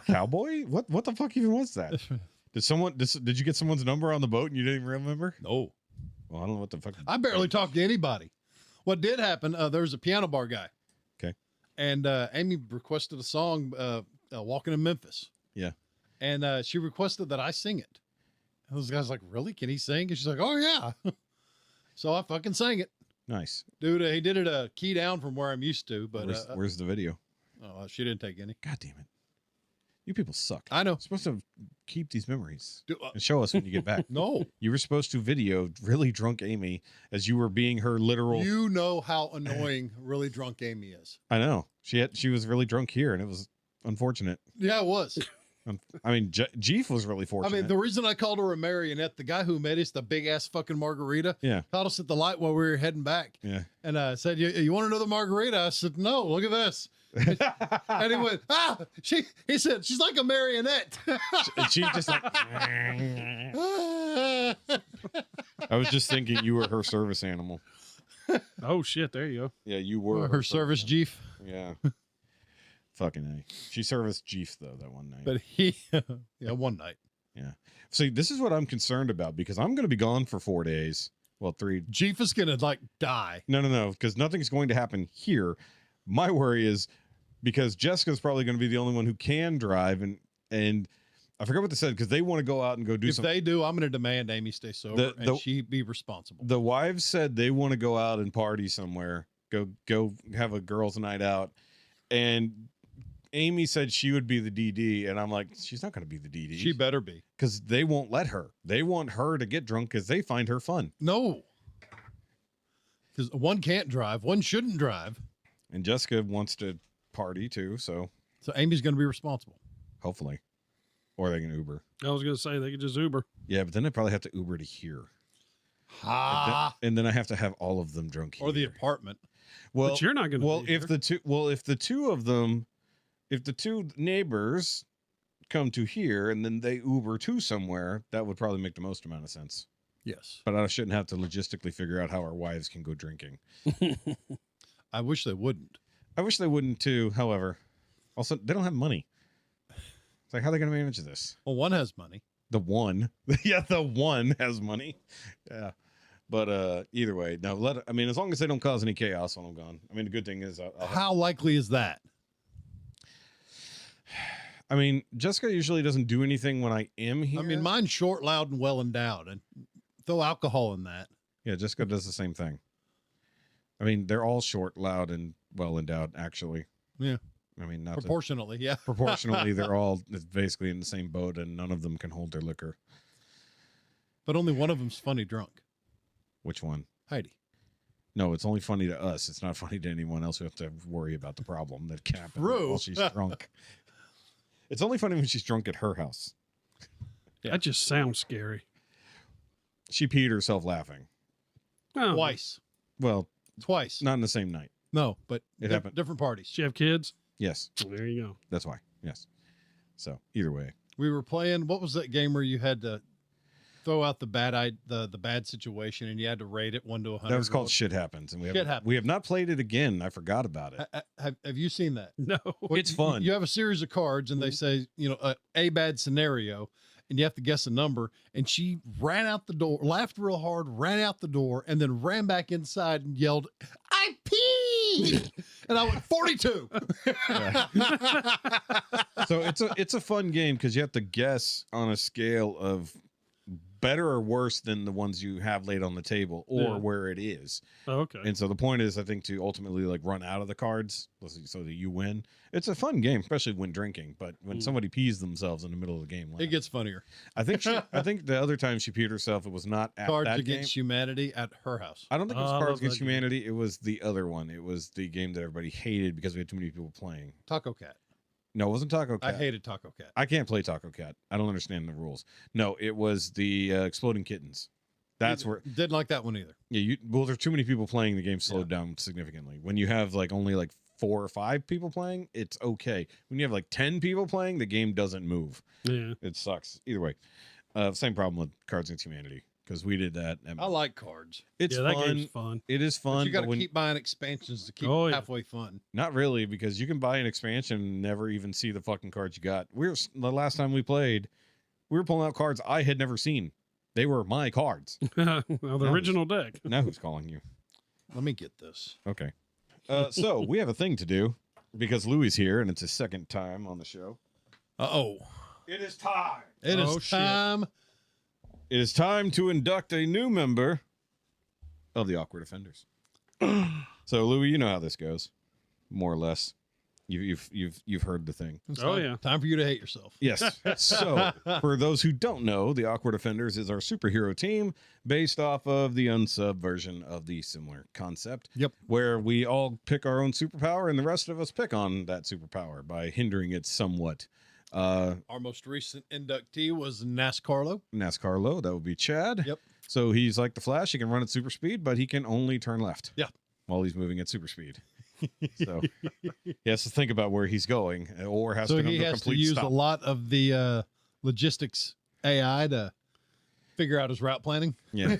Cowboy? What the fuck even was that? Did you get someone's number on the boat and you didn't even remember? No. Well, I don't know what the fuck. I barely talked to anybody. What did happen, there was a piano bar guy. Okay. And Amy requested a song, Walking in Memphis. Yeah. And she requested that I sing it. And those guys like, really? Can he sing? And she's like, oh, yeah. So I fucking sang it. Nice. Dude, he did it a key down from where I'm used to. But Where's the video? oh, she didn't take any. God damn it. You people suck. I know. You're supposed to keep these memories Do, and show us when you get back. no. You were supposed to video really drunk Amy as you were being her literal. You know how annoying really drunk Amy is. I know. She was really drunk here, and it was unfortunate. Yeah, it was. I mean, Jefe was really fortunate. I mean, the reason I called her a marionette, the guy who made us the big ass fucking margarita, caught us at the light while we were heading back. Yeah. And said, you want another margarita? I said, no, look at this. And he went, he said, she's like a marionette. And she just like, I was just thinking you were her service animal. Oh shit! There you go. Yeah, you were her service Jefe. Yeah. Fucking A. She serviced Jefe though that one night. But one night. Yeah. See, this is what I'm concerned about because I'm going to be gone for 4 days. Well, 3. Jefe is going to like die. No, because nothing's going to happen here. My worry is because Jessica's probably going to be the only one who can drive, and I forgot what they said because they want to go out and go do something. If they do, I'm going to demand Amy stay sober and she be responsible. The wives said they want to go out and party somewhere, go have a girls' night out, and Amy said she would be the DD, and I'm like, she's not going to be the DD. She better be because they won't let her. They want her to get drunk because they find her fun. No, because one can't drive, one shouldn't drive. And Jessica wants to party too, so Amy's going to be responsible. Hopefully. Or they can Uber. I was going to say they could just Uber. Yeah, but then I probably have to Uber to here. And then I have to have all of them drunk here. Or the apartment. Well, but you're not going to. Well, if the two neighbors come to here and then they Uber to somewhere, that would probably make the most amount of sense. Yes. But I shouldn't have to logistically figure out how our wives can go drinking. I wish they wouldn't. I wish they wouldn't too. However, also they don't have money. It's like, how are they going to manage this? Well, one has money. The one. Yeah, the one has money. Yeah. But either way, no, as long as they don't cause any chaos when I'm gone. I mean, the good thing is how likely is that? I mean, Jessica usually doesn't do anything when I am here. I mean, mine's short, loud, and well endowed, and throw alcohol in that. Yeah, Jessica does the same thing. I mean, they're all short, loud, and well endowed, actually. Yeah. I mean, not proportionally, yeah. Proportionally, they're all basically in the same boat, and none of them can hold their liquor. But only one of them's funny drunk. Which one? Heidi. No, it's only funny to us. It's not funny to anyone else who have to worry about the problem that can happen True. while she's drunk. It's only funny when she's drunk at her house. Yeah. That just sounds scary. She peed herself laughing. Oh. Twice. Well, twice. Not in the same night. No, but it happened. Different parties. She have kids? Yes. Well, there you go. That's why. Yes. So either way, we were playing. What was that game where you had to throw out the bad situation and you had to rate it 1 to 100? That was called Shit Happens, and we have not played it again. I forgot about it. Have you seen that? No. It's fun. You have a series of cards, and they say a bad scenario, and you have to guess a number. And she ran out the door, laughed real hard, ran out the door, and then ran back inside and yelled, "I peed!" And I went 42. So it's a fun game because you have to guess on a scale of better or worse than the ones you have laid on the table or where it is. Oh, okay. And so the point is, I think, to ultimately like run out of the cards so that you win. It's a fun game, especially when drinking. But when somebody pees themselves in the middle of the game, it gets funnier. I think the other time she peed herself, it was not at Cards that Against game. Humanity at her house. I don't think it was Cards Against Humanity. It was the other one. It was the game that everybody hated because we had too many people playing. Taco Cat. No, it wasn't Taco Cat. I hated Taco Cat. I can't play Taco Cat. I don't understand the rules. No, it was the Exploding Kittens. That's where didn't like that one either. Yeah, there's too many people playing. The game slowed down significantly. When you have only 4 or 5 people playing, it's okay. When you have 10 people playing, the game doesn't move. Yeah, it sucks. Either way, same problem with Cards Against Humanity because we did that. I like cards. It's fun. That game's fun. It is fun. But you got to keep buying expansions to keep halfway fun. Not really, because you can buy an expansion and never even see the fucking cards you got. The last time we played, we were pulling out cards I had never seen. They were my cards. Well, the original deck. Now who's calling you? Let me get this. Okay. So we have a thing to do because Louie's here and it's his second time on the show. Uh-oh. It is time. It is time. It is time to induct a new member of the Awkward Offenders. So, Louie, you know how this goes, more or less. You've heard the thing. Time for you to hate yourself. Yes. So, for those who don't know, the Awkward Offenders is our superhero team based off of the unsub version of the similar concept. Yep. Where we all pick our own superpower and the rest of us pick on that superpower by hindering it somewhat. Our most recent inductee was NASCARlo. NASCARlo, that would be Chad. Yep. So he's like the Flash. He can run at super speed, but he can only turn left. Yeah. While he's moving at super speed. So he has to think about where he's going, or has to come to a complete use stop. a lot of the logistics AI to figure out his route planning. Yeah.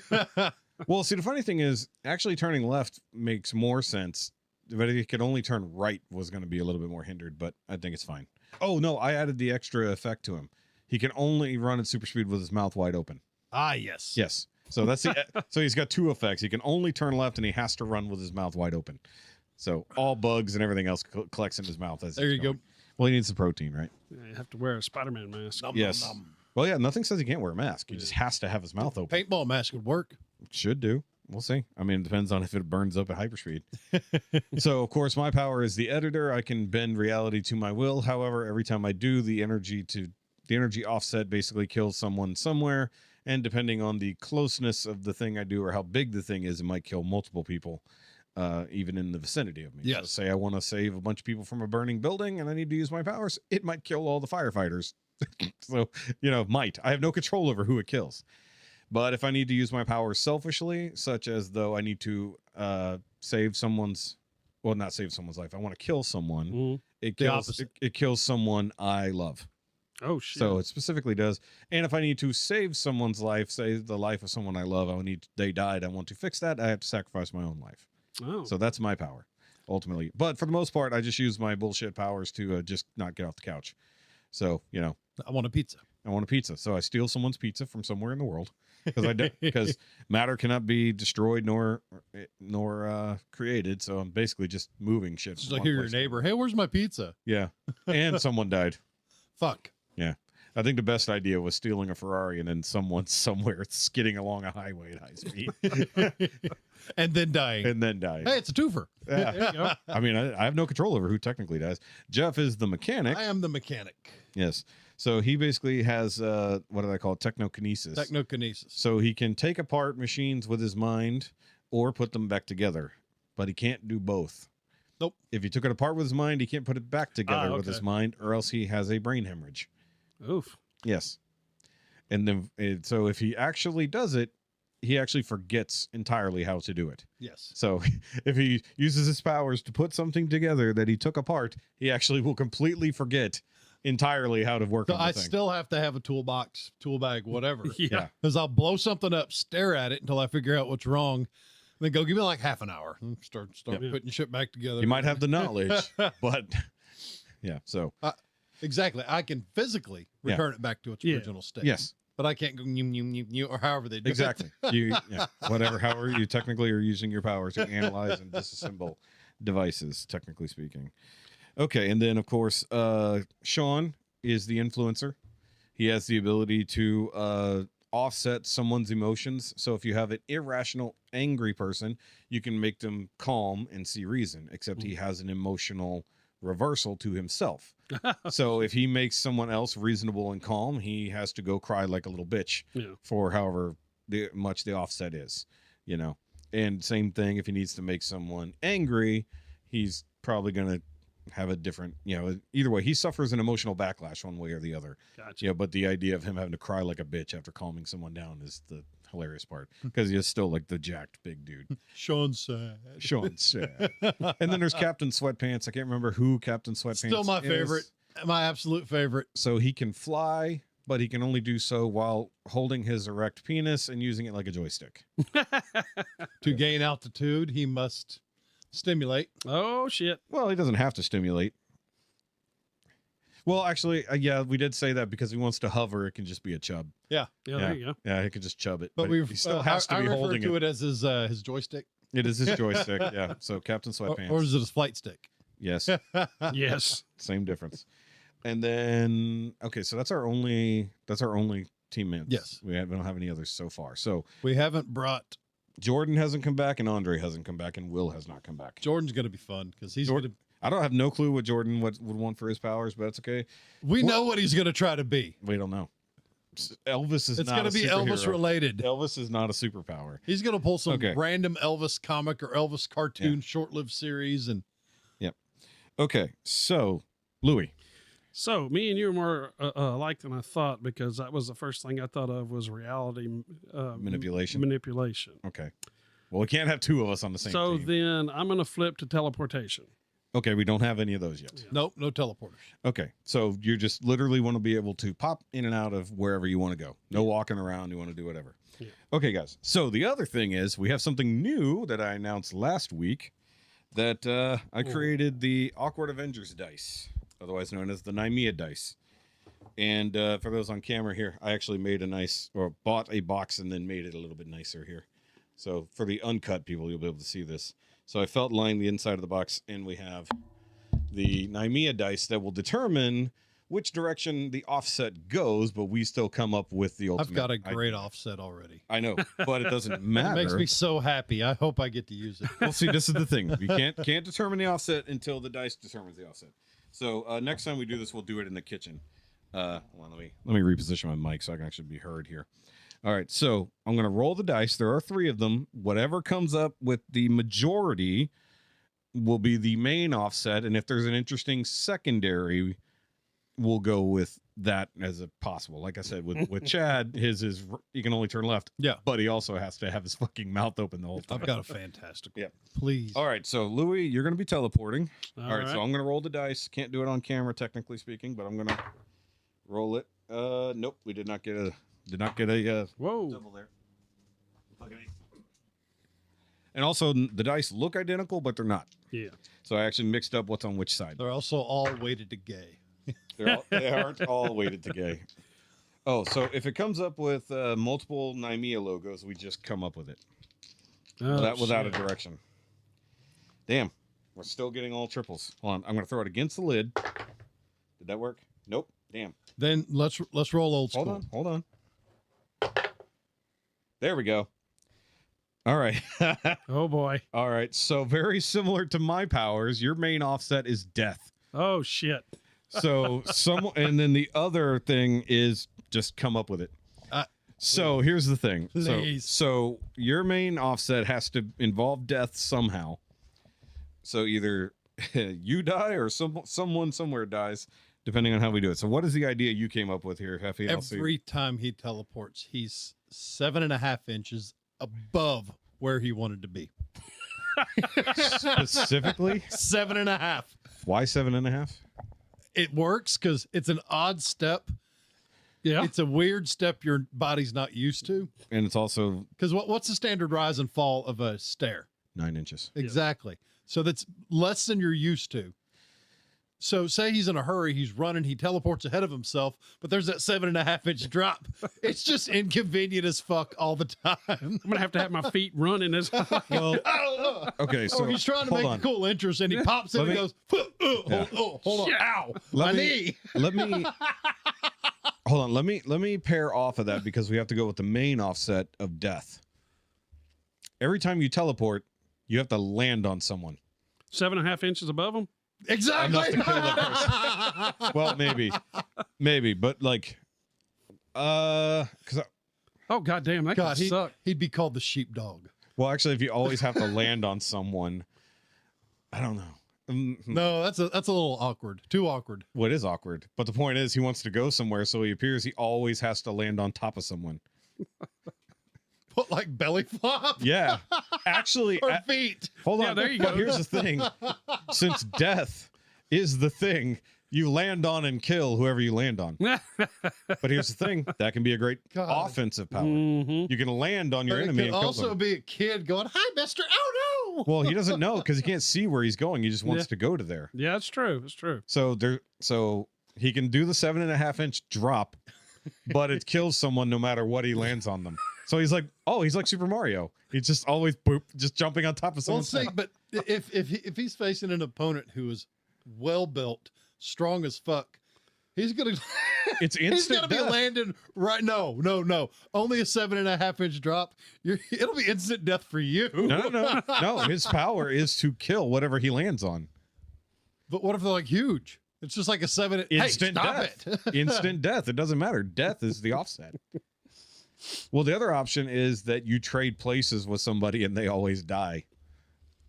Well, see, the funny thing is, actually turning left makes more sense. But if he could only turn right, was going to be a little bit more hindered. But I think it's fine. Oh no, I added the extra effect to him. He can only run at super speed with his mouth wide open. Ah, yes. Yes. So that's the so he's got 2 effects. He can only turn left, and he has to run with his mouth wide open. So all bugs and everything else collects in his mouth. As There you go. Well, he needs the protein, right? Yeah, you have to wear a Spider-Man mask. Yes. Well, yeah. Nothing says he can't wear a mask. He just has to have his mouth open. Paintball mask would work. Should do. We'll see. I mean, it depends on if it burns up at hyperspeed. So, of course, my power is the editor. I can bend reality to my will. However, every time I do, the energy offset basically kills someone somewhere. And depending on the closeness of the thing I do or how big the thing is, it might kill multiple people, even in the vicinity of me. Yes. So say I want to save a bunch of people from a burning building and I need to use my powers. It might kill all the firefighters. So, might. I have no control over who it kills. But if I need to use my powers selfishly, such as though I need to save someone's, well, not save someone's life. I want to kill someone. It kills someone I love. Oh shit! So it specifically does. And if I need to save someone's life, say the life of someone I love, they died. I want to fix that. I have to sacrifice my own life. Oh. So that's my power, ultimately. But for the most part, I just use my bullshit powers to just not get off the couch. So I want a pizza. So I steal someone's pizza from somewhere in the world because matter cannot be destroyed nor created. So I'm basically just moving shit. Just like hear your neighbor, hey, where's my pizza? Yeah, and someone died. Fuck. Yeah. I think the best idea was stealing a Ferrari and then someone somewhere skidding along a highway at high speed. and then dying. Hey, it's a twofer. Yeah. There you go. I mean, I have no control over who technically dies. Jeff is the mechanic. I am the mechanic. Yes. So he basically has, what do I call it? Technokinesis. So he can take apart machines with his mind or put them back together, but he can't do both. Nope. If he took it apart with his mind, he can't put it back together with his mind, or else he has a brain hemorrhage. Oof. Yes. And then, so if he actually does it, he actually forgets entirely how to do it. Yes. So if he uses his powers to put something together that he took apart, he actually will completely forget entirely how to work on the thing. I still have to have a toolbox, tool bag, whatever. Yeah. Because I'll blow something up, stare at it until I figure out what's wrong. Then go give me like half an hour and start putting shit back together. You might have the knowledge, but yeah. So exactly, I can physically return it back to its original state. Yes, but I can't go or however they do. Exactly. However you technically are using your power to analyze and disassemble devices, technically speaking. Okay, and then of course, Shaun is the influencer. He has the ability to offset someone's emotions. So if you have an irrational, angry person, you can make them calm and see reason, except he has an emotional reversal to himself. So if he makes someone else reasonable and calm, he has to go cry like a little bitch for however much the offset is, And same thing, if he needs to make someone angry, he's probably going to have a different, either way, he suffers an emotional backlash one way or the other. Gotcha. But the idea of him having to cry like a bitch after calming someone down is the hilarious part, because he's still like the jacked big dude. Shaun's sad. And then there's Captain Sweatpants. I can't remember who Captain Sweatpants is. Still my favorite, my absolute favorite. So he can fly, but he can only do so while holding his erect penis and using it like a joystick. To gain altitude, he must stimulate. Oh shit. Well, he doesn't have to stimulate. Well, actually, we did say that because he wants to hover, it can just be a chub. Yeah, there you go. Yeah, he can just chub it. But he still has to be holding it. I refer to it as his joystick. It is his joystick, yeah. So Captain Sweatpants. Or is it his flight stick? Yes. Yes. Same difference. And then, okay, so that's our only teammates. Yes. We don't have any others so far. So we haven't brought... Jordan hasn't come back, and Andre hasn't come back, and Will has not come back. Jordan's going to be fun because he's I don't have no clue what Jordan would want for his powers, but that's okay. We know what he's going to try to be. We don't know. Elvis is It's not going to be superhero. Elvis related. Elvis is not a superpower. He's going to pull some Okay. random Elvis comic or Elvis cartoon short-lived series. And Okay, so Louie. So me and you are more alike than I thought, because that was the first thing I thought of was reality Manipulation. Manipulation. Okay. Well, we can't have two of us on the same So team. then I'm going to flip to teleportation. Okay, we don't have any of those yet. nope, no teleporters. Okay, so you just literally want to be able to pop in and out of wherever you want to go. No walking around. You want to do whatever. Yeah. Okay, guys. So the other thing is we have something new that I announced last week that I created the Awkward Avengers dice, otherwise known as the Nymea dice. And for those on camera here, I actually made bought a box and then made it a little bit nicer here. So for the uncut people, you'll be able to see this. So I felt lined the inside of the box, and we have the Nymea dice that will determine which direction the offset goes, but we still come up with the ultimate. I've got a great offset already. I know, but it doesn't It matter. makes me so happy. I hope I get to use it. Well, see, this is the thing. You can't determine the offset until the dice determines the offset. So next time we do this, we'll do it in the kitchen. Hold on, let me reposition my mic so I can actually be heard here. All right, so I'm going to roll the dice. There are 3 of them. Whatever comes up with the majority will be the main offset, and if there's an interesting secondary, we'll go with that as a possible. Like I said, with Chad, his is he can only turn left. Yeah. But he also has to have his fucking mouth open the whole time. I've got a fantastic one. Yeah. Please. All right, so Louie, you're going to be teleporting. All All right, so I'm going to roll the dice. Can't do it on camera, technically speaking, but I'm going to roll it. Nope, we did not get a Whoa. double there. And also, the dice look identical, but they're not. Yeah. So I actually mixed up what's on which side. They're also all weighted to gay. They aren't all weighted to gay. Oh, so if it comes up with multiple Nymea logos, we just come up with it. Without a direction. Damn, we're still getting all triples. Hold on, I'm going to throw it against the lid. Did that work? Nope. Damn. Then let's roll old school. Hold on. There we go. All right. Oh boy. All right. So very similar to my powers, your main offset is death. Oh shit. So and then the other thing is just come up with it. So here's the thing. Please. So your main offset has to involve death somehow. So either you die or someone somewhere dies, depending on how we do it. So what is the idea you came up with here, Jefe? Every time he teleports, he's 7.5 inches above where he wanted to be. Specifically? 7.5. Why 7.5? It works because it's an odd step. Yeah. It's a weird step your body's not used to. And it's also Because what's the standard rise and fall of a stair? 9 inches. Exactly. So that's less than you're used to. So say he's in a hurry, he's running, he teleports ahead of himself, but there's that 7.5 inch drop. It's just inconvenient as fuck all the time. I'm gonna have to have my feet running as Well, okay, so Or he's trying to hold make on. a cool entrance and he pops in Let and me- goes, hold on, ow, my knee. Let me hold on. Let me pair off of that because we have to go with the main offset of death. Every time you teleport, you have to land on someone. 7.5 inches above them. Exactly. Enough to kill that person. Well, maybe, but like, because Oh goddamn, that God, could suck. he'd be called the sheepdog. well, actually, if you always have to land on someone, I don't know. No, that's a little awkward. Too awkward. What is awkward? But the point is, he wants to go somewhere, so he appears he always has to land on top of someone. What, like belly flop? Yeah, actually, Or feet? hold on. Yeah, there you But go. here's the thing: since death is the thing, you land on and kill whoever you land on. But here's the thing: that can be a great God. offensive power. Mhm. You can land on your But it enemy could and kill also them. be a kid going, "Hi, Mister." Oh no! Well, he doesn't know because he can't see where he's going. He just wants Yeah. to go to there. Yeah, it's true. It's true. So he can do the 7.5 inch drop, but it kills someone no matter what he lands on them. So he's like Super Mario. He's just always just jumping on top of Well, someone. see, but if he's facing an opponent who is well built, strong as fuck, he's gonna It's he's instant gonna be death. landing right. No, only a 7.5 inch drop. It'll be instant death for you. No. His power is to kill whatever he lands on. But what if they're like huge? It's just like a 7. Instant hey, stop death. it. Instant death. It doesn't matter. Death is the offset. Well, the other option is that you trade places with somebody and they always die.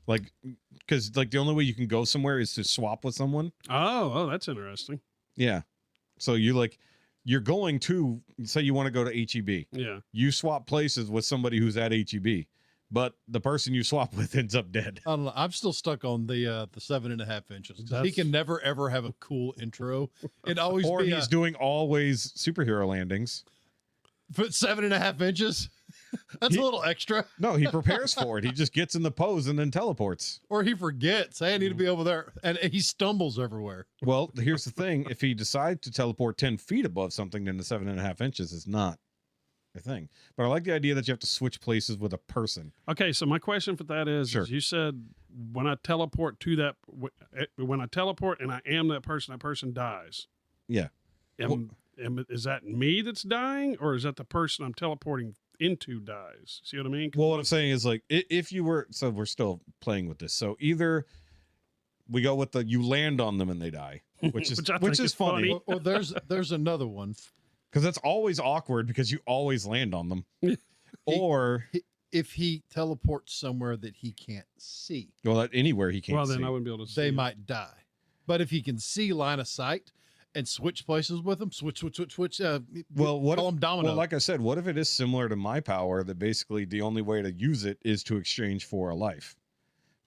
Like, because like the only way you can go somewhere is to swap with someone. Oh, that's interesting. Yeah. So you're going to, say you want to go to HEB. Yeah. You swap places with somebody who's at HEB, but the person you swap with ends up dead. I don't know. I'm still stuck on the 7.5 inches. He can never ever have a cool intro. It always Or be he's doing always superhero landings. But 7.5 inches. That's a little extra. No, he prepares for it. He just gets in the pose and then teleports. Or he forgets. Hey, I need to be over there. And he stumbles everywhere. Well, here's the thing. If he decides to teleport 10 feet above something, then the 7.5 inches is not a thing. But I like the idea that you have to switch places with a person. Okay, so my question for that is you said when I teleport to that, when I teleport and I am that person dies. Yeah. Is that me that's dying, or is that the person I'm teleporting into dies? See what I mean? Well, what I'm saying is, like, if you were, so we're still playing with this. So either we go with you land on them and they die, which is funny. Well, there's another one. Because that's always awkward because you always land on them. Or if he teleports somewhere that he can't see. Well, anywhere he can't see. Well, then I wouldn't be able to see. They might die. But if he can see line of sight and switch places with them, switch. Well, what call them domino. Well, like I said, what if it is similar to my power that basically the only way to use it is to exchange for a life?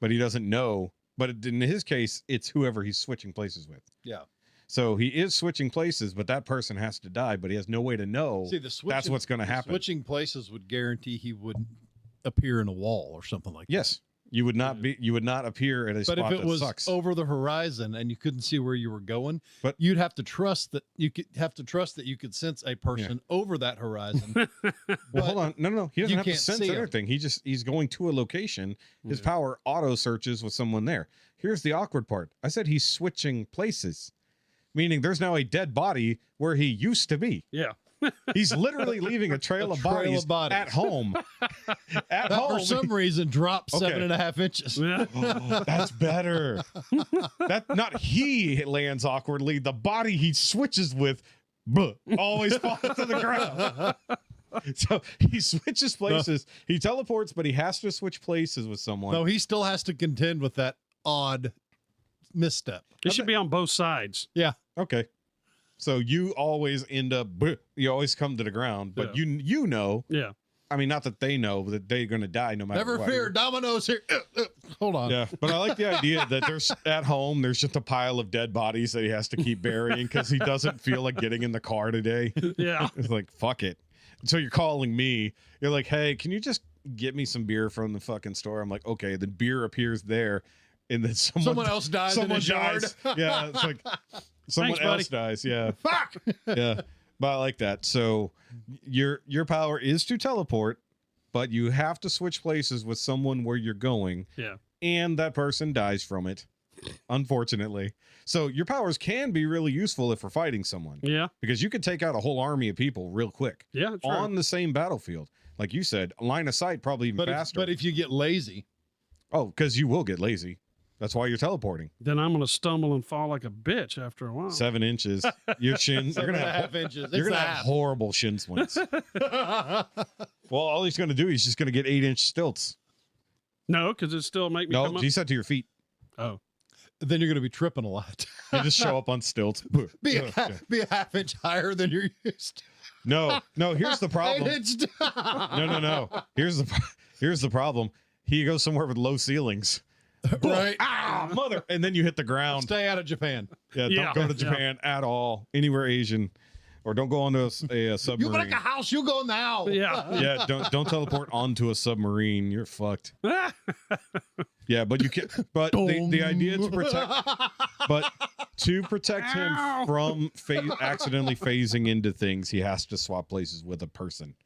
But he doesn't know. But in his case, it's whoever he's switching places with. Yeah. So he is switching places, but that person has to die, but he has no way to know that's what's going to happen. Switching places would guarantee he wouldn't appear in a wall or something like that. Yes. You would not appear at a spot that sucks. But if it was over the horizon and you couldn't see where you were going, but you'd have to trust that you could sense a person over that horizon. Well, hold on. No. He doesn't have to sense anything. He's going to a location. His power auto searches with someone there. Here's the awkward part. I said he's switching places, meaning there's now a dead body where he used to be. Yeah. He's literally leaving a trail of bodies at home. At home. For some reason, dropped 7.5 inches. Oh, that's better. Not he lands awkwardly. The body he switches with always falls to the ground. So he switches places. He teleports, but he has to switch places with someone. No, he still has to contend with that odd misstep. It should be on both sides. Yeah. Okay. So you always end up, you always come to the ground, but you know. Yeah. I mean, not that they know that they're going to die no matter what. Never fear, Domino's here. Hold on. Yeah, but I like the idea that there's at home, there's just a pile of dead bodies that he has to keep burying because he doesn't feel like getting in the car today. Yeah. It's like, fuck it. So you're calling me. You're like, hey, can you just get me some beer from the fucking store? I'm like, okay. The beer appears there. And then someone else dies. Someone dies. Yeah, it's like someone else dies. Yeah. Fuck. Yeah. But I like that. So your power is to teleport, but you have to switch places with someone where you're going. Yeah. And that person dies from it, unfortunately. So your powers can be really useful if we're fighting someone. Yeah. Because you could take out a whole army of people real quick. Yeah. True. On the same battlefield. Like you said, line of sight probably even faster. But if you get lazy. Oh, because you will get lazy. That's why you're teleporting. Then I'm going to stumble and fall like a bitch after a while. 7 inches. Your shins. You're going to have 7.5 inches. You're going to have horrible shin splints. Well, all he's going to do, he's just going to get 8-inch stilts. No, because it still make me come No, up. he said to your feet. Oh. Then you're going to be tripping a lot. You just show up on stilts. Be a half inch higher than you're used to. No, here's the problem. No. Here's the problem. He goes somewhere with low ceilings. Right. Mother. And then you hit the ground. Stay out of Japan. Yeah, don't go to Japan at all. Anywhere Asian. Or don't go onto a submarine. You like a house, you go now. Yeah. Yeah, don't teleport onto a submarine. You're fucked. Yeah, but you can. But the idea to protect him from accidentally phasing into things, he has to swap places with a person.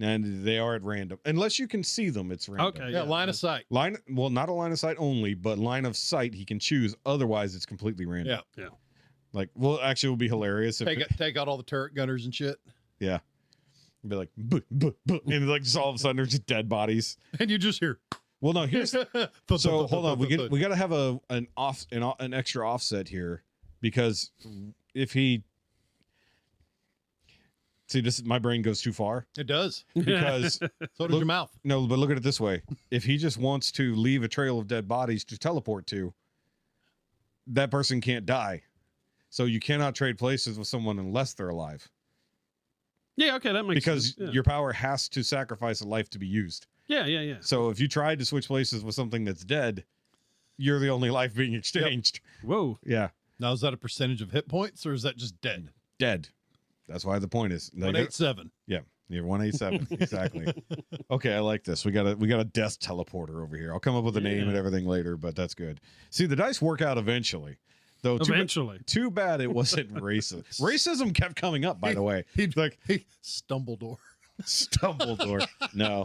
And they are at random, unless you can see them. It's random. Okay. Yeah. Line of sight. Well, not a line of sight only, but line of sight he can choose. Otherwise, it's completely random. Yeah. Like, well, actually, it would be hilarious if take out all the turret gunners and shit. Yeah. It'd be like, and like just all of a sudden there's just dead bodies. And you just hear, Well, no, here's so hold on. We got to have an extra offset here, because if he see this, my brain goes too far. It does. Because so does your mouth. No, but look at it this way: if he just wants to leave a trail of dead bodies to teleport to, that person can't die. So you cannot trade places with someone unless they're alive. Yeah, okay, that makes sense. Because your power has to sacrifice a life to be used. Yeah. So if you tried to switch places with something that's dead, you're the only life being exchanged. Yep. Whoa. Yeah. Now, is that a percentage of hit points, or is that just dead? Dead. That's why the point is 187. Yeah, you're 187 exactly. Okay, I like this. We got a death teleporter over here. I'll come up with a name and everything later, but that's good. See, the dice work out eventually. Though too bad it wasn't racist. Racism kept coming up, by the way. He Stumbledore. Stumbledore. No,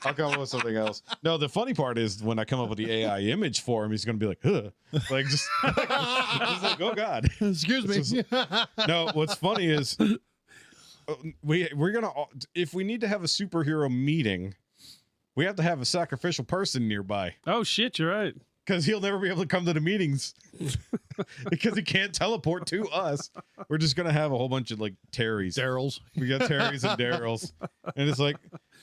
I'll come up with something else. No, the funny part is when I come up with the AI image for him, he's going to be like, huh. Like, just like, oh, God. Excuse me. No, what's funny is we're going to, if we need to have a superhero meeting, we have to have a sacrificial person nearby. Oh, shit, you're right. Because he'll never be able to come to the meetings because he can't teleport to us. We're just going to have a whole bunch of like Terrys. Daryls. We got Terrys and Daryls. And it's like,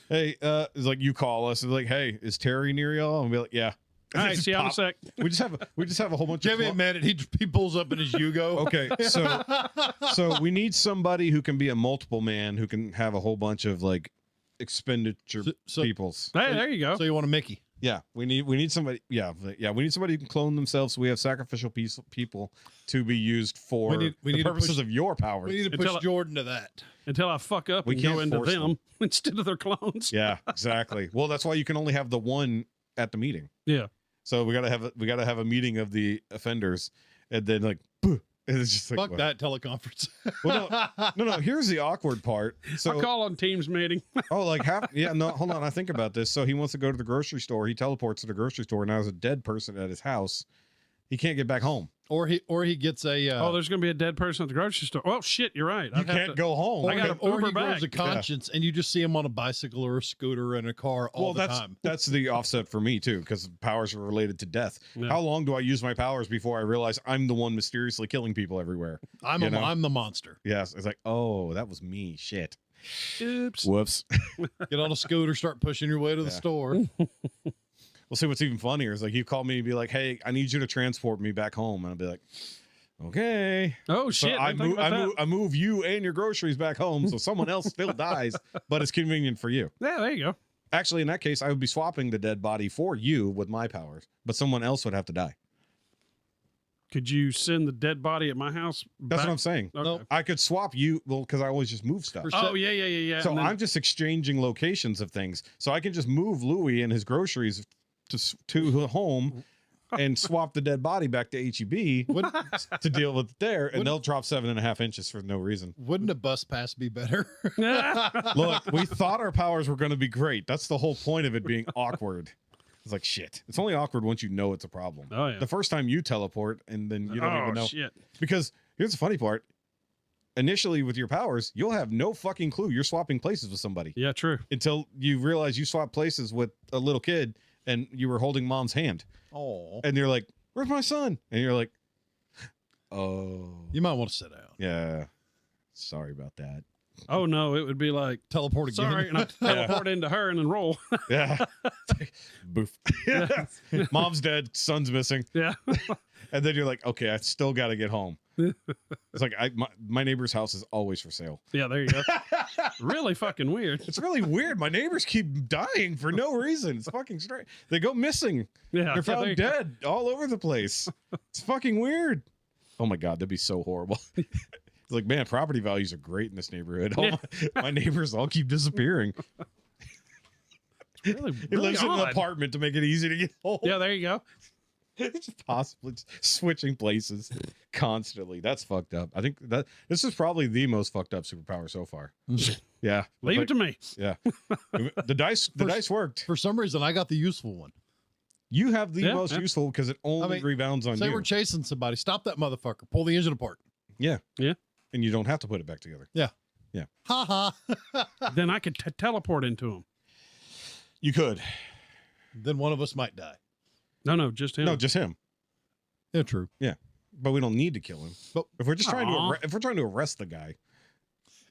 hey, it's like you call us. It's like, hey, is Terry near y'all? And we'll be like, yeah. All right, see you in a sec. We just have a whole bunch of. Jefe admitted he pulls up in his Yugo. Okay, so we need somebody who can be a multiple man who can have a whole bunch of like expenditure peoples. Hey, there you go. So you want a Mickey? Yeah, we need somebody. Yeah, we need somebody who can clone themselves. So we have sacrificial people to be used for the purposes of your powers. We need to push Jordan to that until I fuck up and go into them instead of their clones. Yeah, exactly. Well, that's why you can only have the one at the meeting. Yeah. So we gotta have a meeting of the offenders, and then like, and it's just like fuck that teleconference. Well, no. Here's the awkward part. So I'll call on Teams meeting. Hold on. I think about this. So he wants to go to the grocery store. He teleports to the grocery store. Now there's a dead person at his house. He can't get back home. Or he gets a. There's going to be a dead person at the grocery store. Oh shit, you're right. You can't go home. I got or he grows a conscience, and you just see him on a bicycle or a scooter or in a car all the time. That's the offset for me too, because powers are related to death. Yeah. How long do I use my powers before I realize I'm the one mysteriously killing people everywhere? I'm the monster. Yes, it's like, oh, that was me. Shit. Oops. Whoops. Get on a scooter, start pushing your way to the store. We'll see what's even funnier is like you call me and be like, hey, I need you to transport me back home. And I'll be like, okay. Oh, shit. So I move you and your groceries back home so someone else still dies, but it's convenient for you. Yeah, there you go. Actually, in that case, I would be swapping the dead body for you with my powers, but someone else would have to die. Could you send the dead body at my house back? That's what I'm saying. Okay. No, I could swap you, because I always just move stuff. Oh, yeah. So I'm just exchanging locations of things. So I can just move Louie and his groceries to home and swap the dead body back to HEB to deal with it there, and they'll drop 7.5 inches for no reason. Wouldn't a bus pass be better? Look, we thought our powers were going to be great. That's the whole point of it being awkward. It's like, shit. It's only awkward once you know it's a problem. Oh, yeah. The first time you teleport, and then you don't even know. Shit. Because here's the funny part. Initially, with your powers, you'll have no fucking clue you're swapping places with somebody. Yeah, true. Until you realize you swapped places with a little kid, and you were holding mom's hand. Oh. And you're like, where's my son? And you're like, oh. You might want to sit down. Yeah. Sorry about that. Oh, no. It would be like, teleport again. Sorry. And I teleport into her and then roll. Yeah. Boof. Yeah. Mom's dead. Son's missing. Yeah. And then you're like, okay, I still got to get home. It's like my neighbor's house is always for sale. Yeah, there you go. Really fucking weird. It's really weird. My neighbors keep dying for no reason. It's fucking strange. They go missing. Yeah, they're found dead all over the place. It's fucking weird. Oh my God, that'd be so horrible. It's like, man, property values are great in this neighborhood. My neighbors all keep disappearing. It's really he lives in an apartment to make it easy to get home. Yeah, there you go. Just possibly switching places constantly. That's fucked up. I think that this is probably the most fucked up superpower so far. Yeah. Leave it to me. Yeah. The dice worked. For some reason, I got the useful one. You have the most useful because it only rebounds on you. Say we're chasing somebody. Stop that motherfucker. Pull the engine apart. Yeah. Yeah. And you don't have to put it back together. Yeah. Yeah. Ha ha. Then I could teleport into him. You could. then one of us might die. No, just him. No, just him. Yeah, true. Yeah, but we don't need to kill him. But if we're just trying to arrest the guy,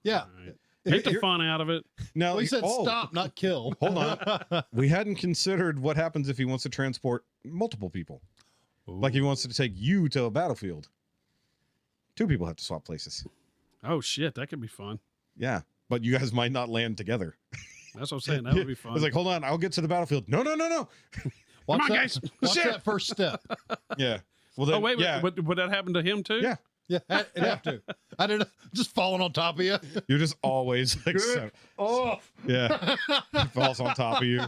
yeah, right. Take the fun out of it. now he said stop, not kill. Hold on. We hadn't considered what happens if he wants to transport multiple people. Ooh. Like if he wants to take you to a battlefield. 2 people have to swap places. Oh shit, that could be fun. Yeah, but you guys might not land together. That's what I'm saying. That would be fun. I was like, hold on, I'll get to the battlefield. No. Come on, guys. Watch that first step. Yeah. Well, then, wait, would that happen to him too? Yeah. Yeah, it'd have to. I didn't just falling on top of you. You're just always like, off. Yeah. He falls on top of you.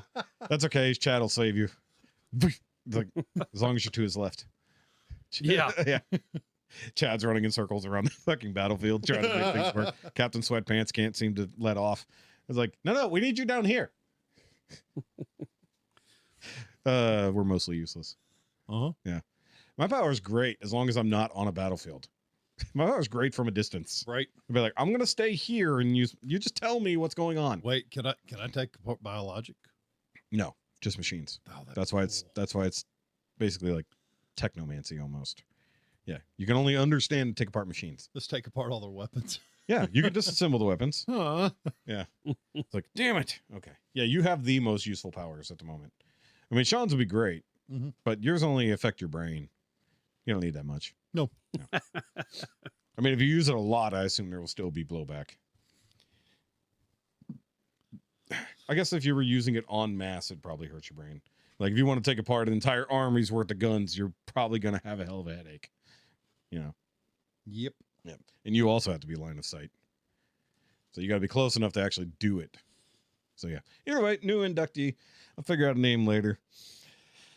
That's okay. Chad will save you. Like, as long as you're to his left. Yeah. Yeah. Chad's running in circles around the fucking battlefield trying to make things work. Captain Sweatpants can't seem to let off. It's like, no, we need you down here. We're mostly useless. Yeah. My power is great as long as I'm not on a battlefield. My power is great from a distance. Right. I'd be like, I'm gonna stay here, and you just tell me what's going on. Wait, can I take apart biologic? No, just machines. Oh, that's why it's basically like technomancy almost. Yeah, you can only understand and take apart machines. Let's take apart all their weapons. Yeah, you can disassemble the weapons. Yeah. It's like, damn it. Okay. Yeah, you have the most useful powers at the moment. I mean, Shaun's would be great, but yours only affect your brain. You don't need that much. No. I mean, if you use it a lot, I assume there will still be blowback. I guess if you were using it en masse, it'd probably hurt your brain. Like if you want to take apart an entire army's worth of guns, you're probably going to have a hell of a headache. You know? Yep. Yep. And you also have to be line of sight. So you got to be close enough to actually do it. So yeah. Either way, new inductee. I'll figure out a name later.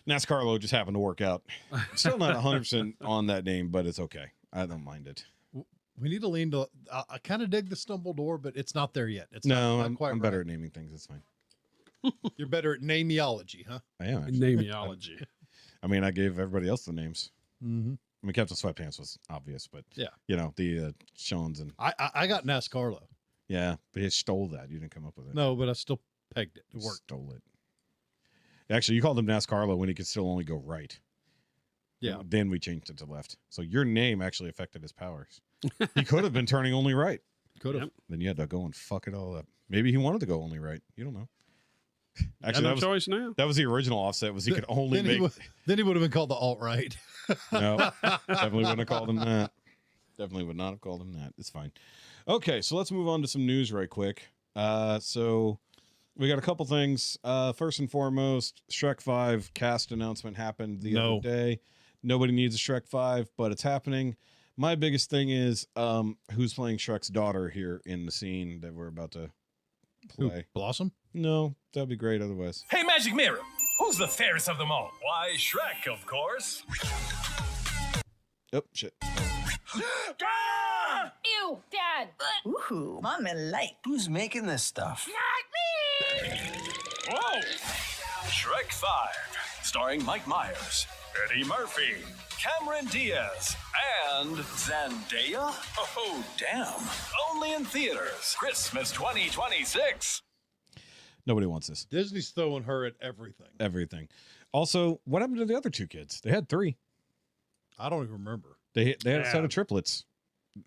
NASCARlo just happened to work out. Still not 100% on that name, but it's okay. I don't mind it. We need to lean to. I kind of dig the stumble door, but it's not there yet. It's no, not quite I'm right. better at naming things. It's fine. You're better at nameology, huh? I am. Actually. Nameology. I mean, I gave everybody else the names. Mm-hmm. I mean, Captain Sweatpants was obvious, but yeah, you know the Shaun's and I got NASCARlo. Yeah, but he stole that. You didn't come up with it. No, but I still pegged it. It worked. Stole it. Actually, you called him NASCARlo when he could still only go right. Yeah. Then we changed it to left. So your name actually affected his powers. He could have been turning only right. Could have. Yep. Then you had to go and fuck it all up. Maybe he wanted to go only right. You don't know. Actually, no choice now. That was the original offset. Was he could only make. Then he would have been called the alt-right. No, definitely wouldn't have called him that. Definitely would not have called him that. It's fine. Okay, so let's move on to some news right quick. So we got a couple things. First and foremost, Shrek 5 cast announcement happened the other day. Nobody needs a Shrek 5, but it's happening. My biggest thing is who's playing Shrek's daughter here in the scene that we're about to play. Who, Blossom? No, that'd be great otherwise. Hey, Magic Mirror, who's the fairest of them all? Why, Shrek, of course. Oh, shit. Ew, Dad. Ooh, Mama like. Who's making this stuff? Not me. Whoa! Shrek 5, starring Mike Myers, Eddie Murphy, Cameron Diaz, and Zendaya? Oh, damn. Only in theaters. Christmas 2026. Nobody wants this. Disney's throwing her at everything. Everything. Also, what happened to the other 2 kids? They had 3. I don't even remember. They had a set of triplets.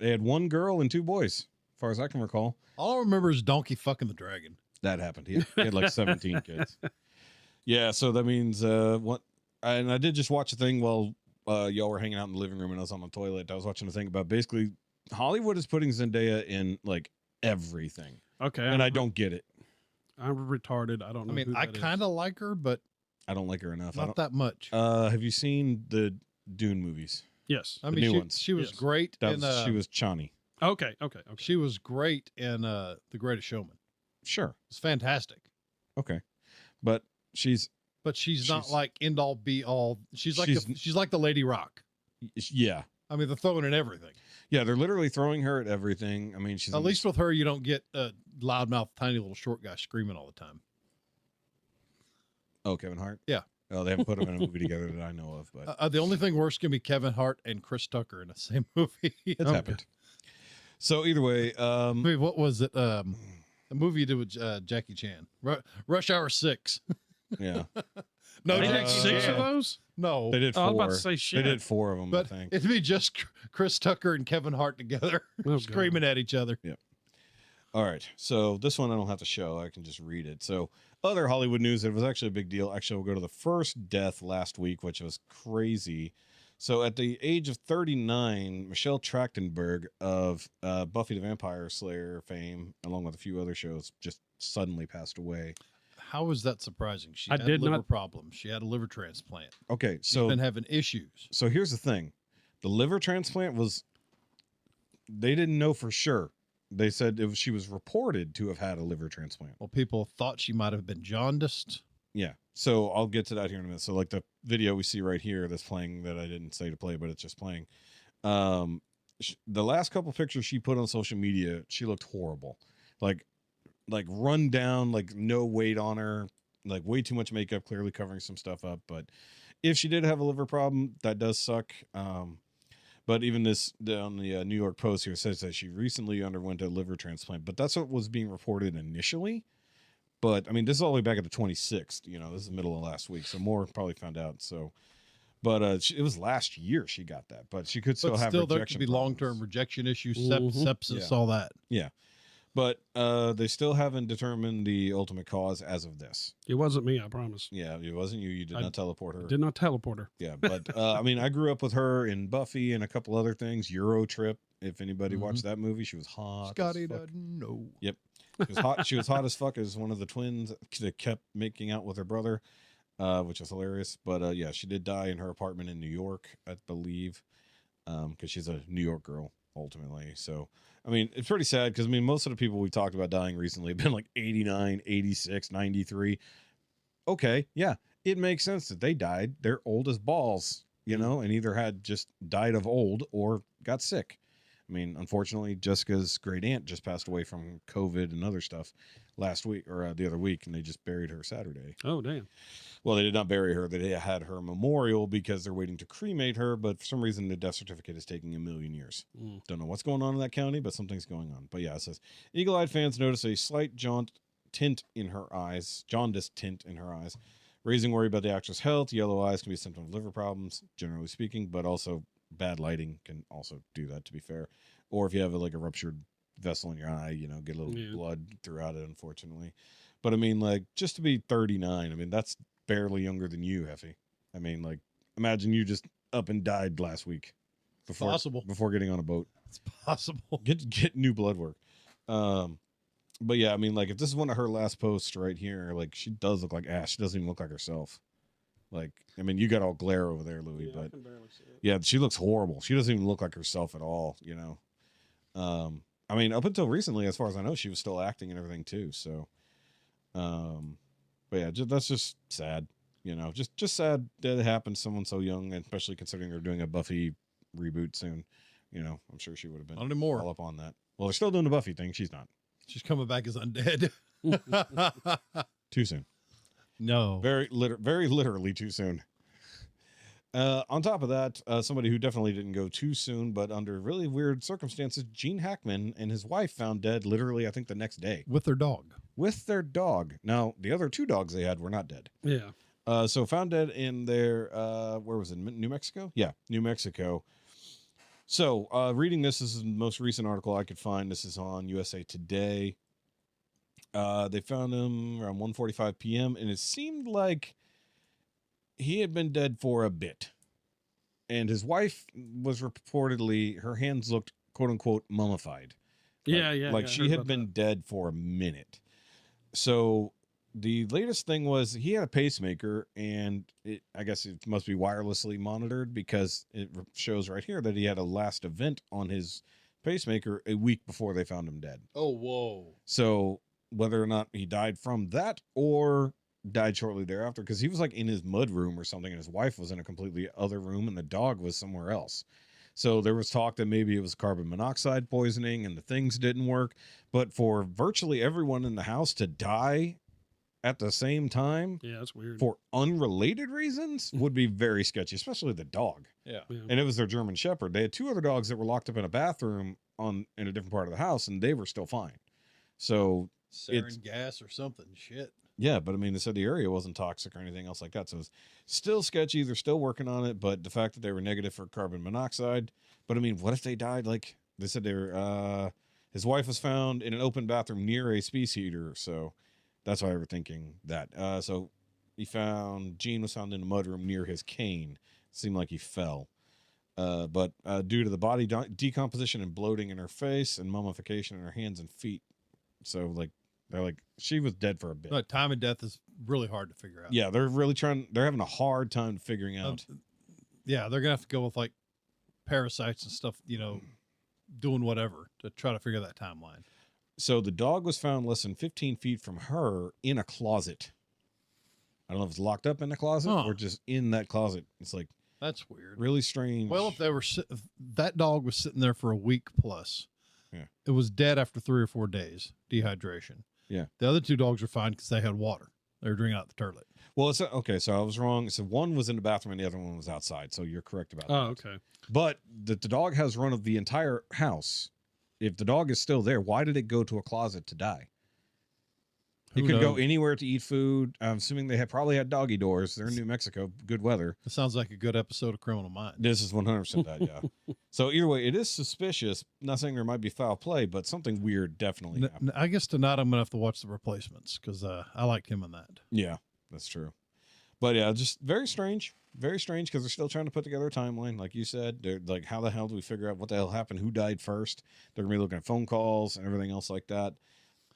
They had 1 girl and 2 boys, as far as I can recall. All I remember is Donkey fucking the dragon. That happened. He had like 17 kids. Yeah, so that means what? And I did just watch a thing while y'all were hanging out in the living room and I was on the toilet. I was watching a thing about basically Hollywood is putting Zendaya in like everything. Okay, and I don't get it. I'm retarded. I don't know. I mean, I kind of like her, but I don't like her enough. Not that much. Have you seen the Dune movies? Yes. I mean, she was great. She was Chani. Okay. She was great in The Greatest Showman. Sure. It's fantastic. Okay. But she's not like end all be all. She's like the Lady Rock. Yeah. I mean, they're throwing in everything. Yeah, they're literally throwing her at everything. I mean, she's at least with her, you don't get a loudmouth, tiny little short guy screaming all the time. Oh, Kevin Hart? Yeah. Oh, they haven't put them in a movie together that I know of. But the only thing worse can be Kevin Hart and Chris Tucker in the same movie. It's happened. So either way, I mean, what was it? The movie you did with Jackie Chan, Rush Hour 6. Yeah. No, They Jackie did 6 Chan. of those? No. They did Oh, I 4. was about to say shit. They did 4 of them, But I think. it'd be just Chris Tucker and Kevin Hart together Oh, screaming at each other. All right. So this one I don't have to show. I can just read it. So other Hollywood news, it was actually a big deal. Actually, we'll go to the first death last week, which was crazy. So at the age of 39, Michelle Trachtenberg of Buffy the Vampire Slayer fame, along with a few other shows, just suddenly passed away. How is that surprising? She I had did liver not- problems. She had a liver transplant. Okay, She's so been having issues. so here's the thing. The liver transplant was, they didn't know for sure. They said she was reported to have had a liver transplant. Well, people thought she might have been jaundiced. Yeah. So I'll get to that here in a minute. So like the video we see right here that's playing that I didn't say to play, but it's just playing. The last couple pictures she put on social media, she looked horrible. Like run down, like no weight on her, like way too much makeup, clearly covering some stuff up. But if she did have a liver problem, that does suck. But even this on the New York Post here says that she recently underwent a liver transplant, but that's what was being reported initially. But I mean, this is all the way back at the 26th. You know, this is the middle of last week, so more probably found out. So, but it was last year she got that, but she could still But have still, there rejection could be problems. long-term rejection issues, Mhm. sepsis, Yeah. all that. Yeah, but they still haven't determined the ultimate cause as of this. It wasn't me, I promise. Yeah, it wasn't you. You did I not teleport her. Did not teleport her. Yeah, but I mean, I grew up with her in Buffy and a couple other things. Euro Trip. If anybody watched that movie, she was hot. as Scotty fuck. doesn't know. Yep. She was hot. She was hot as fuck as one of the twins that kept making out with her brother, which was hilarious. But yeah, she did die in her apartment in New York, I believe, because she's a New York girl ultimately. So, I mean, it's pretty sad because, I mean, most of the people we've talked about dying recently have been like 89, 86, 93. Okay, yeah, it makes sense that they died. They're old as balls, you know, and either had just died of old or got sick. I mean, unfortunately, Jessica's great aunt just passed away from COVID and other stuff last week or the other week, and they just buried her Saturday. Oh, damn. Well, they did not bury her. They had her memorial because they're waiting to cremate her, but for some reason, the death certificate is taking 1,000,000 years. Don't know what's going on in that county, but something's going on. But yeah, it says, eagle-eyed fans notice a slight jaundiced tint in her eyes, raising worry about the actress' health. Yellow eyes can be a symptom of liver problems, generally speaking, but also bad lighting can also do that, to be fair. Or if you have like a ruptured vessel in your eye, you know, get a little blood throughout it, unfortunately. But I mean, like, just to be 39, I mean, that's barely younger than you, Jefe. I mean, like, imagine you just up and died last week before getting on a boat. It's possible. Get new blood work. But yeah, I mean, like, if this is one of her last posts right here, like, she does look like ass. She doesn't even look like herself. Like, I mean, you got all glare over there, Louie, but yeah, she looks horrible. She doesn't even look like herself at all, you know? I mean, up until recently, as far as I know, she was still acting and everything too. So, but yeah, that's just sad, you know, just sad that it happened to someone so young, and especially considering they're doing a Buffy reboot soon. You know, I'm sure she would have been Not anymore. all up on that. Well, they're still doing the Buffy thing. She's not. She's coming back as undead. Too soon. No. Very literally too soon. On top of that, somebody who definitely didn't go too soon, but under really weird circumstances, Gene Hackman and his wife found dead literally, I think, the next day. With their dog. With their dog. Now, the other 2 dogs they had were not dead. Yeah. So found dead in their, where was it, New Mexico? Yeah, New Mexico. So reading this is the most recent article I could find. This is on USA Today. They found him around 1:45 p.m., and it seemed like he had been dead for a bit. And his wife was reportedly, her hands looked, quote unquote, mummified. Like she had been dead for a minute. So the latest thing was he had a pacemaker, and I guess it must be wirelessly monitored, because it shows right here that he had a last event on his pacemaker a week before they found him dead. Oh, whoa. So whether or not he died from that or died shortly thereafter, because he was like in his mud room or something, and his wife was in a completely other room, and the dog was somewhere else. So there was talk that maybe it was carbon monoxide poisoning and the things didn't work. But for virtually everyone in the house to die at the same time, yeah, that's weird, for unrelated reasons, would be very sketchy, especially the dog. Yeah. And it was their German Shepherd. They had 2 other dogs that were locked up in a bathroom in a different part of the house, and they were still fine. So Sarin gas or something. Shit. Yeah, but I mean, they said the area wasn't toxic or anything else like that. So it's still sketchy. They're still working on it. But the fact that they were negative for carbon monoxide. But I mean, what if they died? Like they said, his wife was found in an open bathroom near a space heater. So that's why we're thinking that. So Gene was found in a mudroom near his cane. Seemed like he fell. But due to the body decomposition and bloating in her face and mummification in her hands and feet. So they're like, she was dead for a bit. But time of death is really hard to figure out. Yeah, they're having a hard time figuring out. Yeah, they're going to have to go with like parasites and stuff, doing whatever to try to figure that timeline. So the dog was found less than 15 feet from her in a closet. I don't know if it's locked up in the closet or just in that closet. It's like, that's weird. Really strange. Well, if that dog was sitting there for a week plus, it was dead after 3 or 4 days, dehydration. Yeah. The other 2 dogs were fine because they had water. They were drinking out the toilet. Well, it's okay. So I was wrong. So one was in the bathroom and the other one was outside. So you're correct about that. Oh, okay. But the dog has run of the entire house. If the dog is still there, why did it go to a closet to die? It could go anywhere to eat food. I'm assuming they probably had doggy doors. They're in New Mexico. Good weather. It sounds like a good episode of Criminal Minds. This is 100% that, yeah. So either way, it is suspicious. Not saying there might be foul play, but something weird definitely happened. I guess tonight I'm going to have to watch The Replacements because I liked him in that. Yeah, that's true. But yeah, just very strange. Very strange because they're still trying to put together a timeline. Like you said, they're like, how the hell do we figure out what the hell happened? Who died first? They're going to be looking at phone calls and everything else like that.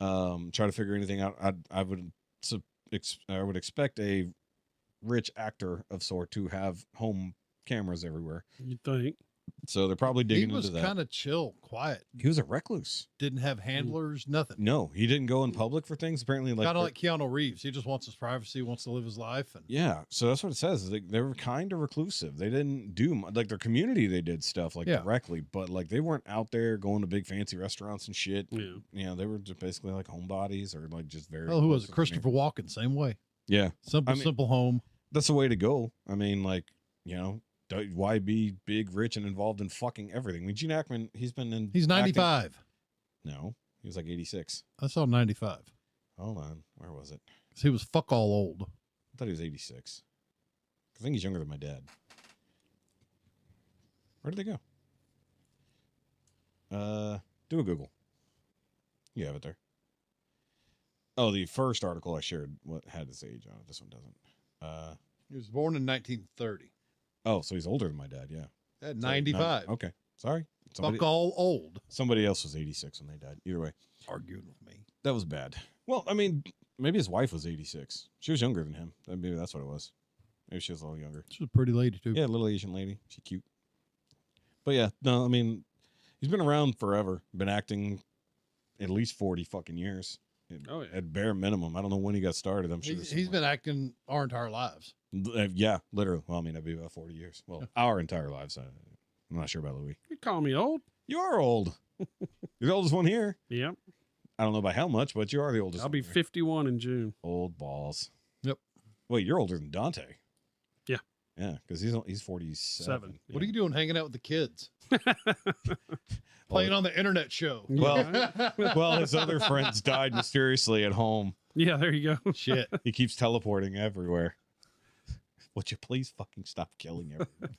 Try to figure anything out. I would expect a rich actor of sort to have home cameras everywhere. You think? So they're probably digging into that. He was kind of chill, quiet. He was a recluse. Didn't have handlers, nothing. No, he didn't go in public for things. Apparently, kind of like Keanu Reeves. He just wants his privacy, wants to live his life. And yeah, so that's what it says. They were kind of reclusive. They didn't do like their community. They did stuff directly, but like they weren't out there going to big fancy restaurants and shit. Yeah, they were just basically like homebodies or like just very. Oh, who was it? Christopher Walken, same way. Yeah, simple home. That's the way to go. I mean, like why be big, rich, and involved in fucking everything? I mean, Gene Hackman, he's 95. Acting. No, he was like 86. I saw 95. Hold on, where was it? He was fuck all old. I thought he was 86. I think he's younger than my dad. Where did they go? Do a Google. You have it there. Oh, the first article I shared had his age on it. This one doesn't. He was born in 1930. Oh, so he's older than my dad, yeah. At 95. Okay, sorry. Fuck all old. Somebody else was 86 when they died. Either way. Arguing with me. That was bad. Well, I mean, maybe his wife was 86. She was younger than him. Maybe that's what it was. Maybe she was a little younger. She's a pretty lady, too. Yeah, little Asian lady. She's cute. But yeah, no, I mean, he's been around forever. Been acting at least 40 fucking years. At bare minimum. I don't know when he got started. I'm sure he's been acting our entire lives. Yeah, literally. Well, I mean, that'd be about 40 years. Well, our entire lives. I'm not sure about Louie. You call me old? You are old. You're the oldest one here. Yep. I don't know by how much, but you are the oldest. I'll be 51 in June. Old balls. Yep. Wait, you're older than Dante. Yeah. Yeah, because he's 47. Yeah. What are you doing hanging out with the kids? Playing on the internet show. Well, his other friends died mysteriously at home. Yeah, there you go. Shit. He keeps teleporting everywhere. Would you please fucking stop killing everyone?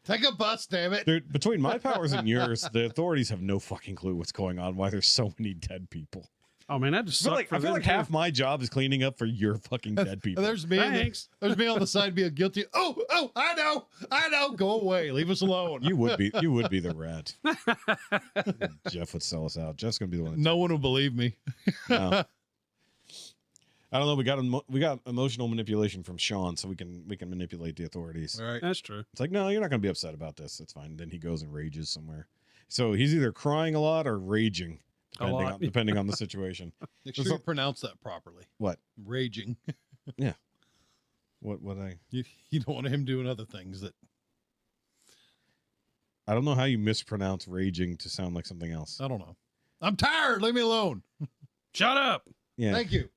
Take a bus, damn it. Dude, between my powers and yours, the authorities have no fucking clue what's going on, why there's so many dead people. Oh, man, that just I feel like half my job is cleaning up for your fucking dead people. There's me. There's me on the side being guilty. Oh, I know. Go away. Leave us alone. You would be the rat. Jeff would sell us out. Jeff's gonna be the one. No one will believe me. No. I don't know. We got emotional manipulation from Shaun, so we can manipulate the authorities. All right, that's true. It's like, no, you're not gonna be upset about this. It's fine. Then he goes and rages somewhere. So he's either crying a lot or raging. Depending on the situation. Make sure you pronounce that properly. What? Raging. Yeah. What you don't want him doing other things that. I don't know how you mispronounce raging to sound like something else. I don't know. I'm tired. Leave me alone. Shut up. Yeah. Thank you.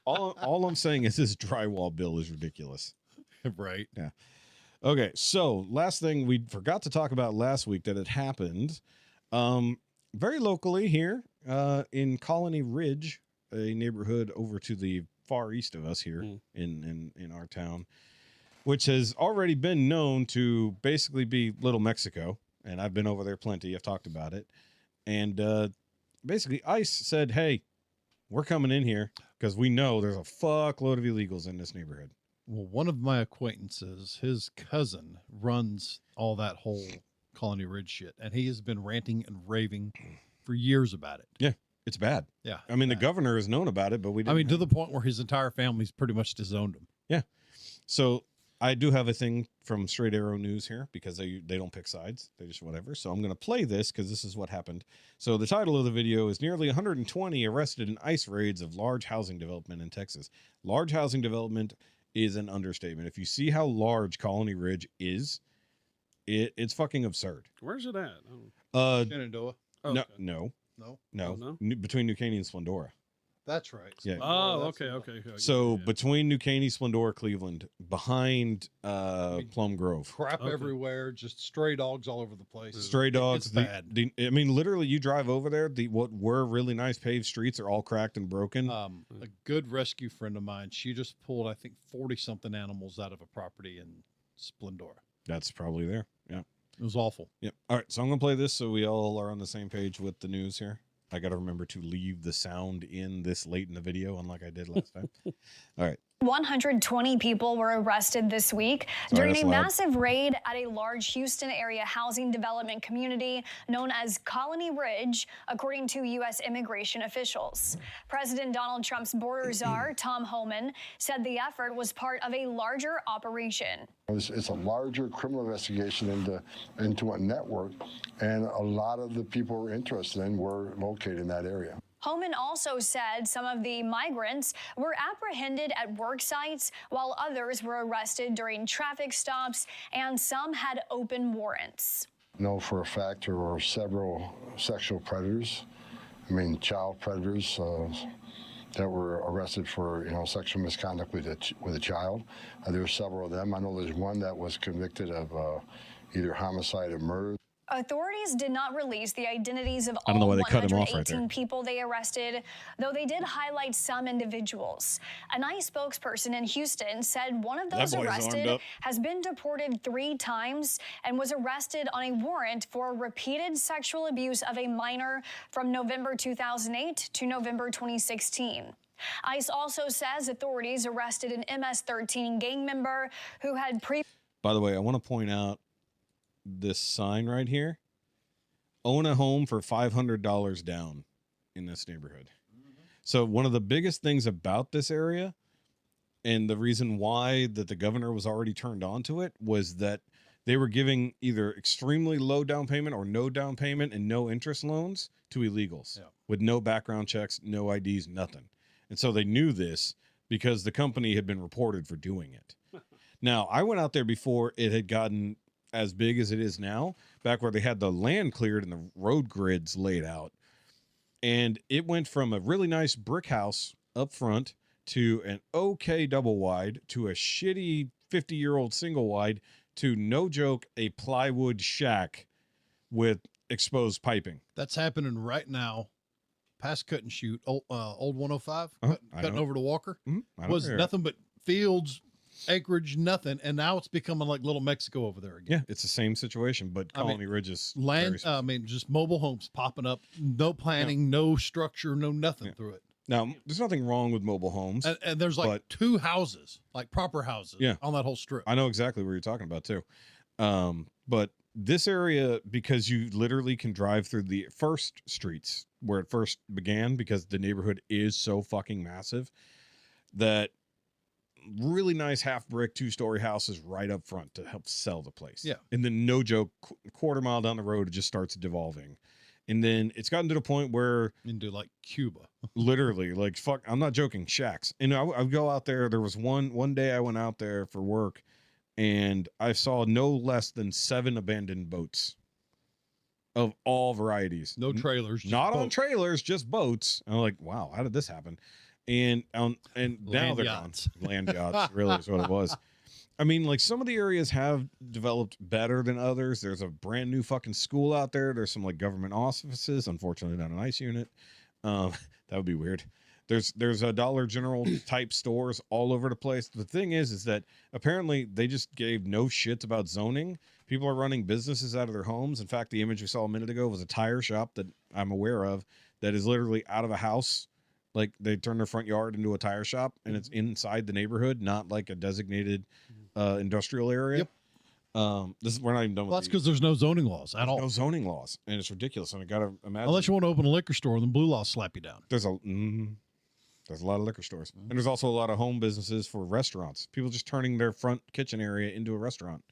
all I'm saying is this drywall bill is ridiculous. Right. Yeah. Okay, so last thing we forgot to talk about last week that had happened, very locally here in Colony Ridge, a neighborhood over to the far east of us here in our town, which has already been known to basically be Little Mexico. And I've been over there plenty. I've talked about it. And basically ICE said, hey, we're coming in here because we know there's a fuckload of illegals in this neighborhood. Well, one of my acquaintances, his cousin runs all that whole Colony Ridge shit, and he has been ranting and raving for years about it. Yeah, it's bad. Yeah. I mean, the governor has known about it, but we didn't. I mean, to the point where his entire family's pretty much disowned him. Yeah. So I do have a thing from Straight Arrow News here because they don't pick sides. They just whatever. So I'm going to play this because this is what happened. So the title of the video is Nearly 120 Arrested in ICE Raids of Large Housing Development in Texas. Large housing development is an understatement. If you see how large Colony Ridge is, it's fucking absurd. Where's it at? Shenandoah. Oh, No, okay. no, Oh, no. Between New Caney and Splendora. That's right. Yeah. Oh, okay. So between New Caney, Splendora, Cleveland, behind Plum Grove. Crap everywhere, just stray dogs all over the place. Stray dogs. It's bad. I mean, literally, you drive over there. What were really nice paved streets are all cracked and broken. A good rescue friend of mine, she just pulled, I think, 40-something animals out of a property in Splendora. That's probably there. Yeah. It was awful. Yep. All right. So I'm going to play this so we all are on the same page with the news here. I got to remember to leave the sound in this late in the video, unlike I did last time. All right. 120 people were arrested this week during a massive raid at a large Houston area housing development community known as Colony Ridge, according to U.S. immigration officials. President Donald Trump's border czar, Tom Homan, said the effort was part of a larger operation. It's a larger criminal investigation into a network, and a lot of the people we're interested in were located in that area. Homan also said some of the migrants were apprehended at work sites while others were arrested during traffic stops and some had open warrants. Know for a fact there were several sexual predators, child predators that were arrested for sexual misconduct with a child. There were several of them. I know there's one that was convicted of either homicide or murder. Authorities did not release the identities of I don't know all why they cut him off right 118 there. people they arrested, though they did highlight some individuals. An ICE spokesperson in Houston said one of those arrested has been deported 3 times and was arrested on a warrant for repeated sexual abuse of a minor from November 2008 to November 2016. ICE also says authorities arrested an MS-13 gang member who had By the way, I want to point out this sign right here. Own a home for $500 down in this neighborhood. So one of the biggest things about this area, and the reason why that the governor was already turned on to it, was that they were giving either extremely low down payment or no down payment and no interest loans to illegals with no background checks, no IDs, nothing. And so they knew this because the company had been reported for doing it. Now, I went out there before it had gotten as big as it is now, back where they had the land cleared and the road grids laid out. And it went from a really nice brick house up front to an okay double wide to a shitty 50-year-old single wide to, no joke, a plywood shack with exposed piping. That's happening right now. Past Cut and Shoot, old 105, cutting over to Walker, was nothing but fields, acreage, nothing, and now it's becoming like Little Mexico over there again. Yeah, it's the same situation, but Colony Ridge is land. Just mobile homes popping up, no planning, no structure, no nothing through it. Now, there's nothing wrong with mobile homes, and there's like 2 houses, like proper houses, on that whole strip. I know exactly what you're talking about too, but this area, because you literally can drive through the first streets where it first began, because the neighborhood is so fucking massive, that really nice half brick 2-story houses right up front to help sell the place. Yeah. And then, no joke, quarter mile down the road, it just starts devolving. And then it's gotten to the point where into like Cuba, literally, like, fuck, I'm not joking, shacks. And I would go out there. There was one day I went out there for work and I saw no less than 7 abandoned boats of all varieties. No trailers. Not on trailers, just boats. And I'm like, wow, how did this happen? And now they're yachts. gone. Land yachts really is what it was. I mean, like some of the areas have developed better than others. There's a brand new fucking school out there. There's some like government offices. Unfortunately, not an ICE unit. That would be weird. There's a Dollar General type stores all over the place. The thing is that apparently they just gave no shits about zoning. People are running businesses out of their homes. In fact, the image we saw a minute ago was a tire shop that I'm aware of that is literally out of a house. Like they turned their front yard into a tire shop and it's inside the neighborhood, not like a designated industrial area. Yep. We're not even done with that's because there's no zoning laws at all. No zoning laws, and it's ridiculous. And I gotta imagine unless you want to open a liquor store, then blue laws slap you down. There's a lot of liquor stores, and there's also a lot of home businesses for restaurants. People just turning their front kitchen area into a restaurant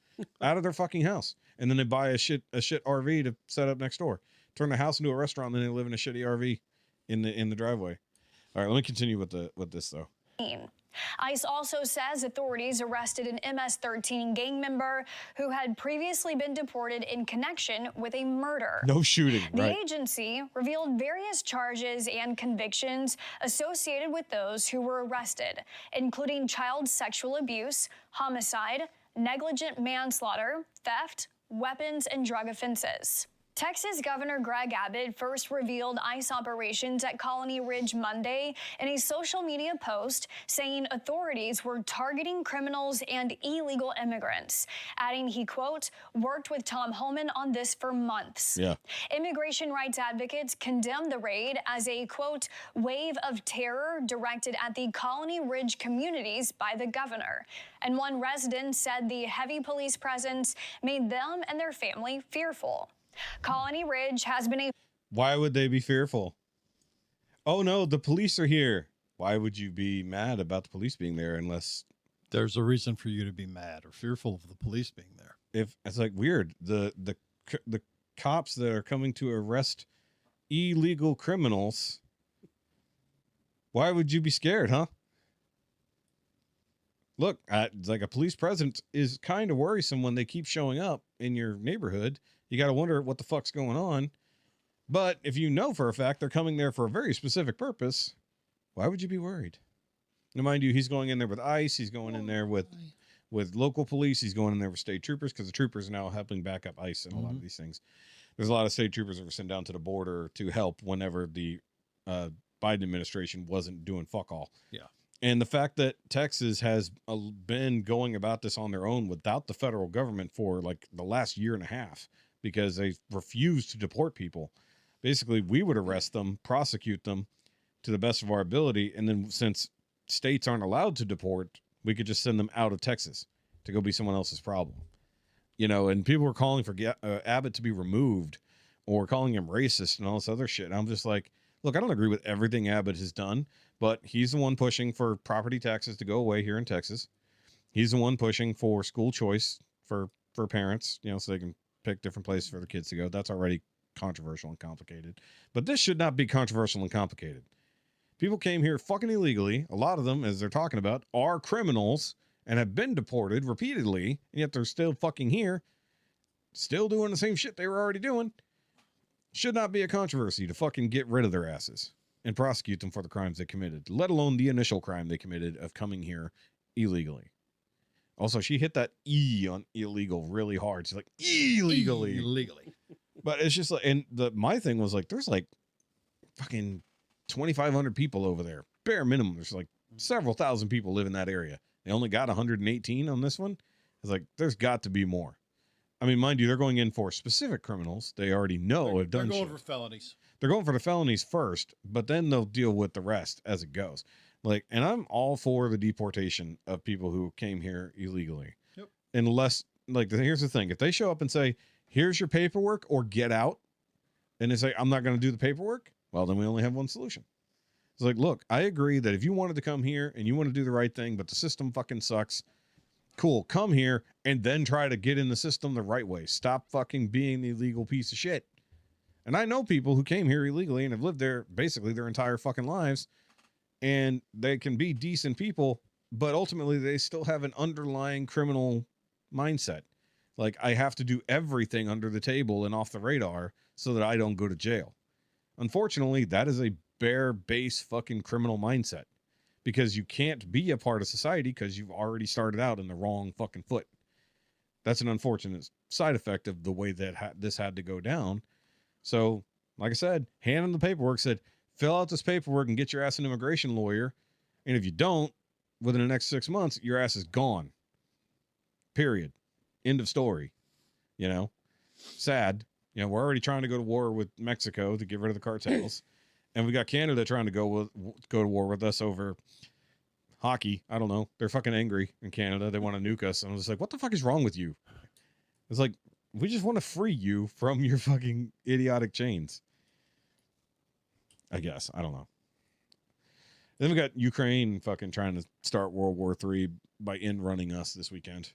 out of their fucking house, and then they buy a shit RV to set up next door. Turn the house into a restaurant, and then they live in a shitty RV in the driveway. All right, let me continue with this though. ICE also says authorities arrested an MS-13 gang member who had previously been deported in connection with a murder. No shooting, The right? agency revealed various charges and convictions associated with those who were arrested, including child sexual abuse, homicide, negligent manslaughter, theft, weapons, and drug offenses. Texas Governor Greg Abbott first revealed ICE operations at Colony Ridge Monday in a social media post saying authorities were targeting criminals and illegal immigrants, adding he, quote, worked with Tom Homan on this for months. Yeah. Immigration rights advocates condemned the raid as a, quote, wave of terror directed at the Colony Ridge communities by the governor. And one resident said the heavy police presence made them and their family fearful. Colony Ridge has been a... Why would they be fearful? Oh no, the police are here. Why would you be mad about the police being there unless there's a reason for you to be mad or fearful of the police being there? If it's like weird, the cops that are coming to arrest illegal criminals, why would you be scared, huh? Look, it's like a police presence is kind of worrisome when they keep showing up in your neighborhood. You got to wonder what the fuck's going on. But if you know for a fact they're coming there for a very specific purpose, why would you be worried? Now, mind you, he's going in there with ICE. He's going in there with local police. He's going in there with state troopers because the troopers are now helping back up ICE in a lot of these things. There's a lot of state troopers that were sent down to the border to help whenever the Biden administration wasn't doing fuck all. Yeah. And the fact that Texas has been going about this on their own without the federal government for like the last year and a half because they refused to deport people. Basically, we would arrest them, prosecute them to the best of our ability. And then since states aren't allowed to deport, we could just send them out of Texas to go be someone else's problem. You know, and people were calling for Abbott to be removed or calling him racist and all this other shit. And I'm just like, look, I don't agree with everything Abbott has done, but he's the one pushing for property taxes to go away here in Texas. He's the one pushing for school choice for parents, you know, so they can pick different places for their kids to go. That's already controversial and complicated. But this should not be controversial and complicated. People came here fucking illegally. A lot of them, as they're talking about, are criminals and have been deported repeatedly, and yet they're still fucking here, still doing the same shit they were already doing. Should not be a controversy to fucking get rid of their asses and prosecute them for the crimes they committed, let alone the initial crime they committed of coming here illegally. Also, she hit that E on illegal really hard. She's like, illegally. Illegally. But it's just like, and my thing was like, there's like fucking 2,500 people over there. Bare minimum. There's like several thousand people live in that area. They only got 118 on this one. It's like, there's got to be more. I mean, mind you, they're going in for specific criminals. They already know have done shit. They're going for felonies. They're going for the felonies first, but then they'll deal with the rest as it goes. Like, and I'm all for the deportation of people who came here illegally. Yep. Unless, like, here's the thing. If they show up and say, here's your paperwork or get out, and they say, I'm not going to do the paperwork, well, then we only have one solution. It's like, look, I agree that if you wanted to come here and you want to do the right thing, but the system fucking sucks, cool, come here and then try to get in the system the right way. Stop fucking being the illegal piece of shit. And I know people who came here illegally and have lived there basically their entire fucking lives, and they can be decent people, but ultimately they still have an underlying criminal mindset. Like, I have to do everything under the table and off the radar so that I don't go to jail. Unfortunately, that is a bare base fucking criminal mindset. because you can't be a part of society because you've already started out in the wrong fucking foot. That's an unfortunate side effect of the way that this had to go down. So, like I said, hand him the paperwork, said, fill out this paperwork and get your ass an immigration lawyer. And if you don't, within the next 6 months, your ass is gone. Period. End of story. You know, sad. You know, we're already trying to go to war with Mexico to get rid of the cartels. And we got Canada trying to go to war with us over hockey. I don't know. They're fucking angry in Canada. They want to nuke us. And I was like, what the fuck is wrong with you? It's like, we just want to free you from your fucking idiotic chains. I guess. I don't know. Then we got Ukraine fucking trying to start World War III by running us this weekend.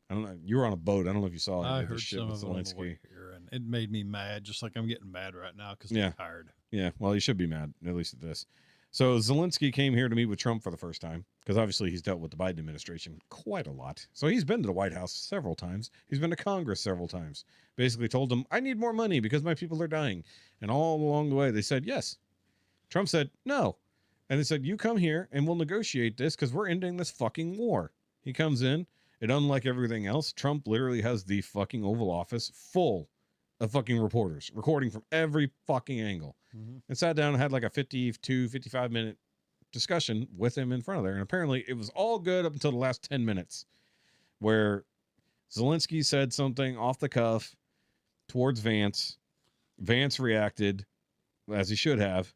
I don't know. You were on a boat. I don't know if you saw I it. heard some of it on the way here, and it made me mad, just like I'm getting mad right now because I'm tired. Yeah, well, you should be mad, at least at this. So Zelensky came here to meet with Trump for the first time, because obviously he's dealt with the Biden administration quite a lot. So he's been to the White House several times. He's been to Congress several times. Basically told them, I need more money because my people are dying. And all along the way, they said, yes. Trump said, no. And they said, you come here and we'll negotiate this because we're ending this fucking war. He comes in, and unlike everything else, Trump literally has the fucking Oval Office full of fucking reporters recording from every fucking angle. And sat down and had like a 55 minute discussion with him in front of there. And apparently it was all good up until the last 10 minutes where Zelensky said something off the cuff towards Vance. Vance reacted as he should have.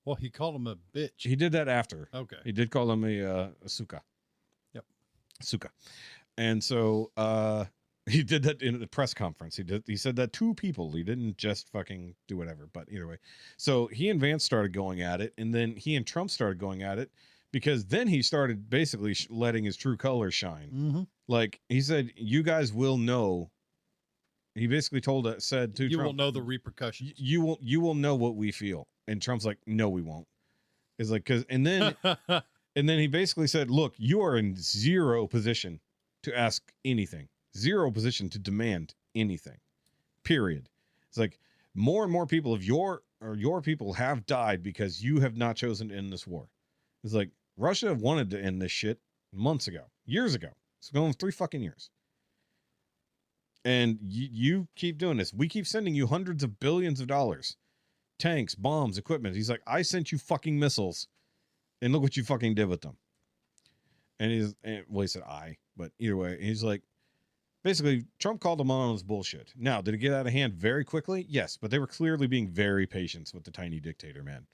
Well, he called him a bitch. He did that after. Okay. He did call him a suka. Yep. Suka. And so he did that in the press conference. He said that to people. He didn't just fucking do whatever. But either way. So he and Vance started going at it. And then he and Trump started going at it because then he started basically letting his true colors shine. Like he said, you guys will know. He basically said to Trump, you will know the repercussions. You will know what we feel. And Trump's like, no, we won't. It's like, and then he basically said, look, you are in zero position to ask anything, zero position to demand anything, period. It's like more and more people of your people have died because you have not chosen to end this war. It's like Russia wanted to end this shit months ago, years ago. It's going 3 fucking years. And you keep doing this. We keep sending you hundreds of billions of dollars. Tanks, bombs, equipment. He's like, I sent you fucking missiles, and look what you fucking did with them. And he said but either way, he's like, basically, Trump called him on his bullshit. Now, did it get out of hand very quickly? Yes, but they were clearly being very patient with the tiny dictator, man.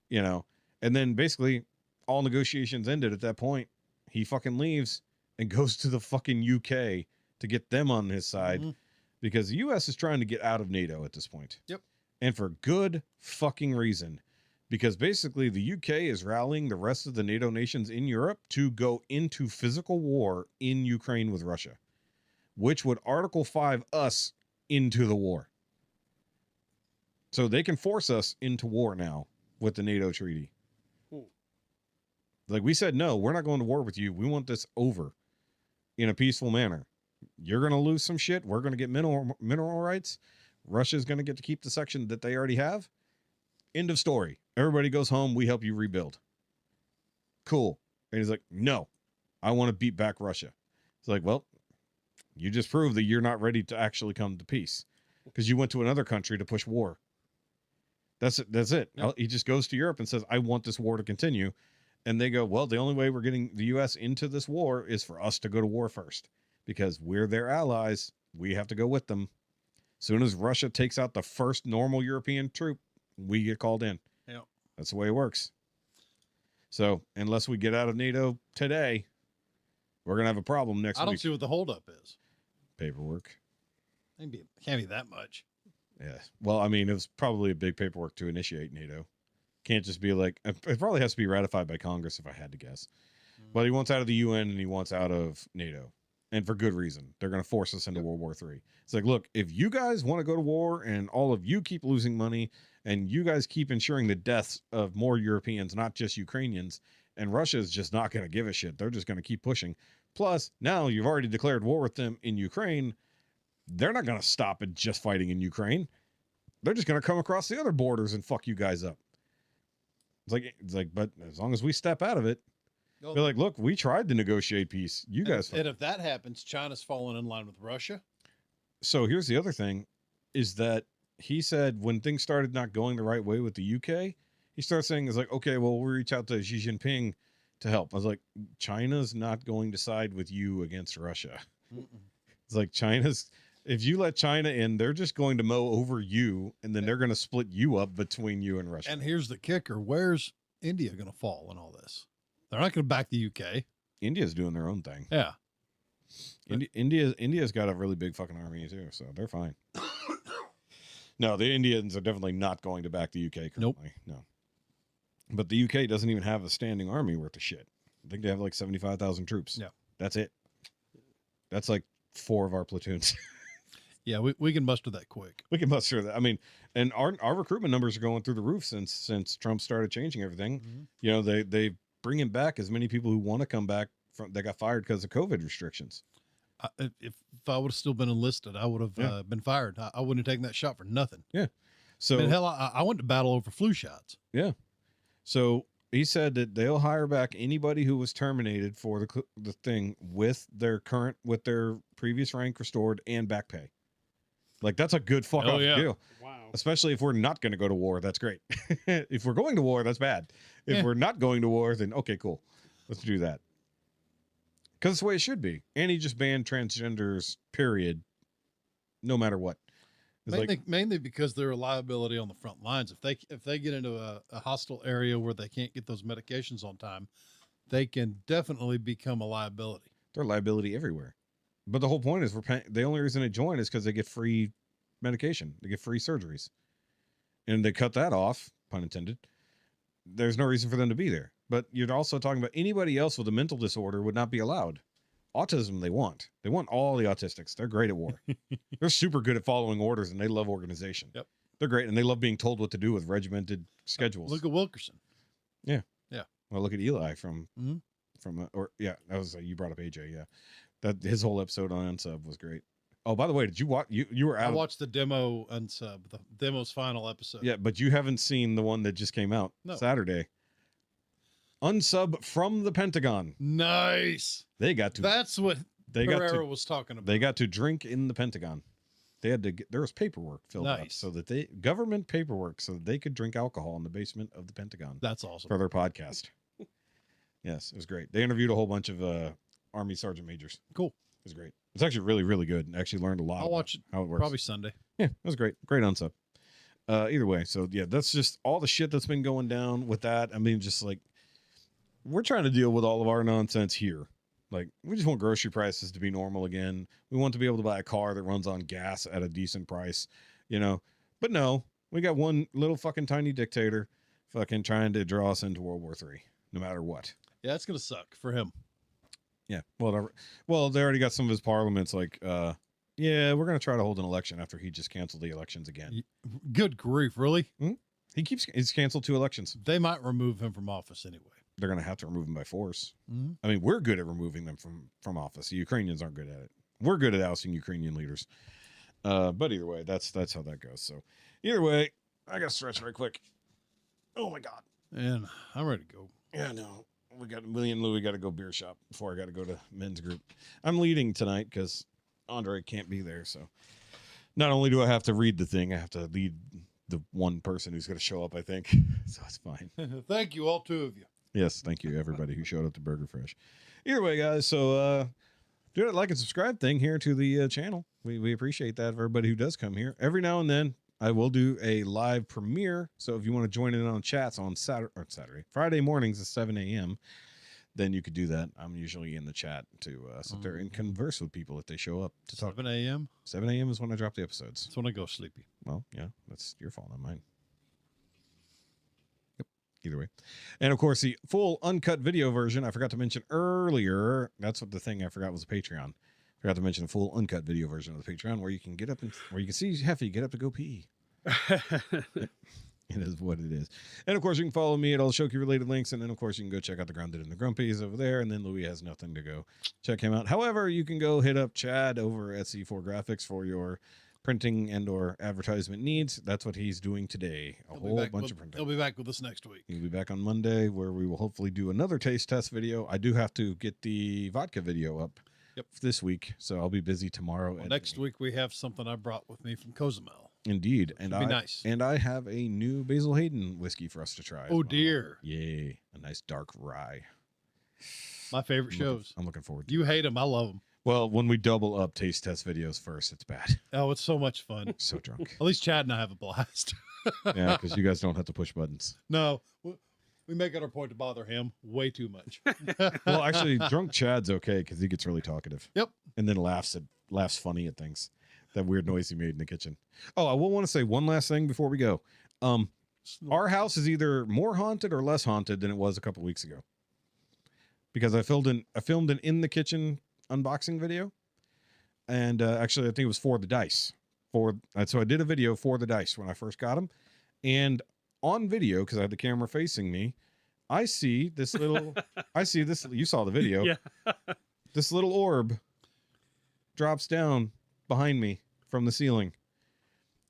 You know, and then basically all negotiations ended at that point. He fucking leaves and goes to the fucking UK to get them on his side because the US is trying to get out of NATO at this point. Yep. And for good fucking reason, because basically the UK is rallying the rest of the NATO nations in Europe to go into physical war in Ukraine with Russia, which would Article 5 us into the war. So they can force us into war now with the NATO treaty. Like we said, no, we're not going to war with you. We want this over in a peaceful manner. You're going to lose some shit. We're going to get mineral rights. Russia's going to get to keep the section that they already have. End of story. Everybody goes home. We help you rebuild. Cool. And he's like, no, I want to beat back Russia. It's like, well, you just proved that you're not ready to actually come to peace because you went to another country to push war. That's it. Yep. He just goes to Europe and says, I want this war to continue. And they go, well, the only way we're getting the U.S. into this war is for us to go to war first because we're their allies. We have to go with them. Soon as Russia takes out the first normal European troop, we get called in. Yeah. That's the way it works. So unless we get out of NATO today, we're going to have a problem next week. I don't see what the holdup is. Paperwork. Can't be that much. Yeah. Well, I mean, it was probably a big paperwork to initiate NATO. Can't just be like, it probably has to be ratified by Congress if I had to guess. But he wants out of the UN and he wants out of NATO. And for good reason. They're going to force us into World War III. It's like, look, if you guys want to go to war and all of you keep losing money and you guys keep ensuring the deaths of more Europeans, not just Ukrainians, and Russia is just not going to give a shit. They're just going to keep pushing. Plus, now you've already declared war with them in Ukraine. They're not going to stop at just fighting in Ukraine. They're just going to come across the other borders and fuck you guys up. It's like, but as long as we step out of it, they're like, look, we tried to negotiate peace. You guys. And if that happens, China's falling in line with Russia. So here's the other thing, is that he said when things started not going the right way with the UK, he started saying, it's like, okay, well, we'll reach out to Xi Jinping to help. I was like, China's not going to side with you against Russia. It's like if you let China in, they're just going to mow over you, and then they're going to split you up between you and Russia. And here's the kicker. Where's India going to fall in all this? They're not going to back the UK. India's doing their own thing. Yeah. India's got a really big fucking army too, so they're fine. No, the Indians are definitely not going to back the UK currently. Nope. No. But the UK doesn't even have a standing army worth of shit. I think they have like 75,000 troops. Yeah. That's it. That's like 4 of our platoons. Yeah, we can muster that quick. We can muster that. I mean, and our recruitment numbers are going through the roof since Trump started changing everything. Mm-hmm. You know, they bringing back as many people who want to come back that got fired because of COVID restrictions. If I would have still been enlisted, I would have been fired. I wouldn't have taken that shot for nothing. Yeah. So I mean, hell, I went to battle over flu shots. Yeah. So he said that they'll hire back anybody who was terminated for the thing with their previous rank restored and back pay. Like, that's a good fuck off deal. Wow. Especially if we're not going to go to war, that's great. If we're going to war, that's bad. If we're not going to war, then okay, cool. Let's do that. Because it's the way it should be. And he just banned transgenders, period, no matter what. Mainly because they're a liability on the front lines. If they get into a hostile area where they can't get those medications on time, they can definitely become a liability. They're a liability everywhere. But the whole point is the only reason they join is because they get free medication. They get free surgeries. And they cut that off, pun intended. There's no reason for them to be there. But you're also talking about anybody else with a mental disorder would not be allowed. Autism, they want. They want all the autistics. They're great at war. They're super good at following orders, and they love organization. Yep. They're great, and they love being told what to do with regimented schedules. Look at Wilkerson. Yeah. Yeah. Well, look at Eli you brought up AJ, yeah. That his whole episode on Unsub was great. Oh, by the way, did you watch? You were out. I watched the demo Unsub, the demo's final episode. Yeah, but you haven't seen the one that just came out Saturday. Unsub from the Pentagon. Nice. They got to. That's what Herrera was talking about. They got to drink in the Pentagon. They had to. There was paperwork filled out so that government paperwork so that they could drink alcohol in the basement of the Pentagon. That's awesome for their podcast. Yes, it was great. They interviewed a whole bunch of Army sergeant majors. Cool. It was great. It's actually really, really good. I actually learned a lot. I'll watch it how it works. Probably Sunday. Yeah, it was great. Great Unsub. Either way, so yeah, that's just all the shit that's been going down with that. I mean, just like we're trying to deal with all of our nonsense here. Like, we just want grocery prices to be normal again. We want to be able to buy a car that runs on gas at a decent price, you know. But no, we got one little fucking tiny dictator fucking trying to draw us into World War III, no matter what. Yeah, it's gonna suck for him. Yeah. Well, they already got some of his parliaments like, yeah, we're gonna try to hold an election after he just canceled the elections again. Good grief, really? He's canceled 2 elections. They might remove him from office anyway. They're going to have to remove him by force. Mm-hmm. I mean, we're good at removing them from office. The Ukrainians aren't good at it. We're good at ousting Ukrainian leaders. But either way, that's how that goes. So either way, I got to stretch right quick. Oh my God. And I'm ready to go. Yeah, no. Me and Louie got to go beer shop before I got to go to men's group. I'm leading tonight because Andre can't be there. So not only do I have to read the thing, I have to lead the one person who's going to show up, I think. So it's fine. Thank you, all 2 of you. Yes, thank you, everybody who showed up to Burger Fresh. Either way, guys, so do that like and subscribe thing here to the channel. We appreciate that, everybody who does come here. Every now and then, I will do a live premiere. So if you want to join in on chats on Friday mornings at 7 a.m., then you could do that. I'm usually in the chat to sit there and converse with people if they show up to talk. 7 a.m.? 7 a.m. is when I drop the episodes. That's when I go sleepy. Well, yeah, that's your fault, not mine. Either way. And of course, the full uncut video version, I forgot to mention earlier. That's what the thing I forgot was a Patreon. Forgot to mention the full uncut video version of the Patreon where you can get up and where you can see Jefe get up to go pee. It is what it is. And of course, you can follow me at all Shoky related links. And then, of course, you can go check out the Grounded and the Grumpies over there. And then Louie has nothing to go check him out. However, you can go hit up Chad over at C4 Graphics for your printing and or advertisement needs, that's what he's doing today. A whole bunch of printing. He'll be back with us next week. He'll be back on Monday, where we will hopefully do another taste test video. I do have to get the vodka video up this week, so I'll be busy tomorrow. Well, next week we have something I brought with me from Cozumel. Indeed. And nice. And I have a new Basil Hayden whiskey for us to try. Oh, dear. Yay. A nice dark rye. My favorite shows. I'm looking forward to You hate them. I love them. Well, when we double up taste test videos first, it's bad. Oh, it's so much fun. So drunk. At least Chad and I have a blast. Yeah, because you guys don't have to push buttons. No, we make it our point to bother him way too much. Well, actually, drunk Chad's okay because he gets really talkative. Yep. And then laughs funny at things. That weird noise he made in the kitchen. Oh, I will want to say one last thing before we go. Our house is either more haunted or less haunted than it was a couple weeks ago. Because I filmed an in the kitchen unboxing video, and actually I think it was for the dice. So I did a video for the dice when I first got them, and on video, because I had the camera facing me, I see this little. You saw the video. Yeah. This little orb drops down behind me from the ceiling,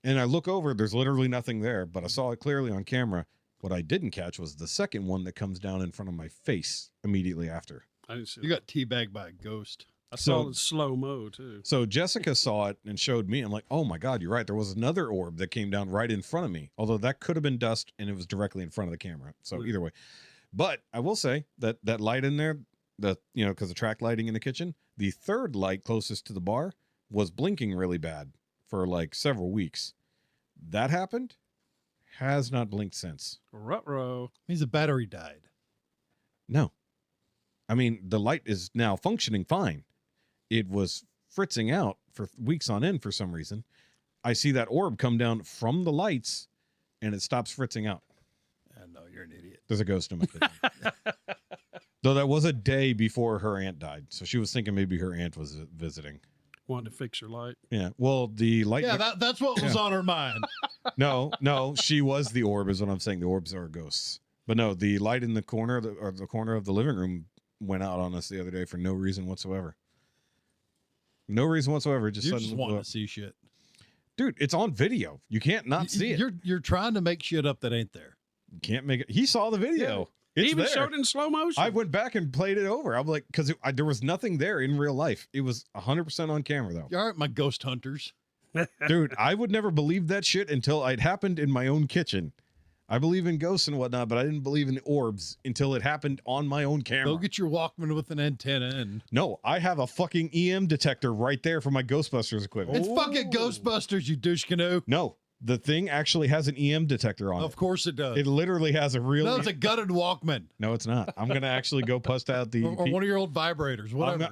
and I look over. There's literally nothing there, but I saw it clearly on camera. What I didn't catch was the second one that comes down in front of my face immediately after. I didn't see You got teabagged by a ghost. I saw it in slow-mo, too. So Jessica saw it and showed me. I'm like, oh, my God, you're right. There was another orb that came down right in front of me, although that could have been dust, and it was directly in front of the camera. So either way. But I will say that light in there, because the track lighting in the kitchen, the third light closest to the bar was blinking really bad for like several weeks. That happened. Has not blinked since. Ruh-roh. Means the battery died. No. I mean, the light is now functioning fine. It was fritzing out for weeks on end for some reason. I see that orb come down from the lights, and it stops fritzing out. I know, you're an idiot. There's a ghost in my kitchen. Though that was a day before her aunt died, so she was thinking maybe her aunt was visiting. Wanted to fix your light. Yeah. Well, the light. Yeah, that's what was on her mind. No, she was the orb, is what I'm saying. The orbs are ghosts. But no, the light in the corner of the corner of the living room went out on us the other day for no reason whatsoever. No reason whatsoever. Just You're suddenly just wanting to see shit. Dude, it's on video. You can't not see it. You're trying to make shit up that ain't there. You can't make it. He saw the video. He It's even there. showed it in slow motion. I went back and played it over. I'm like, because there was nothing there in real life. It was 100% on camera, though. You aren't my ghost hunters. Dude, I would never believe that shit until it happened in my own kitchen. I believe in ghosts and whatnot, but I didn't believe in orbs until it happened on my own camera. Go get your Walkman with an antenna and... No, I have a fucking EM detector right there for my Ghostbusters equipment. It's fucking Ghostbusters, you douche canoe. No, the thing actually has an EM detector on it. Of course it does. It literally has a real... No, it's a gutted Walkman. No, it's not. I'm going to actually go bust out the... Or one of your old vibrators, whatever.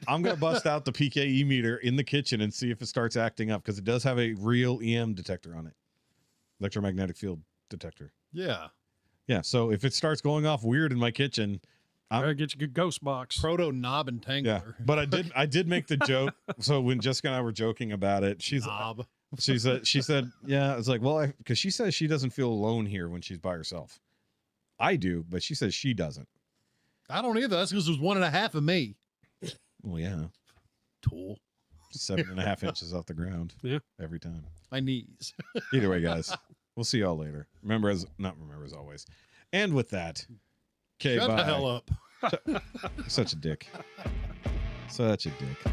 I'm gonna bust out the PKE meter in the kitchen and see if it starts acting up, because it does have a real EM detector on it. Electromagnetic field detector. Yeah. Yeah, so if it starts going off weird in my kitchen... Better get your good ghost box. Proto knob entangler. Yeah, but I did make the joke. So when Jessica and I were joking about it, she said, yeah, it's like, well, because she says she doesn't feel alone here when she's by herself. I do, but she says she doesn't. I don't either. That's because there's 1.5 of me. Well, yeah. Tool. 7.5 inches off the ground. Yeah. Every time. My knees. Either way, guys, we'll see y'all later. Remember as always. And with that, okay, Shut bye. the hell up. Such a dick. Such a dick.